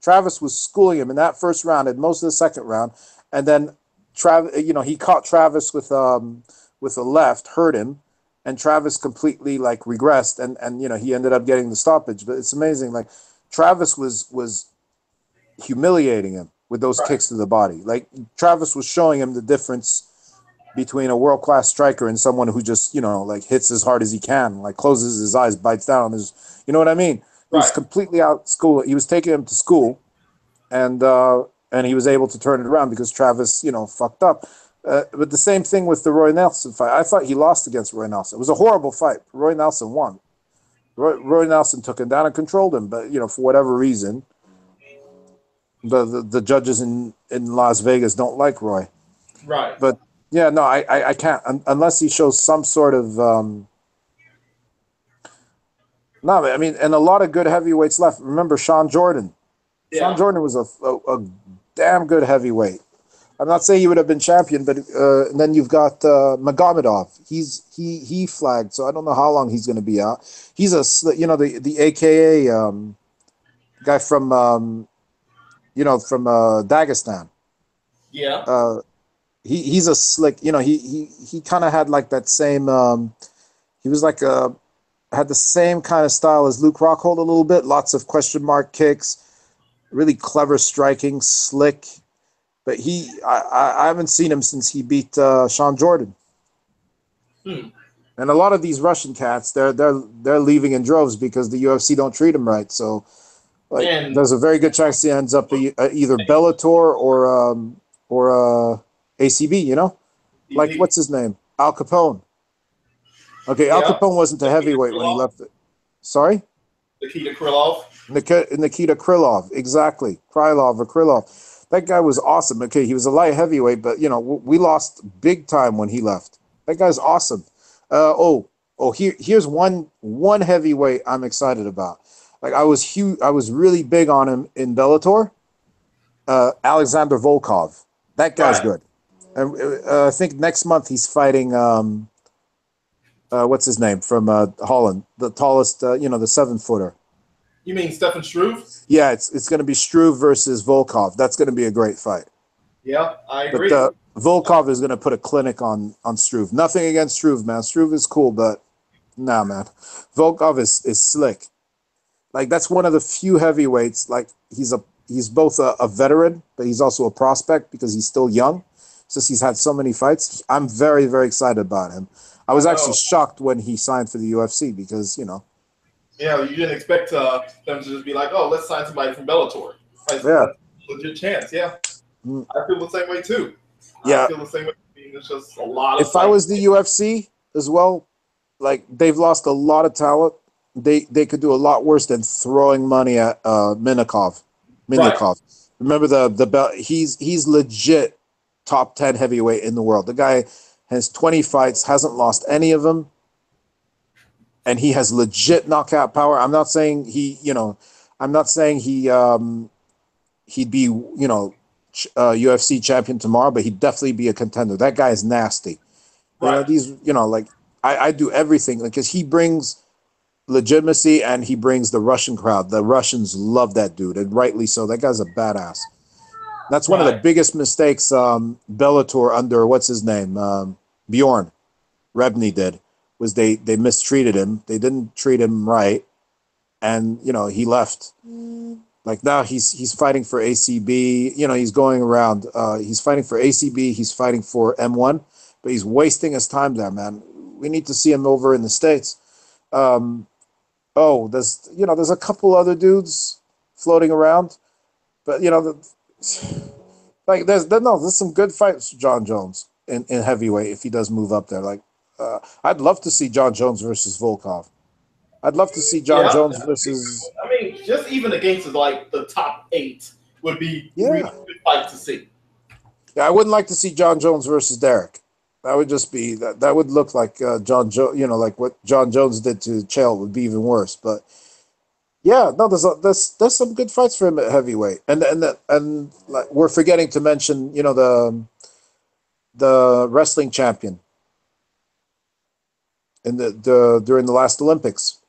Travis was schooling him in that first round and most of the second round, and then Travis, he caught Travis with a left, hurt him, and Travis completely like regressed, and he ended up getting the stoppage. But it's amazing, like Travis was humiliating him with those right, kicks to the body. Like Travis was showing him the difference between a world class striker and someone who just like hits as hard as he can, like closes his eyes, bites down. You know what I mean? He was right, completely out school. He was taking him to school, and he was able to turn it around because Travis, fucked up. But the same thing with the Roy Nelson fight. I thought he lost against Roy Nelson. It was a horrible fight. Roy Nelson won. Roy Nelson took him down and controlled him, but for whatever reason, the judges in Las Vegas don't like Roy. right. But yeah, no, I can't unless he shows some sort of no. I mean, and a lot of good heavyweights left. Remember Sean Jordan. Yeah. Sean Jordan was a damn good heavyweight. I'm not saying he would have been champion, but and then you've got Magomedov. He flagged, so I don't know how long he's going to be out. He's the AKA guy from from Dagestan. Yeah. He's a slick. He kind of had like that same. He was like had the same kind of style as Luke Rockhold a little bit. Lots of question mark kicks, really clever striking, slick. But I haven't seen him since he beat Sean Jordan. And a lot of these Russian cats, they're leaving in droves because the UFC don't treat them right. So, there's a very good chance he ends up either Bellator or ACB. Like what's his name? Al Capone. Okay, Al Capone wasn't a heavyweight when he left it. Sorry? Nikita Krylov. Nikita Krylov, exactly. Krylov or Krylov. That guy was awesome. Okay, he was a light heavyweight, but we lost big time when he left. That guy's awesome. Here's one heavyweight I'm excited about. Like I was really big on him in Bellator. Alexander Volkov. That guy's good. And I think next month he's fighting what's his name from Holland, the tallest, the 7-footer. You mean Stefan Struve? Yeah, it's going to be Struve versus Volkov. That's going to be a great fight. Yeah, I agree. But Volkov is going to put a clinic on Struve. Nothing against Struve, man. Struve is cool, but nah, man. Volkov is slick. Like that's one of the few heavyweights. Like he's both a veteran, but he's also a prospect because he's still young. Since he's had so many fights, I'm very, very excited about him. I was actually shocked when he signed for the UFC because Yeah, you didn't expect them to just be like, oh, let's sign somebody from Bellator. Like, yeah. Legit chance, yeah. I feel the same way, too. Yeah. I feel the same way. I mean, it's just a lot of... If I was the UFC as well, like, they've lost a lot of talent. They could do a lot worse than throwing money at Minakov. Right. Remember the belt? He's legit top 10 heavyweight in the world. The guy has 20 fights, hasn't lost any of them. And he has legit knockout power. I'm not saying he'd be, UFC champion tomorrow, but he'd definitely be a contender. That guy is nasty. Right. I do everything because he brings legitimacy and he brings the Russian crowd. The Russians love that dude, and rightly so. That guy's a badass. That's one of the biggest mistakes Bellator under what's his name? Bjorn Rebney did, was they mistreated him. They didn't treat him right, and he left. Like now he's fighting for ACB. He's going around. He's fighting for ACB. He's fighting for M1, but he's wasting his time there, man. We need to see him over in the States. There's a couple other dudes floating around, but there's some good fights for John Jones in heavyweight if he does move up there. Like I'd love to see John Jones versus Volkov. I'd love to see John Jones versus. I mean, just even against like the top 8 would be really good fight to see. Yeah, I wouldn't like to see John Jones versus Derek. That would just be that. That would look like John Jones. Like what John Jones did to Chael would be even worse. But yeah, no, there's some good fights for him at heavyweight, and like, we're forgetting to mention the wrestling champion in the during the last Olympics.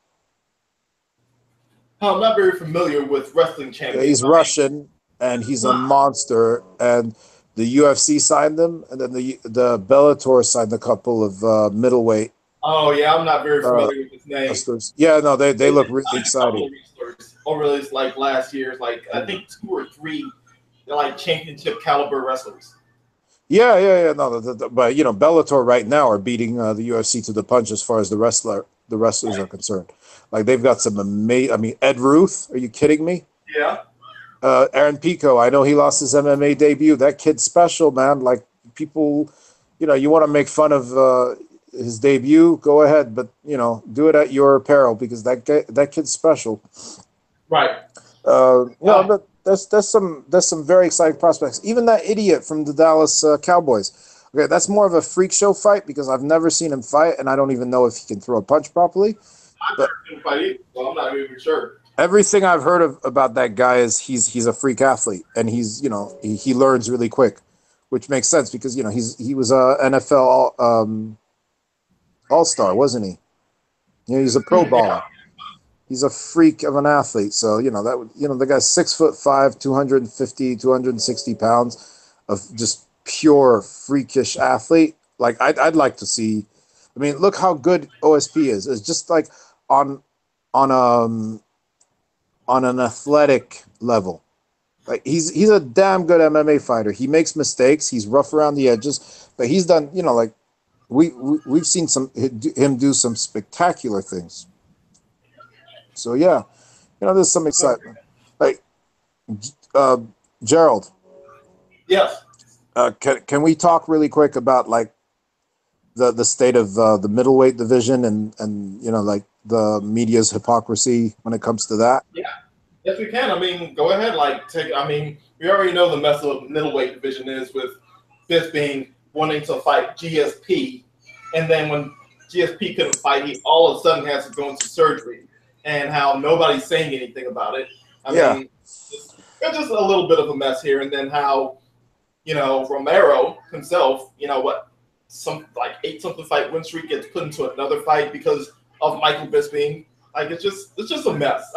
I'm not very familiar with wrestling champions. Yeah, he's Russian, and he's a monster. And the UFC signed him, and then the Bellator signed a couple of middleweight. Oh yeah, I'm not very familiar with his name. Wrestlers. Yeah, no, they look really exciting. Over this like last year's, like I think 2 or 3, they're like championship caliber wrestlers. Yeah. No, but Bellator right now are beating the UFC to the punch as far as the wrestlers are concerned. Like they've got some amazing. I mean, Ed Ruth. Are you kidding me? Yeah. Aaron Pico. I know he lost his MMA debut. That kid's special, man. Like people, you want to make fun of his debut. Go ahead, but do it at your peril because that kid's special. Right. But there's some very exciting prospects. Even that idiot from the Dallas Cowboys. Okay, that's more of a freak show fight because I've never seen him fight, and I don't even know if he can throw a punch properly. I've never seen him fight either, so I'm not even sure. Everything I've heard about that guy is he's a freak athlete, and he's he learns really quick, which makes sense because he was a NFL all-star, wasn't he? He's a pro baller. He's a freak of an athlete. So the guy's 6'5", 250, 260 pounds of just pure freakish athlete. Like I'd like to see. I mean, look how good OSP is. It's just like on an athletic level. Like he's a damn good MMA fighter. He makes mistakes. He's rough around the edges, but he's done. We've seen him do some spectacular things. So yeah, there's some excitement. Like Gerald. Yes. Can we talk really quick about like the state of the middleweight division and like the media's hypocrisy when it comes to that? Yeah. Yes, we can. I mean, go ahead. We already know the mess of middleweight division is with Bisping wanting to fight GSP, and then when GSP couldn't fight, he all of a sudden has to go into surgery, and how nobody's saying anything about it. I mean, it's just a little bit of a mess here, and then how Romero himself, some like 8-something fight win streak gets put into another fight because of Michael Bisping. Like it's just a mess.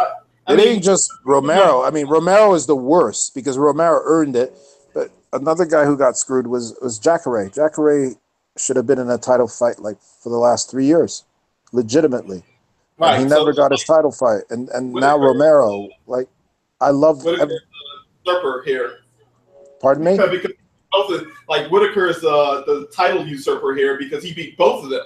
It ain't just Romero. I mean, Romero is the worst because Romero earned it. But another guy who got screwed was Jacare. Jacare should have been in a title fight like for the last 3 years, legitimately. Right. And he never got his title fight. And now Romero, like, I love usurper here. Pardon me? Because Whitaker's the title usurper here because he beat both of them.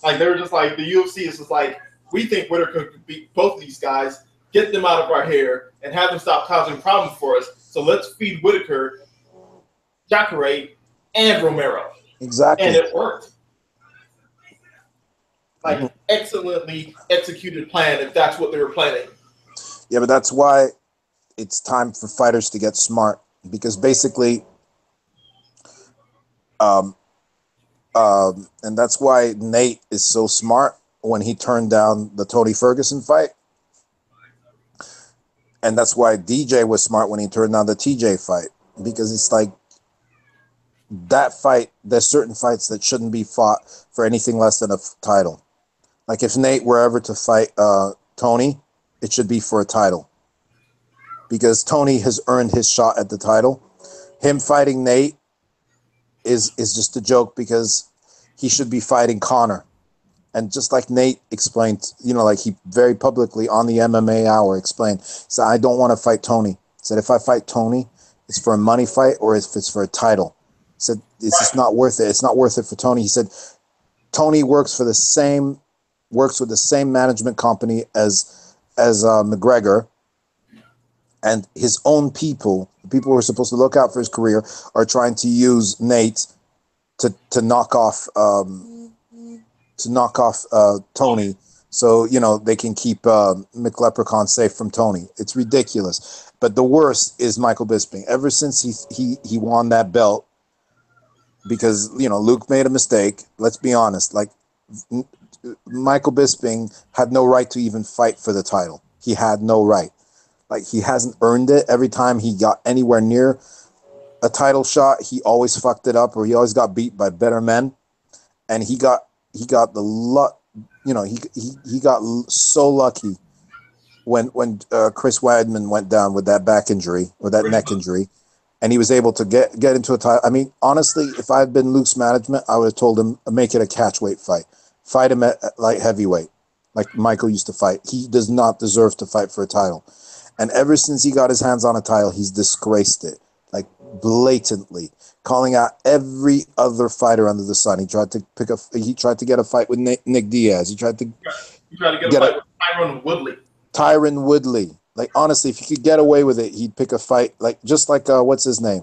Like they're just like the UFC is just like we think Whitaker could beat both of these guys, get them out of our hair, and have them stop causing problems for us. So let's feed Whitaker, Jacare, and Romero. Exactly. And it worked. Like excellently executed plan if that's what they were planning. Yeah, but that's why it's time for fighters to get smart because basically, and that's why Nate is so smart when he turned down the Tony Ferguson fight. And that's why DJ was smart when he turned down the TJ fight because it's like that fight, there's certain fights that shouldn't be fought for anything less than a title. Like if Nate were ever to fight Tony, it should be for a title because Tony has earned his shot at the title. Him fighting Nate is just a joke because he should be fighting Connor. And just like Nate explained, like he very publicly on the MMA Hour explained, so I don't want to fight Tony. He said, if I fight Tony, it's for a money fight or if it's for a title. He said, it's just not worth it. It's not worth it for Tony. He said, Tony works with the same management company as McGregor, and his own people, the people who are supposed to look out for his career, are trying to use Nate to knock off Tony, so they can keep McLeprechaun safe from Tony. It's ridiculous. But the worst is Michael Bisping. Ever since he won that belt, because Luke made a mistake. Let's be honest. Like Michael Bisping had no right to even fight for the title. He had no right. Like he hasn't earned it. Every time he got anywhere near a title shot, he always fucked it up, or he always got beat by better men. And he got the luck. He got so lucky when Chris Weidman went down with that back injury or that neck injury, and he was able to get into a title. I mean, honestly, if I had been Luke's management, I would have told him, make it a catchweight fight. Fight him at light heavyweight, like Michael used to fight. He does not deserve to fight for a title. And ever since he got his hands on a title, he's disgraced it, like blatantly, calling out every other fighter under the sun. He tried to get a fight with Nick Diaz. He tried to get a fight with Tyron Woodley. Tyron Woodley. Like, honestly, if he could get away with it, he'd pick a fight, just like what's his name?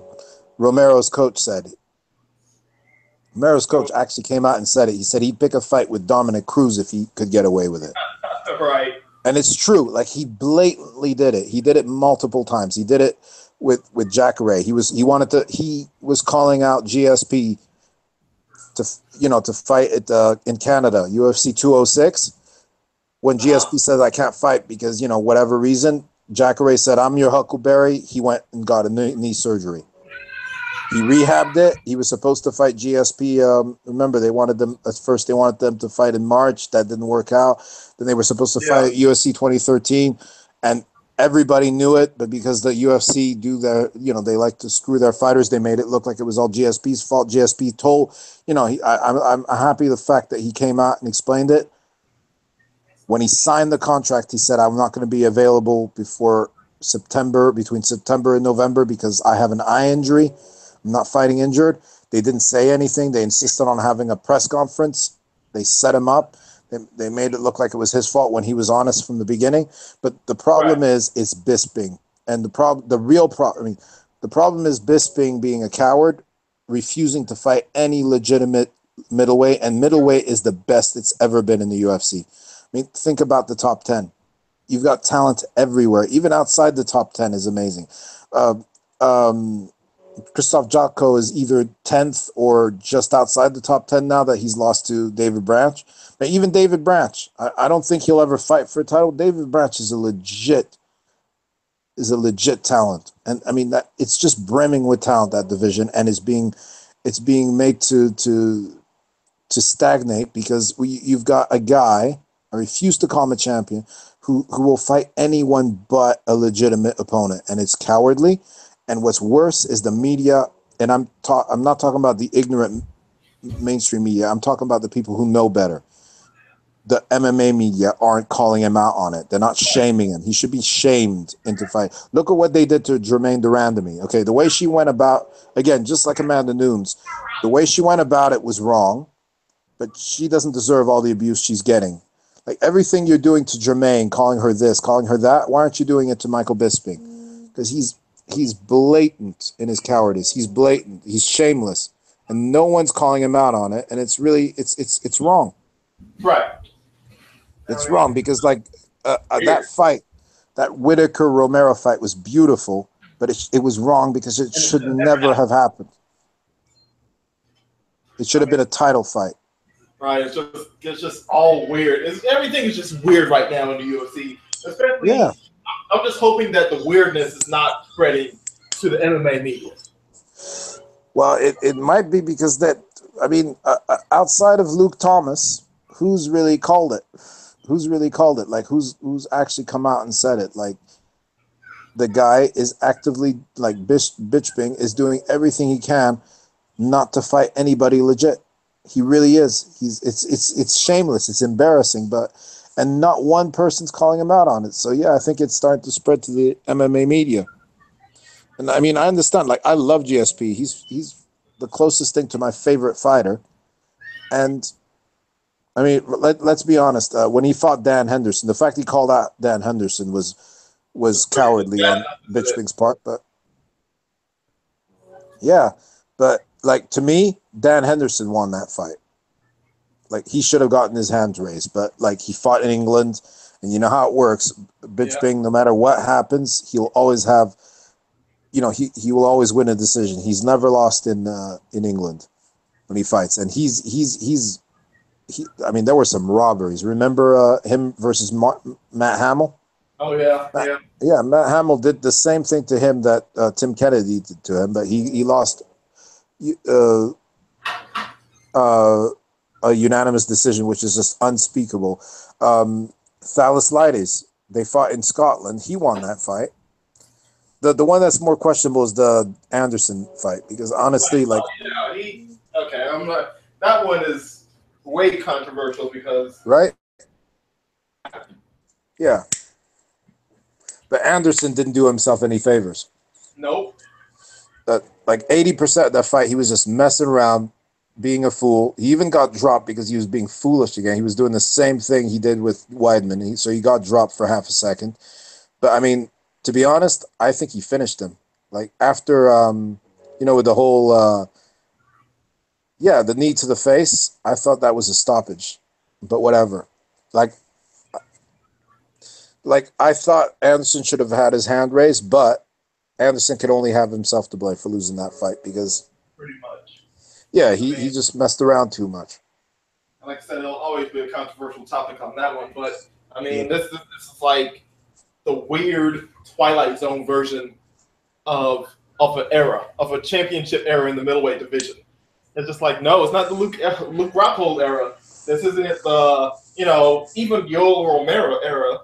Romero's coach said. Romero's coach actually came out and said it. He said he'd pick a fight with Dominic Cruz if he could get away with it. Right. And it's true. Like, he blatantly did it. He did it multiple times. He did it with Jacare. He was calling out GSP to fight in Canada, UFC 206. When GSP says I can't fight because whatever reason, Jacare said, I'm your Huckleberry. He went and got a knee surgery. He rehabbed it. He was supposed to fight GSP. Remember, they wanted them to fight in March. That didn't work out. Then they were supposed to fight at UFC 2013, and everybody knew it. But because the UFC they like to screw their fighters, they made it look like it was all GSP's fault. GSP told, I'm happy the fact that he came out and explained it. When he signed the contract, he said, I'm not going to be available between September and November because I have an eye injury. I'm not fighting injured. They didn't say anything. They insisted on having a press conference. They set him up. They made it look like it was his fault when he was honest from the beginning. But the problem is Bisping. And the problem is Bisping being a coward, refusing to fight any legitimate middleweight. And middleweight is the best it's ever been in the UFC. I mean, think about the top 10. You've got talent everywhere. Even outside the top 10 is amazing. Christoph Jotko is either 10th or just outside the top 10 now that he's lost to David Branch. But even David Branch, I don't think he'll ever fight for a title. David Branch is a legit talent. And I mean, that it's just brimming with talent, that division, and it's being made to stagnate because you've got a guy, I refuse to call him a champion, who will fight anyone but a legitimate opponent, and it's cowardly. And what's worse is the media, and I'm not talking about the ignorant mainstream media. I'm talking about the people who know better. The MMA media aren't calling him out on it. They're not shaming him. He should be shamed into fight. Look at what they did to Jermaine Durandamy. Okay, the way she went about, again, just like Amanda Nunes, the way she went about it was wrong, but she doesn't deserve all the abuse she's getting. Like everything you're doing to Jermaine, calling her this, calling her that, why aren't you doing it to Michael Bisping? Because he's blatant in his cowardice. He's blatant. He's shameless, and no one's calling him out on it. And it's really it's wrong. Right. It's wrong because that fight, that Whitaker Romero fight was beautiful, but it was wrong because it should never have happened. It should have been a title fight. Right. It's just all weird. Everything is just weird right now in the UFC. Especially, yeah. I'm just hoping that the weirdness is not spreading to the MMA media. Well, it might be because outside of Luke Thomas, who's really called it? Like, who's actually come out and said it? Like, the guy is actively, Bisping is doing everything he can not to fight anybody legit. He really is. It's shameless. It's embarrassing, and not one person's calling him out on it. So yeah, I think it's starting to spread to the MMA media. And I mean, I understand. Like, I love GSP. He's the closest thing to my favorite fighter. And I mean, let's be honest. When he fought Dan Henderson, the fact he called out Dan Henderson was cowardly on Bisping's part. But yeah, but like, to me, Dan Henderson won that fight. Like, he should have gotten his hands raised, but like, he fought in England, and you know how it works. Bisping, no matter what happens, he'll always have, he will always win a decision. He's never lost in England when he fights, and I mean, there were some robberies. Remember him versus Matt Hamill? Oh yeah, yeah. Matt Hamill did the same thing to him that Tim Kennedy did to him, but he lost a unanimous decision, which is just unspeakable. Thalis Lides, they fought in Scotland. He won that fight. The one that's more questionable is the Anderson fight, because honestly, like, I'm not. That one is way controversial because right. Yeah. But Anderson didn't do himself any favors. Nope. Like 80% of that fight, he was just messing around, being a fool. He even got dropped because he was being foolish again. He was doing the same thing he did with Weidman, so he got dropped for half a second. But I mean, to be honest, I think he finished him. Like, after, with the whole, the knee to the face, I thought that was a stoppage. But whatever. Like, I thought Anderson should have had his hand raised, but Anderson could only have himself to blame for losing that fight, because pretty much. Yeah, he just messed around too much. Like I said, there'll always be a controversial topic on that one, but I mean, this is like the weird Twilight Zone version of an era, of a championship era in the middleweight division. It's just like, no, it's not the Luke Rockhold era. This isn't the even Yoel Romero era.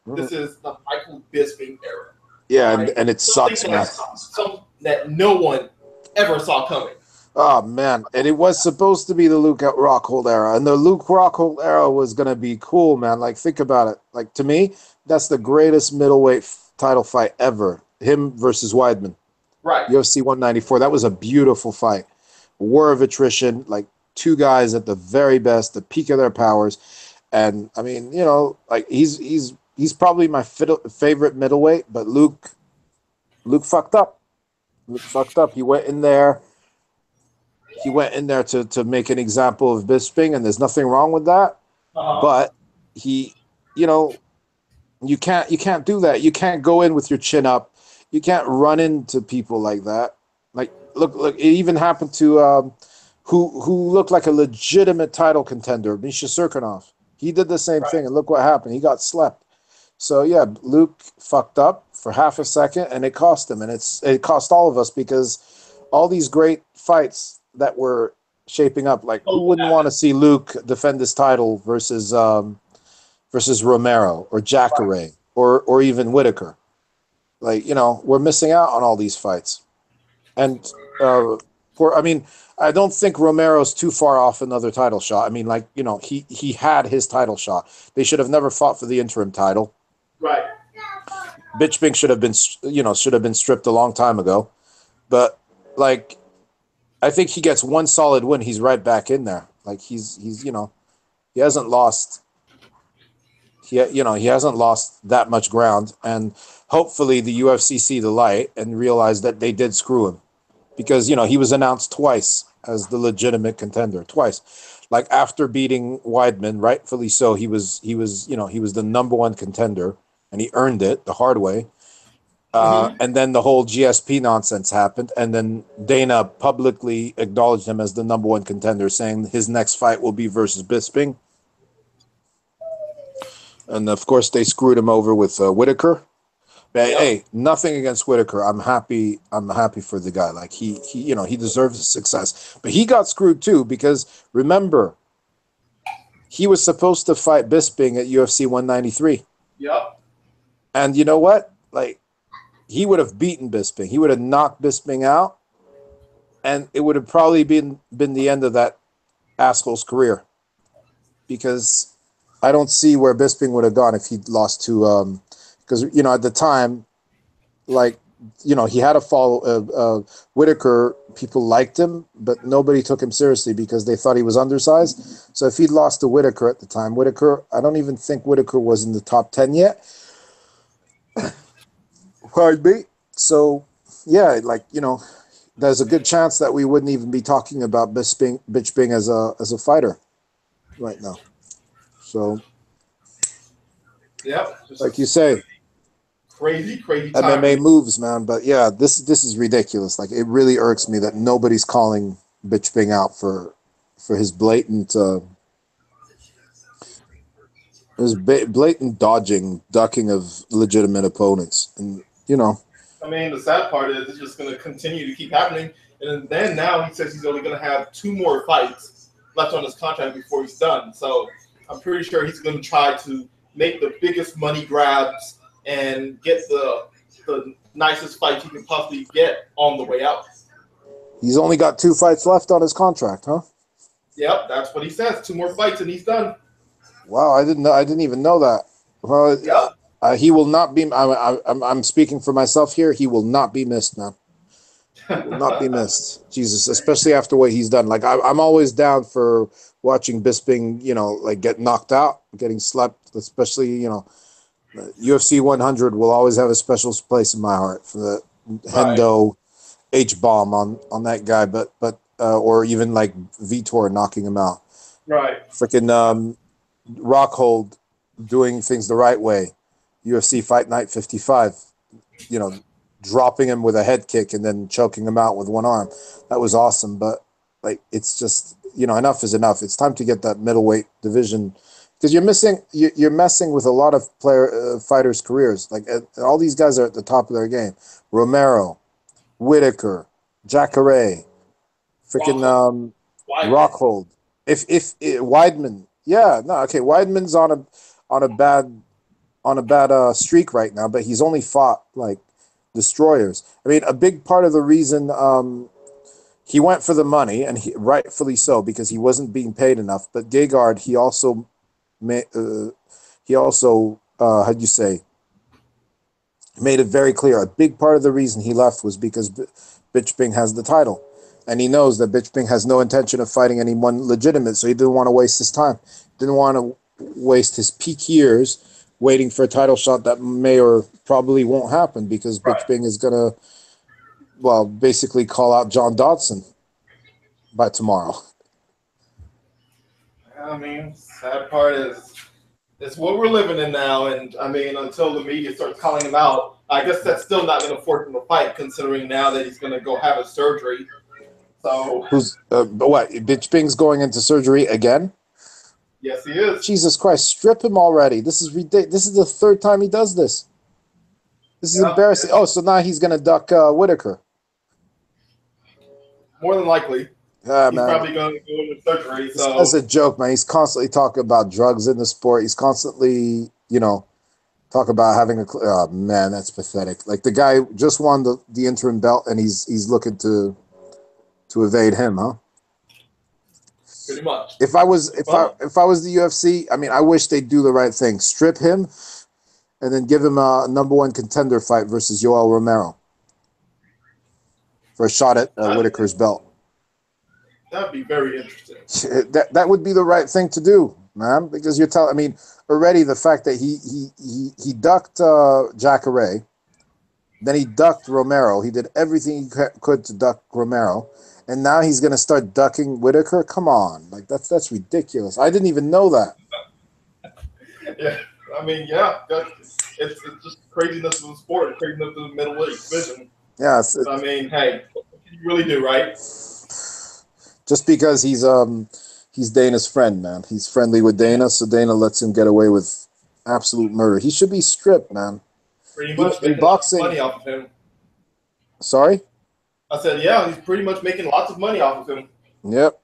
This is the Michael Bisping era. Yeah, and it sucks, man. Something that no one ever saw coming. Oh, man. And it was supposed to be the Luke Rockhold era. And the Luke Rockhold era was going to be cool, man. Like, think about it. Like, to me, that's the greatest middleweight title fight ever. Him versus Weidman. Right. UFC 194. That was a beautiful fight. War of attrition. Like, two guys at the very best, the peak of their powers. And, I mean, like, he's probably my favorite middleweight, but Luke fucked up. Luke fucked up. He went in there to make an example of Bisping, and there's nothing wrong with that. But you can't do that. You can't go in with your chin up. You can't run into people like that. Like, look, it even happened to who looked like a legitimate title contender, Misha Serkinov. He did the same thing, and look what happened. He got slept. So yeah, Luke fucked up for half a second, and it cost him, and it cost all of us, because all these great fights that were shaping up, like, who wouldn't want to see Luke defend his title versus Romero or Jacare or even Whitaker? Like, we're missing out on all these fights, and I don't think Romero's too far off another title shot. I mean, like, he had his title shot. They should have never fought for the interim title. Right. Bisping should have been stripped a long time ago. But, like, I think he gets one solid win, he's right back in there. Like, he hasn't lost. He hasn't lost that much ground, and hopefully the UFC see the light and realize that they did screw him, because he was announced twice as the legitimate contender, twice. Like, after beating Weidman, rightfully so, he was the number one contender, and he earned it the hard way. And then the whole GSP nonsense happened, and then Dana publicly acknowledged him as the number one contender, saying his next fight will be versus Bisping. And of course, they screwed him over with Whitaker. But, hey, nothing against Whitaker. I'm happy for the guy. Like, he deserves success. But he got screwed too, because remember, he was supposed to fight Bisping at UFC 193. Yep. And you know what? Like, he would have beaten Bisping. He would have knocked Bisping out, and it would have probably been the end of that Askell's career, because I don't see where Bisping would have gone if he'd lost to because at the time, like, he had a follow Whitaker. People liked him, but nobody took hhim seriously because they thought he was undersized. So if he'd lost to Whitaker at the time, I don't even think Whitaker was in the top 10 yet. Pardon me. So yeah, there's a good chance that we wouldn't even be talking about Bisping as a fighter right now. So, yep, like you say, crazy MMA time. moves, man. But yeah, this is ridiculous. Like, it really irks me that nobody's calling Bisping out for his blatant blatant ducking of legitimate opponents, and I mean, the sad part is it's just going to continue to keep happening. And then now he says he's only going to have 2 more fights left on his contract before he's done. So I'm pretty sure he's going to try to make the biggest money grabs and get the nicest fights he can possibly get on the way out. He's only got 2 fights left on his contract, huh? Yep, that's what he says. 2 more fights and he's done. Wow, I didn't even know that. Well, yep. He will not be. I'm speaking for myself here. He will not be missed, man. He will not be missed. Jesus, especially after what he's done. Like, I'm always down for watching Bisping, like, get knocked out, getting slept. Especially, UFC 100 will always have a special place in my heart for the Hendo H-bomb on that guy, but or even like Vitor knocking him out. Right. Freaking Rockhold doing things the right way. UFC Fight Night 55, dropping him with a head kick and then choking him out with one arm. That was awesome. But, like, it's just, enough is enough. It's time to get that middleweight division, because you're messing with a lot of fighters' careers. Like, all these guys are at the top of their game. Romero, Whitaker, Jacare, freaking Rockhold. If Weidman, Weidman's on a bad streak right now, but he's only fought like destroyers. I mean, a big part of the reason he went for the money, and rightfully so, because he wasn't being paid enough. But Gegard, he also how'd you say, made it very clear. A big part of the reason he left was because Bisping has the title. And he knows that Bisping has no intention of fighting anyone legitimate, so he didn't want to waste his time. Didn't want to waste his peak years waiting for a title shot that may or probably won't happen, because Bisping is going to, basically call out John Dodson by tomorrow. I mean, sad part is it's what we're living in now, and I mean, until the media starts calling him out, I guess that's still not going to force him to fight, considering now that he's going to go have a surgery. So who's what? Bisping's going into surgery again? Yes, he is. Jesus Christ! Strip him already. This is ridiculous. This is the 3rd time he does this. This is embarrassing. Oh, so now he's going to duck Whitaker. More than likely. He's probably going to go into surgery. So that's a joke, man. He's constantly talking about drugs in the sport. He's constantly, talk about having a. Oh man, that's pathetic. Like, the guy just won the interim belt, and he's looking to evade him, huh? Pretty much. If I was the UFC, I mean, I wish they'd do the right thing. Strip him, and then give him a #1 contender fight versus Yoel Romero for a shot at Whitaker's belt. That'd be very interesting. That would be the right thing to do, man. Because I mean, already the fact that he ducked Jacare, then he ducked Romero. He did everything he could to duck Romero. And now he's going to start ducking Whitaker? Come on. Like, that's ridiculous. I didn't even know that. Yeah. I mean, yeah. It's just craziness of the sport, craziness of the middleweight division. Yeah. I mean, hey, what can you really do, right? Just because he's Dana's friend, man. He's friendly with Dana, so Dana lets him get away with absolute murder. He should be stripped, man. Pretty much in boxing, money off of him. Sorry? I said, yeah, he's pretty much making lots of money off of him. Yep.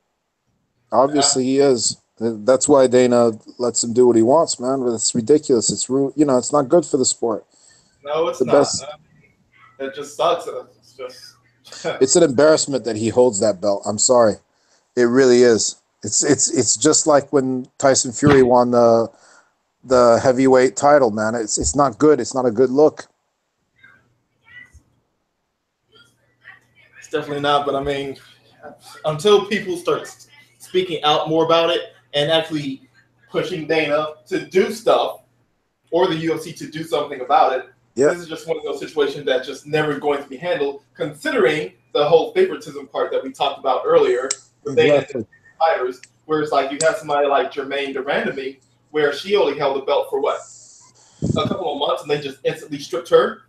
Obviously, he is. That's why Dana lets him do what he wants, man. But it's ridiculous. It's it's not good for the sport. No, it's not. It just sucks. It's just. It's an embarrassment that he holds that belt. I'm sorry. It really is. It's just like when Tyson Fury won the heavyweight title, man. It's not good. It's not a good look. It's definitely not. But I mean, until people start speaking out more about it and actually pushing Dana to do stuff or the UFC to do something about it, Yeah. this is just one of those situations that's just never going to be handled, considering the whole favoritism part that we talked about earlier with Dana and fighters, where it's like you have somebody like Jermaine Durandamy, where she only held the belt for what, a couple of months, and they just instantly stripped her.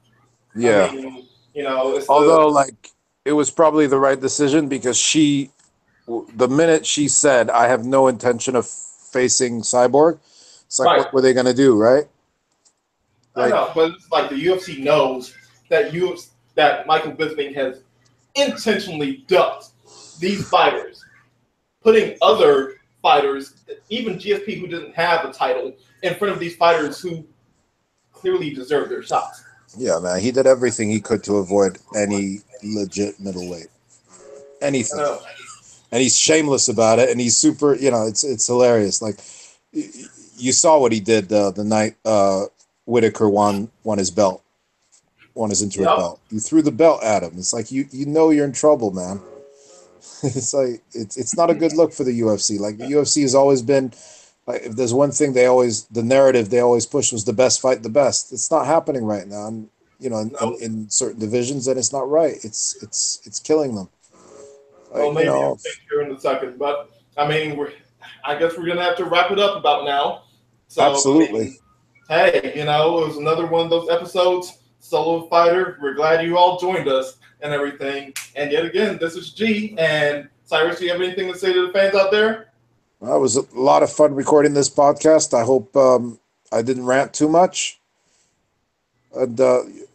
Yeah. I mean, you know, it's although like it was probably the right decision because the minute she said, "I have no intention of facing Cyborg," it's like, right. What were they gonna do, right? Like, I know, but it's like the UFC knows that that Michael Bisping has intentionally ducked these fighters, putting other fighters, even GSP who didn't have a title, in front of these fighters who clearly deserve their shots. Yeah, man, he did everything he could to avoid any legit middleweight, anything, and he's shameless about it, and he's super. It's hilarious. Like you saw what he did the night Whitaker won his belt, won his interim belt. You threw the belt at him. It's like you know you're in trouble, man. It's like it's not a good look for the UFC. Like the UFC has always been. Like, if there's one thing the narrative they always push was the best fight the best. It's not happening right now, and in certain divisions, and it's not right. It's killing them. Like, well, maybe I'll take here in a second, but I mean, I guess we're gonna have to wrap it up about now. So, absolutely. I mean, hey, it was another one of those episodes. Solo Fighter. We're glad you all joined us and everything. And yet again, this is G. And Cyrus, do you have anything to say to the fans out there? Well, it was a lot of fun recording this podcast. I hope I didn't rant too much. And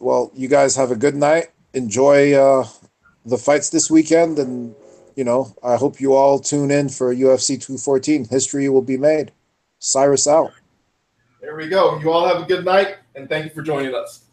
well, you guys have a good night. Enjoy the fights this weekend, and I hope you all tune in for UFC 214. History will be made. Cyrus out. There we go. You all have a good night, and thank you for joining us.